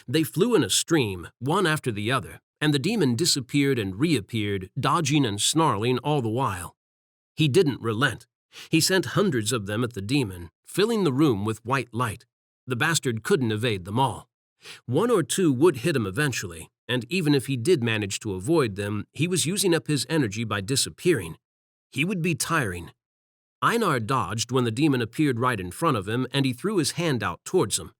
They flew in a stream, one after the other, and the demon disappeared and reappeared, dodging and snarling all the while. He didn't relent. He sent hundreds of them at the demon, filling the room with white light. The bastard couldn't evade them all. One or two would hit him eventually, and even if he did manage to avoid them, he was using up his energy by disappearing. He would be tiring. Einar dodged when the demon appeared right in front of him, and he threw his hand out towards him.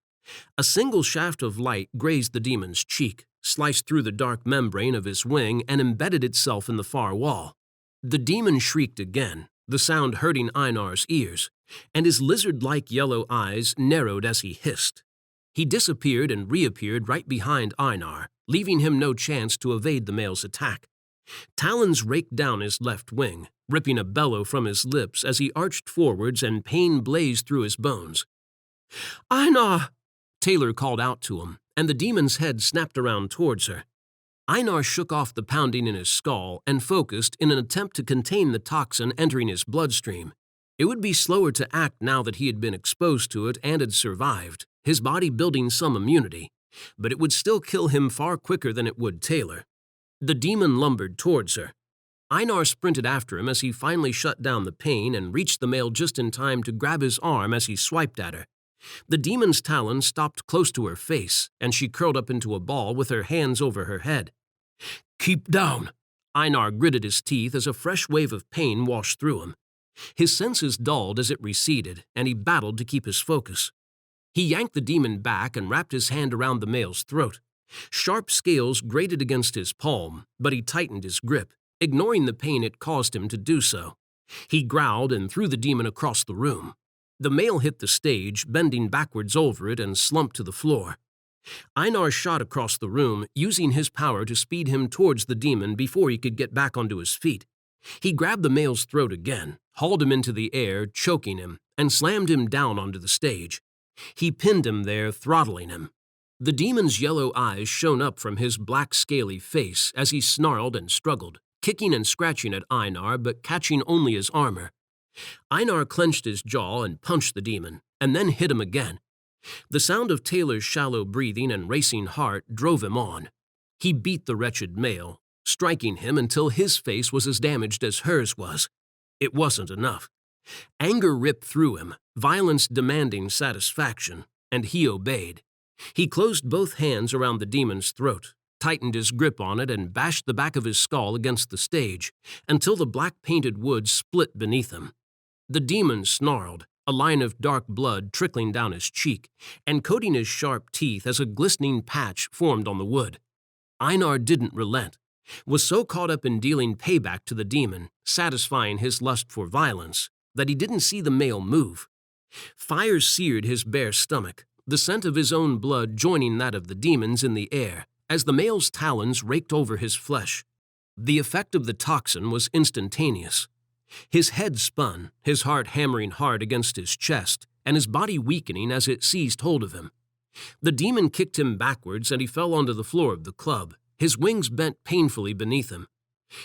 A single shaft of light grazed the demon's cheek, sliced through the dark membrane of his wing, and embedded itself in the far wall. The demon shrieked again, the sound hurting Einar's ears, and his lizard-like yellow eyes narrowed as he hissed. He disappeared and reappeared right behind Einar, leaving him no chance to evade the male's attack. Talons raked down his left wing, ripping a bellow from his lips as he arched forwards and pain blazed through his bones. "Einar!" Taylor called out to him, and the demon's head snapped around towards her. Einar shook off the pounding in his skull and focused in an attempt to contain the toxin entering his bloodstream. It would be slower to act now that he had been exposed to it and had survived, his body building some immunity, but it would still kill him far quicker than it would Taylor. The demon lumbered towards her. Einar sprinted after him as he finally shut down the pain and reached the male just in time to grab his arm as he swiped at her. The demon's talons stopped close to her face, and she curled up into a ball with her hands over her head. "Keep down!" Einar gritted his teeth as a fresh wave of pain washed through him. His senses dulled as it receded, and he battled to keep his focus. He yanked the demon back and wrapped his hand around the male's throat. Sharp scales grated against his palm, but he tightened his grip, ignoring the pain it caused him to do so. He growled and threw the demon across the room. The male hit the stage, bending backwards over it and slumped to the floor. Einar shot across the room, using his power to speed him towards the demon before he could get back onto his feet. He grabbed the male's throat again, hauled him into the air, choking him, and slammed him down onto the stage. He pinned him there, throttling him. The demon's yellow eyes shone up from his black scaly face as he snarled and struggled, kicking and scratching at Einar but catching only his armor. Einar clenched his jaw and punched the demon, and then hit him again. The sound of Taylor's shallow breathing and racing heart drove him on. He beat the wretched male, striking him until his face was as damaged as hers was. It wasn't enough. Anger ripped through him, violence demanding satisfaction, and he obeyed. He closed both hands around the demon's throat, tightened his grip on it, and bashed the back of his skull against the stage until the black-painted wood split beneath him. The demon snarled, a line of dark blood trickling down his cheek and coating his sharp teeth as a glistening patch formed on the wood. Einar didn't relent, was so caught up in dealing payback to the demon, satisfying his lust for violence, that he didn't see the male move. Fire seared his bare stomach, the scent of his own blood joining that of the demon's in the air, as the male's talons raked over his flesh. The effect of the toxin was instantaneous. His head spun, his heart hammering hard against his chest, and his body weakening as it seized hold of him. The demon kicked him backwards, and he fell onto the floor of the club, his wings bent painfully beneath him.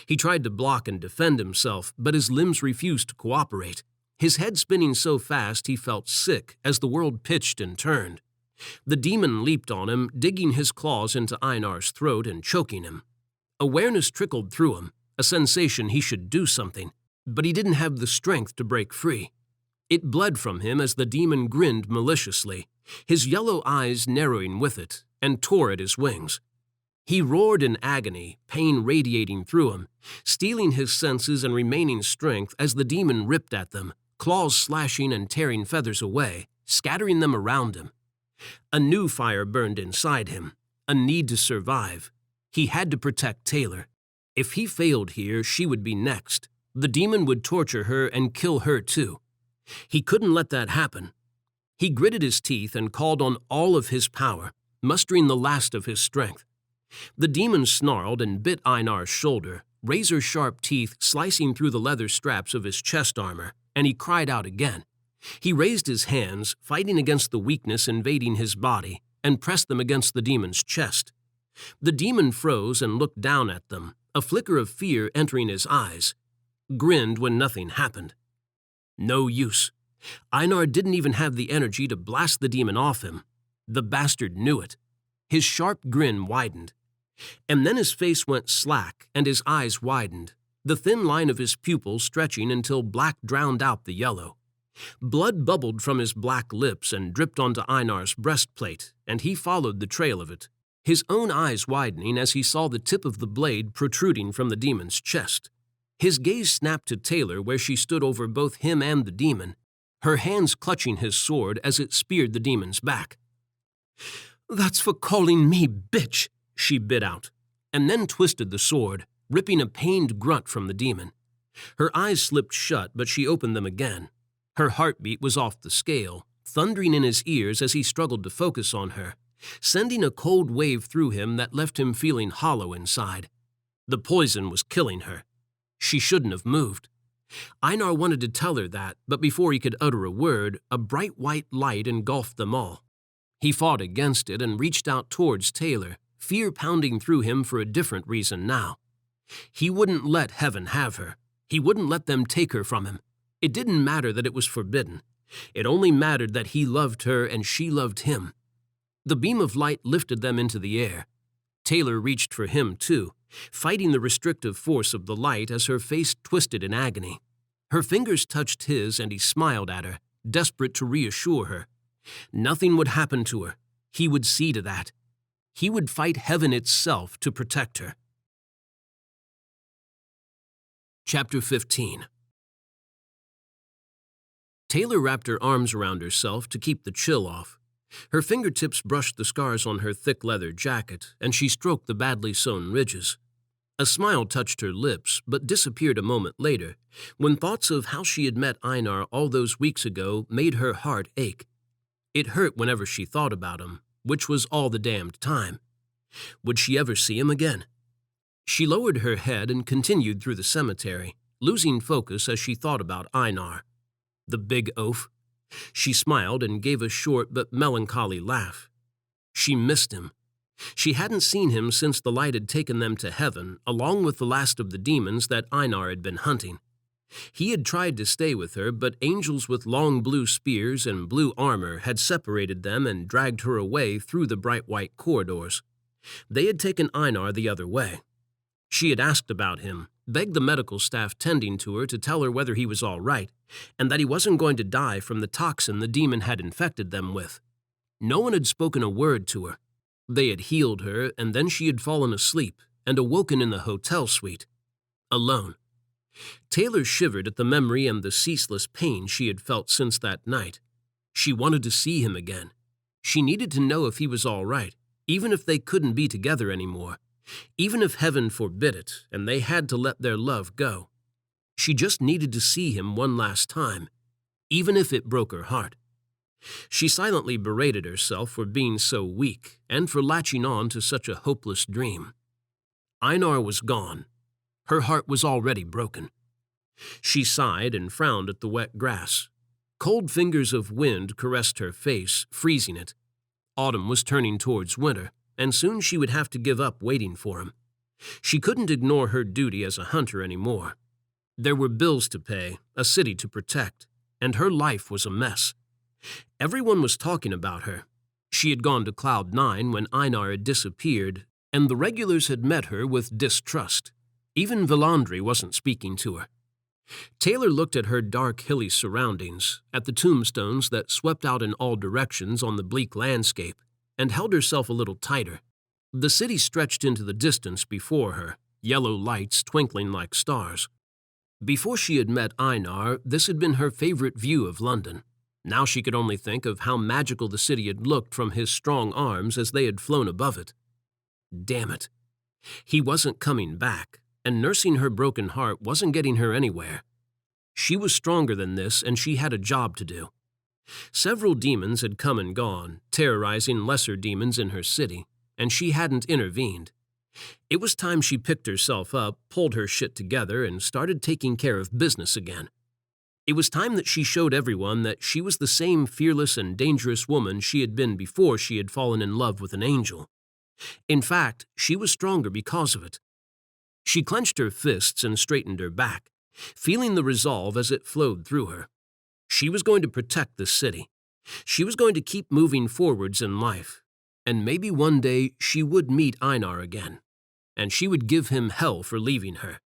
He tried to block and defend himself, but his limbs refused to cooperate, his head spinning so fast he felt sick as the world pitched and turned. The demon leaped on him, digging his claws into Einar's throat and choking him. Awareness trickled through him, a sensation he should do something, but he didn't have the strength to break free. It bled from him as the demon grinned maliciously, his yellow eyes narrowing with it, and tore at his wings. He roared in agony, pain radiating through him, stealing his senses and remaining strength as the demon ripped at them, claws slashing and tearing feathers away, scattering them around him. A new fire burned inside him, a need to survive. He had to protect Taylor. If he failed here, she would be next. The demon would torture her and kill her too. He couldn't let that happen. He gritted his teeth and called on all of his power, mustering the last of his strength. The demon snarled and bit Einar's shoulder, razor-sharp teeth slicing through the leather straps of his chest armor, and he cried out again. He raised his hands, fighting against the weakness invading his body, and pressed them against the demon's chest. The demon froze and looked down at them, a flicker of fear entering his eyes. Grinned when nothing happened. No use. Einar didn't even have the energy to blast the demon off him. The bastard knew it. His sharp grin widened. And then his face went slack and his eyes widened. the thin line of his pupil stretching until black drowned out the yellow. Blood bubbled from his black lips and dripped onto Einar's breastplate, and he followed the trail of it, his own eyes widening as he saw the tip of the blade protruding from the demon's chest. His gaze snapped to Taylor where she stood over both him and the demon, her hands clutching his sword as it speared the demon's back. "That's for calling me bitch," she bit out, and then twisted the sword, ripping a pained grunt from the demon. Her eyes slipped shut, but she opened them again. Her heartbeat was off the scale, thundering in his ears as he struggled to focus on her, sending a cold wave through him that left him feeling hollow inside. The poison was killing her. She shouldn't have moved. Einar wanted to tell her that, but before he could utter a word, a bright white light engulfed them all. He fought against it and reached out towards Taylor, fear pounding through him for a different reason now. He wouldn't let heaven have her. He wouldn't let them take her from him. It didn't matter that it was forbidden. It only mattered that he loved her and she loved him. The beam of light lifted them into the air. Taylor reached for him, too, fighting the restrictive force of the light as her face twisted in agony. Her fingers touched his and he smiled at her, desperate to reassure her. Nothing would happen to her. He would see to that. He would fight heaven itself to protect her. Chapter 15. Taylor wrapped her arms around herself to keep the chill off. Her fingertips brushed the scars on her thick leather jacket, and she stroked the badly sewn ridges. A smile touched her lips, but disappeared a moment later, when thoughts of how she had met Einar all those weeks ago made her heart ache. It hurt whenever she thought about him, which was all the damned time. Would she ever see him again? She lowered her head and continued through the cemetery, losing focus as she thought about Einar. The big oaf. She smiled and gave a short but melancholy laugh. She missed him. She hadn't seen him since the light had taken them to heaven, along with the last of the demons that Einar had been hunting. He had tried to stay with her, but angels with long blue spears and blue armor had separated them and dragged her away through the bright white corridors. They had taken Einar the other way. She had asked about him, begged the medical staff tending to her to tell her whether he was all right, and that he wasn't going to die from the toxin the demon had infected them with. No one had spoken a word to her. They had healed her, and then she had fallen asleep and awoken in the hotel suite, alone. Taylor shivered at the memory and the ceaseless pain she had felt since that night. She wanted to see him again. She needed to know if he was all right, even if they couldn't be together anymore, even if heaven forbid it and they had to let their love go. She just needed to see him one last time, even if it broke her heart. She silently berated herself for being so weak and for latching on to such a hopeless dream. Einar was gone. Her heart was already broken. She sighed and frowned at the wet grass. Cold fingers of wind caressed her face, freezing it. Autumn was turning towards winter, and soon she would have to give up waiting for him. She couldn't ignore her duty as a hunter anymore. There were bills to pay, a city to protect, and her life was a mess. Everyone was talking about her. She had gone to Cloud 9 when Einar had disappeared, and the regulars had met her with distrust. Even Villandry wasn't speaking to her. Taylor looked at her dark, hilly surroundings, at the tombstones that swept out in all directions on the bleak landscape, and held herself a little tighter. The city stretched into the distance before her, yellow lights twinkling like stars. Before she had met Einar, this had been her favorite view of London. Now she could only think of how magical the city had looked from his strong arms as they had flown above it. Damn it. He wasn't coming back, and nursing her broken heart wasn't getting her anywhere. She was stronger than this, and she had a job to do. Several demons had come and gone, terrorizing lesser demons in her city, and she hadn't intervened. It was time she picked herself up, pulled her shit together, and started taking care of business again. It was time that she showed everyone that she was the same fearless and dangerous woman she had been before she had fallen in love with an angel. In fact, she was stronger because of it. She clenched her fists and straightened her back, feeling the resolve as it flowed through her. She was going to protect the city. She was going to keep moving forwards in life. And maybe one day she would meet Einar again, and she would give him hell for leaving her.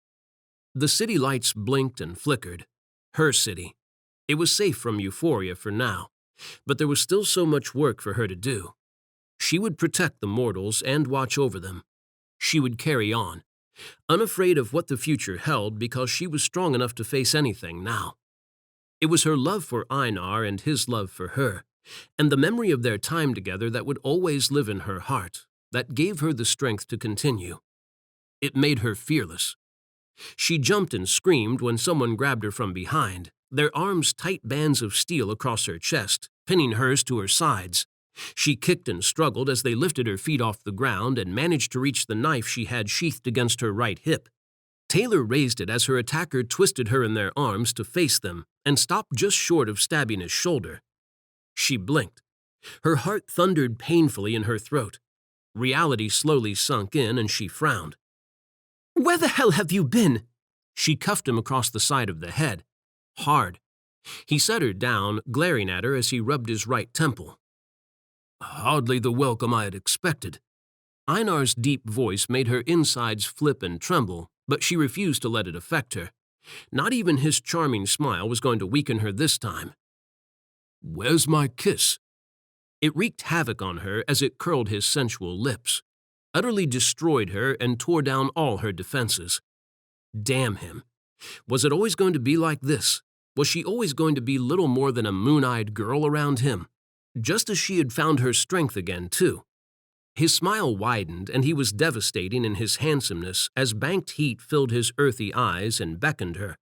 The city lights blinked and flickered. Her city. It was safe from euphoria for now, but there was still so much work for her to do. She would protect the mortals and watch over them. She would carry on, unafraid of what the future held because she was strong enough to face anything now. It was her love for Einar and his love for her, and the memory of their time together that would always live in her heart, that gave her the strength to continue. It made her fearless. She jumped and screamed when someone grabbed her from behind, their arms tight bands of steel across her chest, pinning hers to her sides. She kicked and struggled as they lifted her feet off the ground and managed to reach the knife she had sheathed against her right hip. Taylor raised it as her attacker twisted her in their arms to face them and stopped just short of stabbing his shoulder. She blinked. Her heart thundered painfully in her throat. Reality slowly sunk in and she frowned. "Where the hell have you been?" She cuffed him across the side of the head. Hard. He set her down, glaring at her as he rubbed his right temple. Hardly the welcome I had expected. Einar's deep voice made her insides flip and tremble, but she refused to let it affect her. Not even his charming smile was going to weaken her this time. "Where's my kiss?" It wreaked havoc on her as it curled his sensual lips, utterly destroyed her and tore down all her defenses. Damn him. Was it always going to be like this? Was she always going to be little more than a moon-eyed girl around him? Just as she had found her strength again, too. His smile widened, and he was devastating in his handsomeness as banked heat filled his earthy eyes and beckoned her.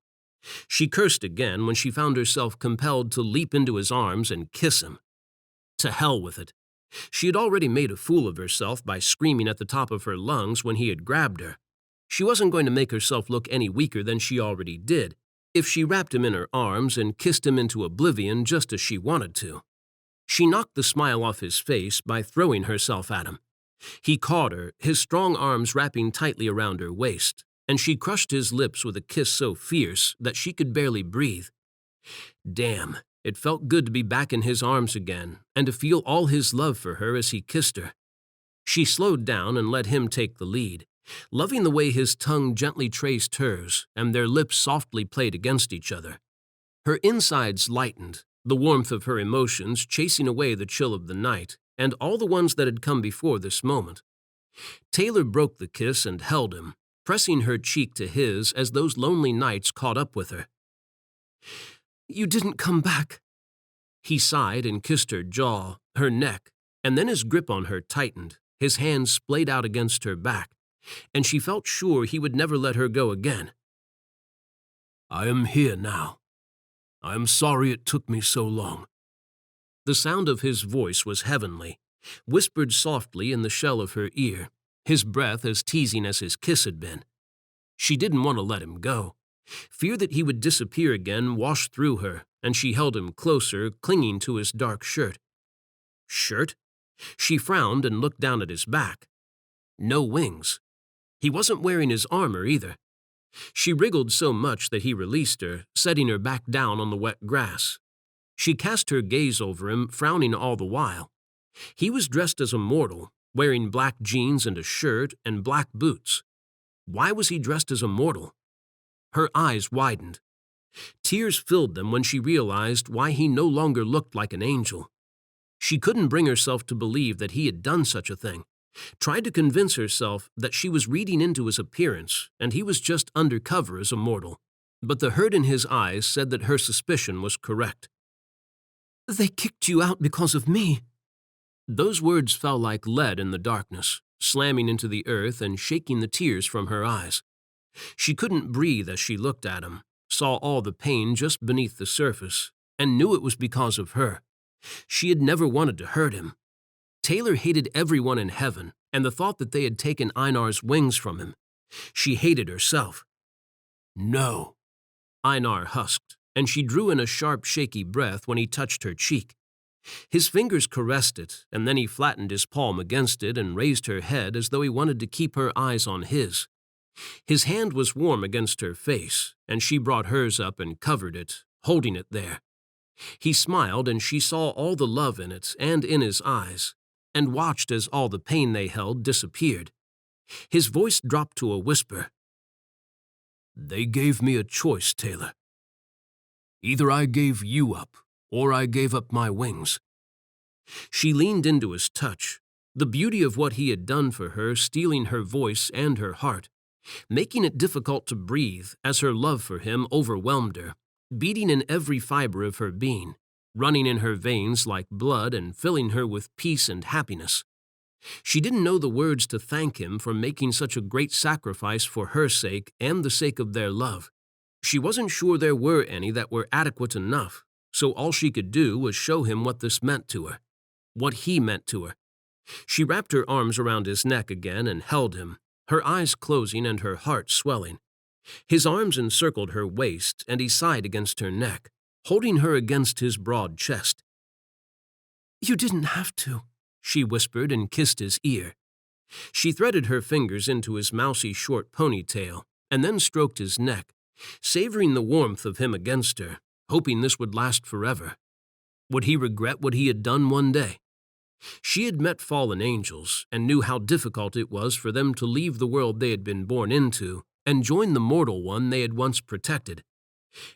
She cursed again when she found herself compelled to leap into his arms and kiss him. To hell with it. She had already made a fool of herself by screaming at the top of her lungs when he had grabbed her. She wasn't going to make herself look any weaker than she already did if she wrapped him in her arms and kissed him into oblivion just as she wanted to. She knocked the smile off his face by throwing herself at him. He caught her, his strong arms wrapping tightly around her waist, and she crushed his lips with a kiss so fierce that she could barely breathe. Damn, it felt good to be back in his arms again and to feel all his love for her as he kissed her. She slowed down and let him take the lead, loving the way his tongue gently traced hers and their lips softly played against each other. Her insides lightened, the warmth of her emotions chasing away the chill of the night and all the ones that had come before this moment. Taylor broke the kiss and held him, pressing her cheek to his as those lonely nights caught up with her. "You didn't come back." He sighed and kissed her jaw, her neck, and then his grip on her tightened, his hands splayed out against her back, and she felt sure he would never let her go again. "I am here now. I am sorry it took me so long." The sound of his voice was heavenly, whispered softly in the shell of her ear, his breath as teasing as his kiss had been. She didn't want to let him go. Fear that he would disappear again washed through her, and she held him closer, clinging to his dark shirt. Shirt? She frowned and looked down at his back. No wings. He wasn't wearing his armor either. She wriggled so much that he released her, setting her back down on the wet grass. She cast her gaze over him, frowning all the while. He was dressed as a mortal, wearing black jeans and a shirt and black boots. Why was he dressed as a mortal? Her eyes widened. Tears filled them when she realized why he no longer looked like an angel. She couldn't bring herself to believe that he had done such a thing, tried to convince herself that she was reading into his appearance and he was just undercover as a mortal. But the hurt in his eyes said that her suspicion was correct. "They kicked you out because of me." Those words fell like lead in the darkness, slamming into the earth and shaking the tears from her eyes. She couldn't breathe as she looked at him, saw all the pain just beneath the surface, and knew it was because of her. She had never wanted to hurt him. Taylor hated everyone in heaven and the thought that they had taken Einar's wings from him. She hated herself. "No," Einar husked, and she drew in a sharp, shaky breath when he touched her cheek. His fingers caressed it, and then he flattened his palm against it and raised her head as though he wanted to keep her eyes on his. His hand was warm against her face, and she brought hers up and covered it, holding it there. He smiled, and she saw all the love in it and in his eyes, and watched as all the pain they held disappeared. His voice dropped to a whisper. They gave me a choice, Taylor. Either I gave you up, or I gave up my wings. She leaned into his touch, the beauty of what he had done for her stealing her voice and her heart, making it difficult to breathe as her love for him overwhelmed her, beating in every fiber of her being, running in her veins like blood and filling her with peace and happiness. She didn't know the words to thank him for making such a great sacrifice for her sake and the sake of their love. She wasn't sure there were any that were adequate enough, so all she could do was show him what this meant to her, what he meant to her. She wrapped her arms around his neck again and held him, her eyes closing and her heart swelling. His arms encircled her waist, and he sighed against her neck, holding her against his broad chest. "You didn't have to," she whispered and kissed his ear. She threaded her fingers into his mousy short ponytail and then stroked his neck, savoring the warmth of him against her, hoping this would last forever. Would he regret what he had done one day? She had met fallen angels and knew how difficult it was for them to leave the world they had been born into and join the mortal one they had once protected.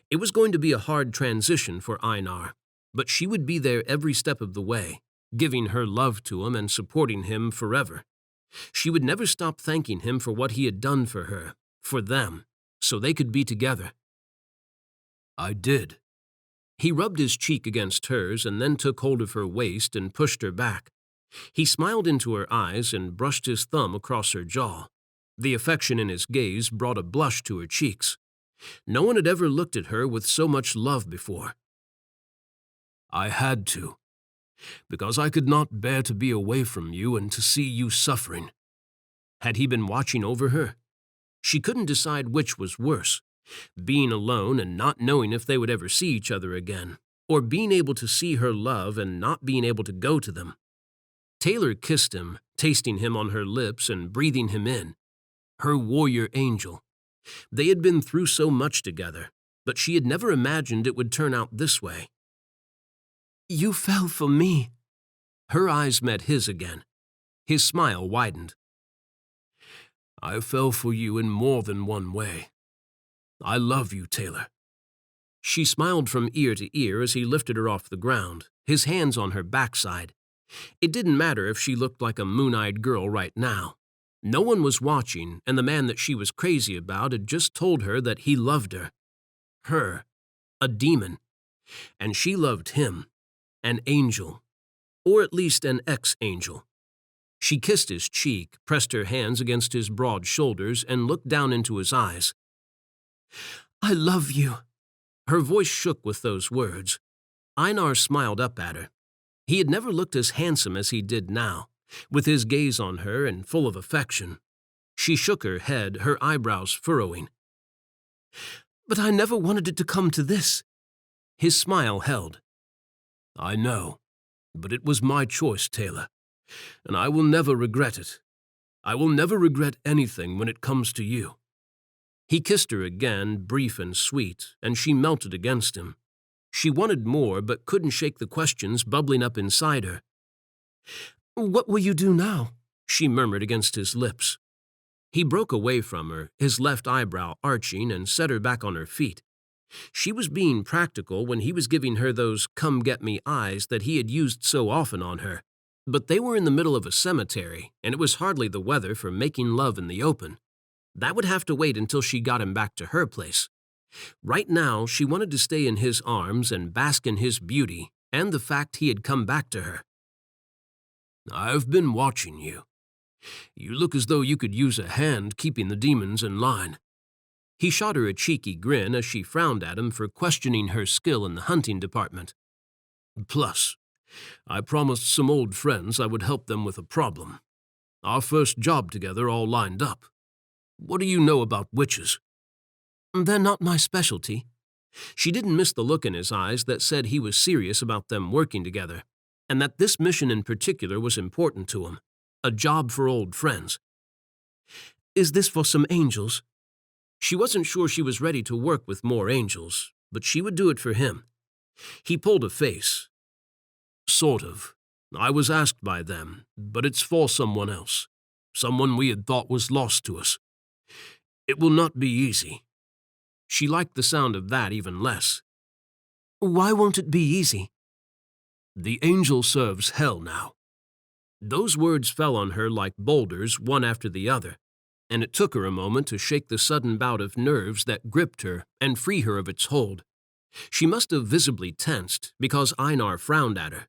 It was going to be a hard transition for Einar, but she would be there every step of the way, giving her love to him and supporting him forever. She would never stop thanking him for what he had done for her, for them, so they could be together. "I did." He rubbed his cheek against hers and then took hold of her waist and pushed her back. He smiled into her eyes and brushed his thumb across her jaw. The affection in his gaze brought a blush to her cheeks. No one had ever looked at her with so much love before. "I had to, because I could not bear to be away from you and to see you suffering." Had he been watching over her? She couldn't decide which was worse, being alone and not knowing if they would ever see each other again, or being able to see her love and not being able to go to them. Taylor kissed him, tasting him on her lips and breathing him in. Her warrior angel. They had been through so much together, but she had never imagined it would turn out this way. "You fell for me." Her eyes met his again. His smile widened. "I fell for you in more than one way. I love you, Taylor." She smiled from ear to ear as he lifted her off the ground, his hands on her backside. It didn't matter if she looked like a moon-eyed girl right now. No one was watching, and the man that she was crazy about had just told her that he loved her. Her, a demon. And she loved him, an angel, or at least an ex-angel. She kissed his cheek, pressed her hands against his broad shoulders, and looked down into his eyes. "I love you." Her voice shook with those words. Einar smiled up at her. He had never looked as handsome as he did now, with his gaze on her and full of affection. She shook her head, her eyebrows furrowing. "But I never wanted it to come to this." His smile held. "I know, but it was my choice, Taylor, and I will never regret it. I will never regret anything when it comes to you." He kissed her again, brief and sweet, and she melted against him. She wanted more, but couldn't shake the questions bubbling up inside her. "What will you do now?" she murmured against his lips. He broke away from her, his left eyebrow arching, and set her back on her feet. She was being practical when he was giving her those come-get-me eyes that he had used so often on her. But they were in the middle of a cemetery, and it was hardly the weather for making love in the open. That would have to wait until she got him back to her place. Right now, she wanted to stay in his arms and bask in his beauty and the fact he had come back to her. "I've been watching you. You look as though you could use a hand keeping the demons in line." He shot her a cheeky grin as she frowned at him for questioning her skill in the hunting department. "Plus, I promised some old friends I would help them with a problem. Our first job together all lined up. What do you know about witches?" "They're not my specialty." She didn't miss the look in his eyes that said he was serious about them working together, and that this mission in particular was important to him. A job for old friends. "Is this for some angels?" She wasn't sure she was ready to work with more angels, but she would do it for him. He pulled a face. "Sort of. I was asked by them, but it's for someone else. Someone we had thought was lost to us. It will not be easy. She liked the sound of that even less. Why won't it be easy? The angel serves hell now. Those words fell on her like boulders, one after the other, and it took her a moment to shake the sudden bout of nerves that gripped her and free her of its hold. She must have visibly tensed, because Einar frowned at her.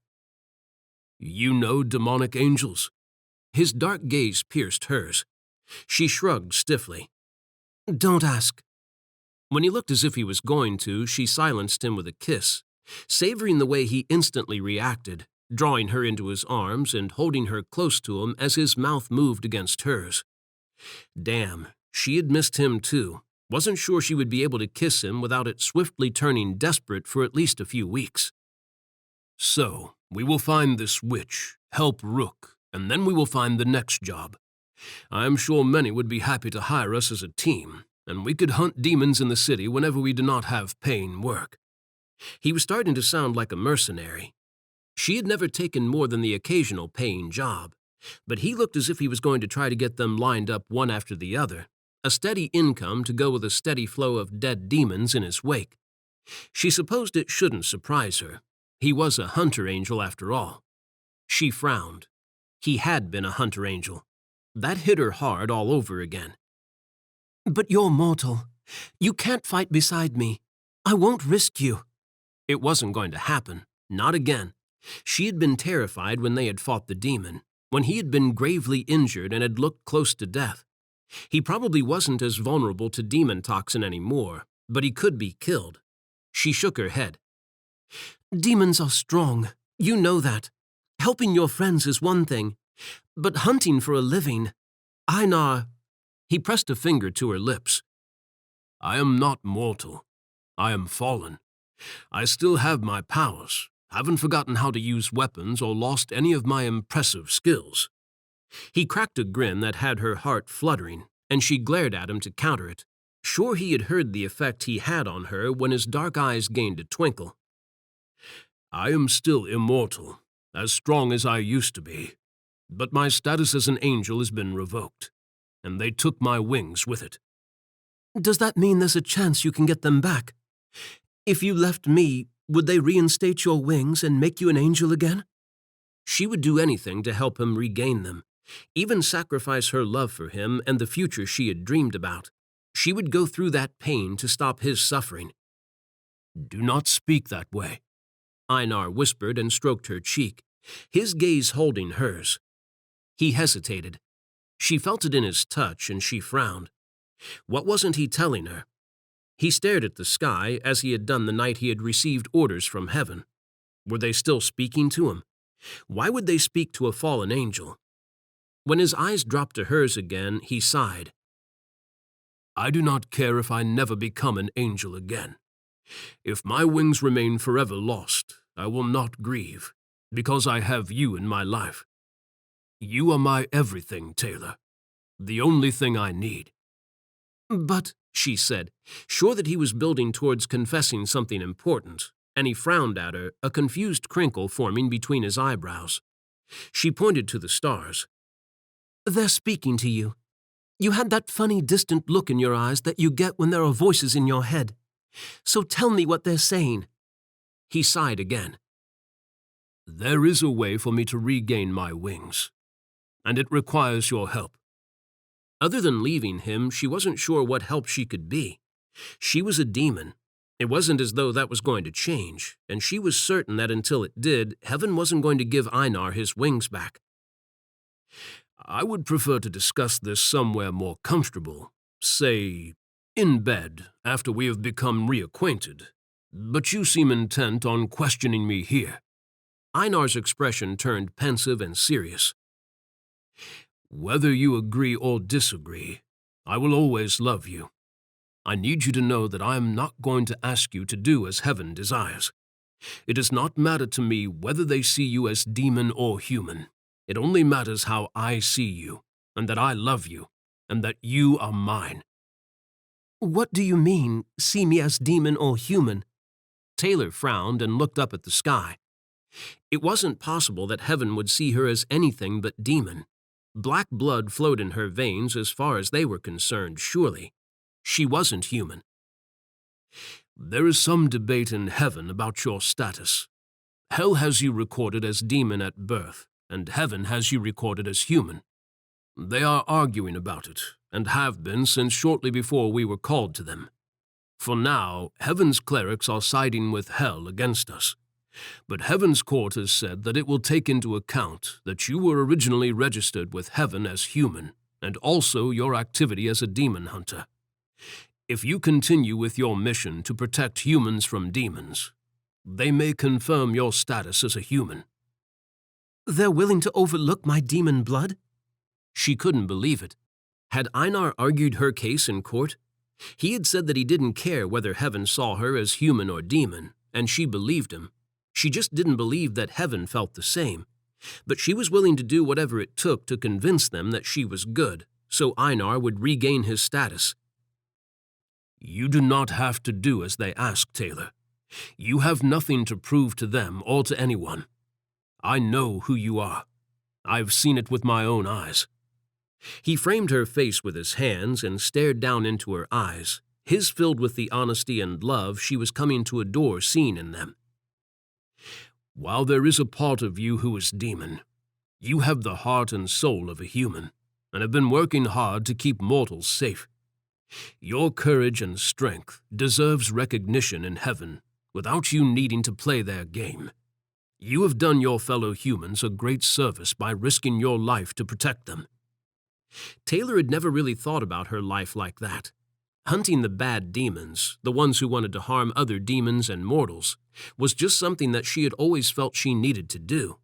You know demonic angels? His dark gaze pierced hers. She shrugged stiffly. Don't ask. When he looked as if he was going to, she silenced him with a kiss, savoring the way he instantly reacted, drawing her into his arms and holding her close to him as his mouth moved against hers. Damn, she had missed him too. Wasn't sure she would be able to kiss him without it swiftly turning desperate for at least a few weeks. So, we will find this witch, help Rook, and then we will find the next job. I am sure many would be happy to hire us as a team, and we could hunt demons in the city whenever we do not have paying work. He was starting to sound like a mercenary. She had never taken more than the occasional paying job, but he looked as if he was going to try to get them lined up one after the other, a steady income to go with a steady flow of dead demons in his wake. She supposed it shouldn't surprise her. He was a hunter angel after all. She frowned. He had been a hunter angel. That hit her hard all over again. But you're mortal. You can't fight beside me. I won't risk you. It wasn't going to happen. Not again. She had been terrified when they had fought the demon, when he had been gravely injured and had looked close to death. He probably wasn't as vulnerable to demon toxin anymore, but he could be killed. She shook her head. Demons are strong. You know that. Helping your friends is one thing, but hunting for a living, Einar. He pressed a finger to her lips. I am not mortal. I am fallen. I still have my powers, haven't forgotten how to use weapons or lost any of my impressive skills. He cracked a grin that had her heart fluttering, and she glared at him to counter it, sure he had heard the effect he had on her when his dark eyes gained a twinkle. I am still immortal, as strong as I used to be, but my status as an angel has been revoked, and they took my wings with it. Does that mean there's a chance you can get them back? If you left me, would they reinstate your wings and make you an angel again? She would do anything to help him regain them, even sacrifice her love for him and the future she had dreamed about. She would go through that pain to stop his suffering. Do not speak that way, Einar whispered and stroked her cheek, his gaze holding hers. He hesitated. She felt it in his touch, and she frowned. What wasn't he telling her? He stared at the sky as he had done the night he had received orders from heaven. Were they still speaking to him? Why would they speak to a fallen angel? When his eyes dropped to hers again, he sighed. I do not care if I never become an angel again. If my wings remain forever lost, I will not grieve, because I have you in my life. You are my everything, Taylor. The only thing I need. But, she said, sure that he was building towards confessing something important, and he frowned at her, a confused crinkle forming between his eyebrows. She pointed to the stars. They're speaking to you. You had that funny, distant look in your eyes that you get when there are voices in your head. So tell me what they're saying. He sighed again. There is a way for me to regain my wings, and it requires your help. Other than leaving him, she wasn't sure what help she could be. She was a demon. It wasn't as though that was going to change, and she was certain that until it did, heaven wasn't going to give Einar his wings back. I would prefer to discuss this somewhere more comfortable, say, in bed, after we have become reacquainted. But you seem intent on questioning me here. Einar's expression turned pensive and serious. Whether you agree or disagree, I will always love you. I need you to know that I am not going to ask you to do as heaven desires. It does not matter to me whether they see you as demon or human. It only matters how I see you, and that I love you, and that you are mine. What do you mean, see me as demon or human? Taylor frowned and looked up at the sky. It wasn't possible that heaven would see her as anything but demon. Black blood flowed in her veins as far as they were concerned, surely. She wasn't human. There is some debate in heaven about your status. Hell has you recorded as demon at birth, and heaven has you recorded as human. They are arguing about it, and have been since shortly before we were called to them. For now, heaven's clerics are siding with hell against us. But heaven's court has said that it will take into account that you were originally registered with heaven as human, and also your activity as a demon hunter. If you continue with your mission to protect humans from demons, they may confirm your status as a human. They're willing to overlook my demon blood? She couldn't believe it. Had Einar argued her case in court? He had said that he didn't care whether heaven saw her as human or demon, and she believed him. She just didn't believe that heaven felt the same. But she was willing to do whatever it took to convince them that she was good, so Einar would regain his status. You do not have to do as they ask, Taylor. You have nothing to prove to them or to anyone. I know who you are. I've seen it with my own eyes. He framed her face with his hands and stared down into her eyes, his filled with the honesty and love she was coming to adore seen in them. While there is a part of you who is demon, you have the heart and soul of a human, and have been working hard to keep mortals safe. Your courage and strength deserves recognition in heaven without you needing to play their game. You have done your fellow humans a great service by risking your life to protect them. Taylor had never really thought about her life like that. Hunting the bad demons, the ones who wanted to harm other demons and mortals, was just something that she had always felt she needed to do.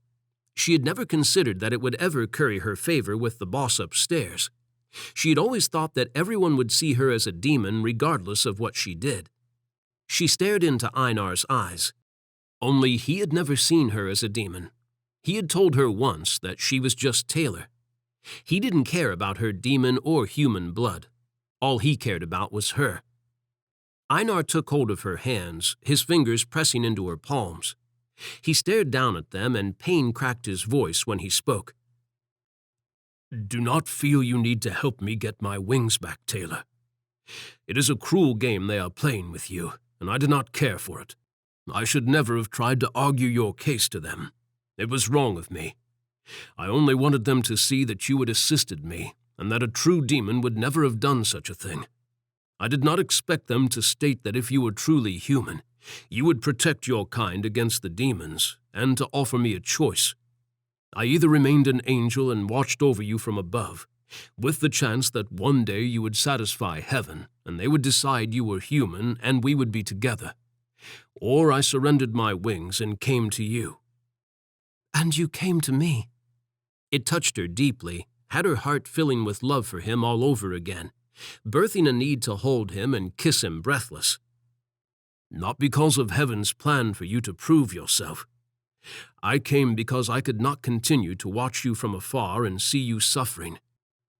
She had never considered that it would ever curry her favor with the boss upstairs. She had always thought that everyone would see her as a demon regardless of what she did. She stared into Einar's eyes. Only he had never seen her as a demon. He had told her once that she was just Taylor. He didn't care about her demon or human blood. All he cared about was her. Einar took hold of her hands, his fingers pressing into her palms. He stared down at them, and pain cracked his voice when he spoke. Do not feel you need to help me get my wings back, Taylor. It is a cruel game they are playing with you, and I do not care for it. I should never have tried to argue your case to them. It was wrong of me. I only wanted them to see that you had assisted me, and that a true demon would never have done such a thing. I did not expect them to state that if you were truly human, you would protect your kind against the demons, and to offer me a choice. I either remained an angel and watched over you from above, with the chance that one day you would satisfy heaven, and they would decide you were human and we would be together, or I surrendered my wings and came to you. And you came to me. It touched her deeply, had her heart filling with love for him all over again, birthing a need to hold him and kiss him breathless. Not because of heaven's plan for you to prove yourself. I came because I could not continue to watch you from afar and see you suffering.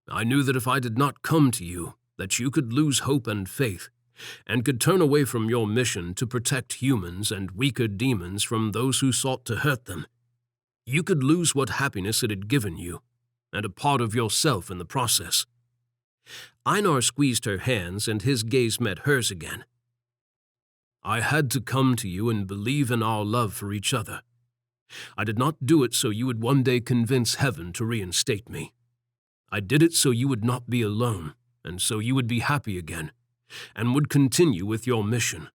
I knew that if I did not come to you, that you could lose hope and faith, and could turn away from your mission to protect humans and weaker demons from those who sought to hurt them. You could lose what happiness it had given you, and a part of yourself in the process. Einar squeezed her hands, and his gaze met hers again. I had to come to you and believe in our love for each other. I did not do it so you would one day convince heaven to reinstate me. I did it so you would not be alone, and so you would be happy again, and would continue with your mission,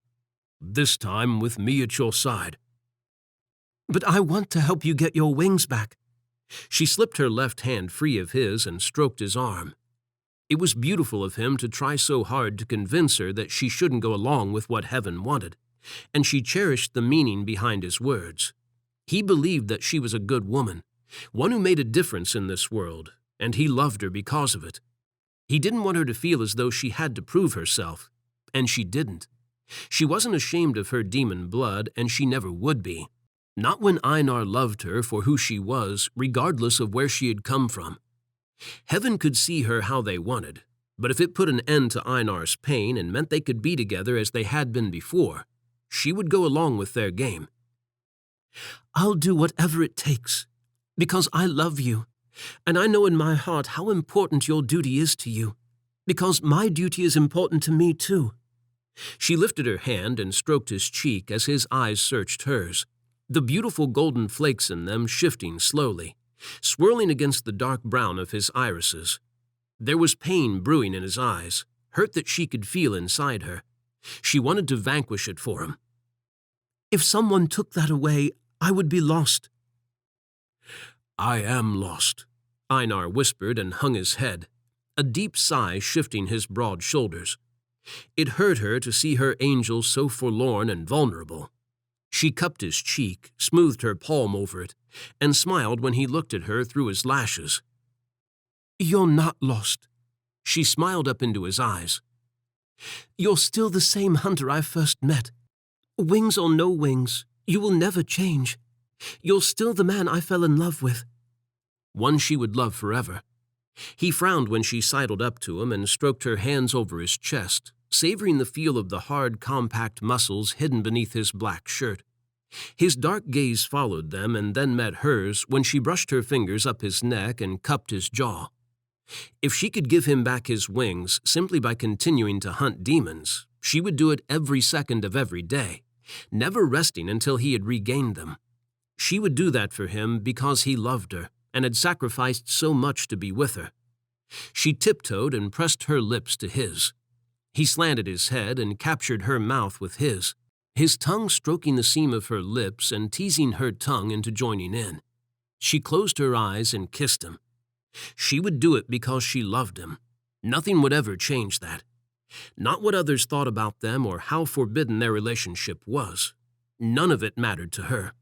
this time with me at your side. But I want to help you get your wings back. She slipped her left hand free of his and stroked his arm. It was beautiful of him to try so hard to convince her that she shouldn't go along with what heaven wanted, and she cherished the meaning behind his words. He believed that she was a good woman, one who made a difference in this world, and he loved her because of it. He didn't want her to feel as though she had to prove herself, and she didn't. She wasn't ashamed of her demon blood, and she never would be. Not when Einar loved her for who she was, regardless of where she had come from. Heaven could see her how they wanted, but if it put an end to Einar's pain and meant they could be together as they had been before, she would go along with their game. I'll do whatever it takes, because I love you, and I know in my heart how important your duty is to you, because my duty is important to me too. She lifted her hand and stroked his cheek as his eyes searched hers, the beautiful golden flakes in them shifting slowly, swirling against the dark brown of his irises. There was pain brewing in his eyes, hurt that she could feel inside her. She wanted to vanquish it for him. If someone took that away, I would be lost. I am lost, Einar whispered and hung his head, a deep sigh shifting his broad shoulders. It hurt her to see her angel so forlorn and vulnerable. She cupped his cheek, smoothed her palm over it, and smiled when he looked at her through his lashes. You're not lost. She smiled up into his eyes. You're still the same hunter I first met. Wings or no wings, you will never change. You're still the man I fell in love with. One she would love forever. He frowned when she sidled up to him and stroked her hands over his chest, savoring the feel of the hard, compact muscles hidden beneath his black shirt. His dark gaze followed them and then met hers when she brushed her fingers up his neck and cupped his jaw. If she could give him back his wings simply by continuing to hunt demons, she would do it every second of every day, never resting until he had regained them. She would do that for him because he loved her and had sacrificed so much to be with her. She tiptoed and pressed her lips to his. He slanted his head and captured her mouth with his tongue stroking the seam of her lips and teasing her tongue into joining in. She closed her eyes and kissed him. She would do it because she loved him. Nothing would ever change that. Not what others thought about them or how forbidden their relationship was. None of it mattered to her.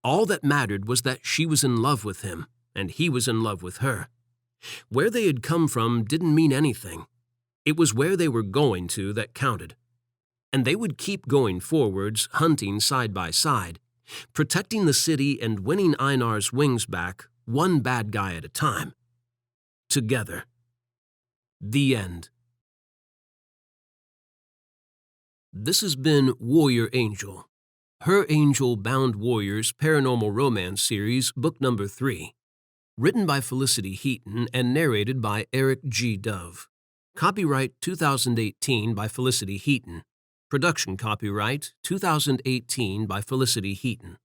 All that mattered was that she was in love with him, and he was in love with her. Where they had come from didn't mean anything. It was where they were going to that counted. And they would keep going forwards, hunting side by side, protecting the city and winning Einar's wings back, one bad guy at a time. Together. The end. This has been Warrior Angel, Her Angel Bound Warriors Paranormal Romance Series, Book Number 3. Written by Felicity Heaton and narrated by Eric G. Dove. Copyright 2018 by Felicity Heaton. Production copyright 2018 by Felicity Heaton.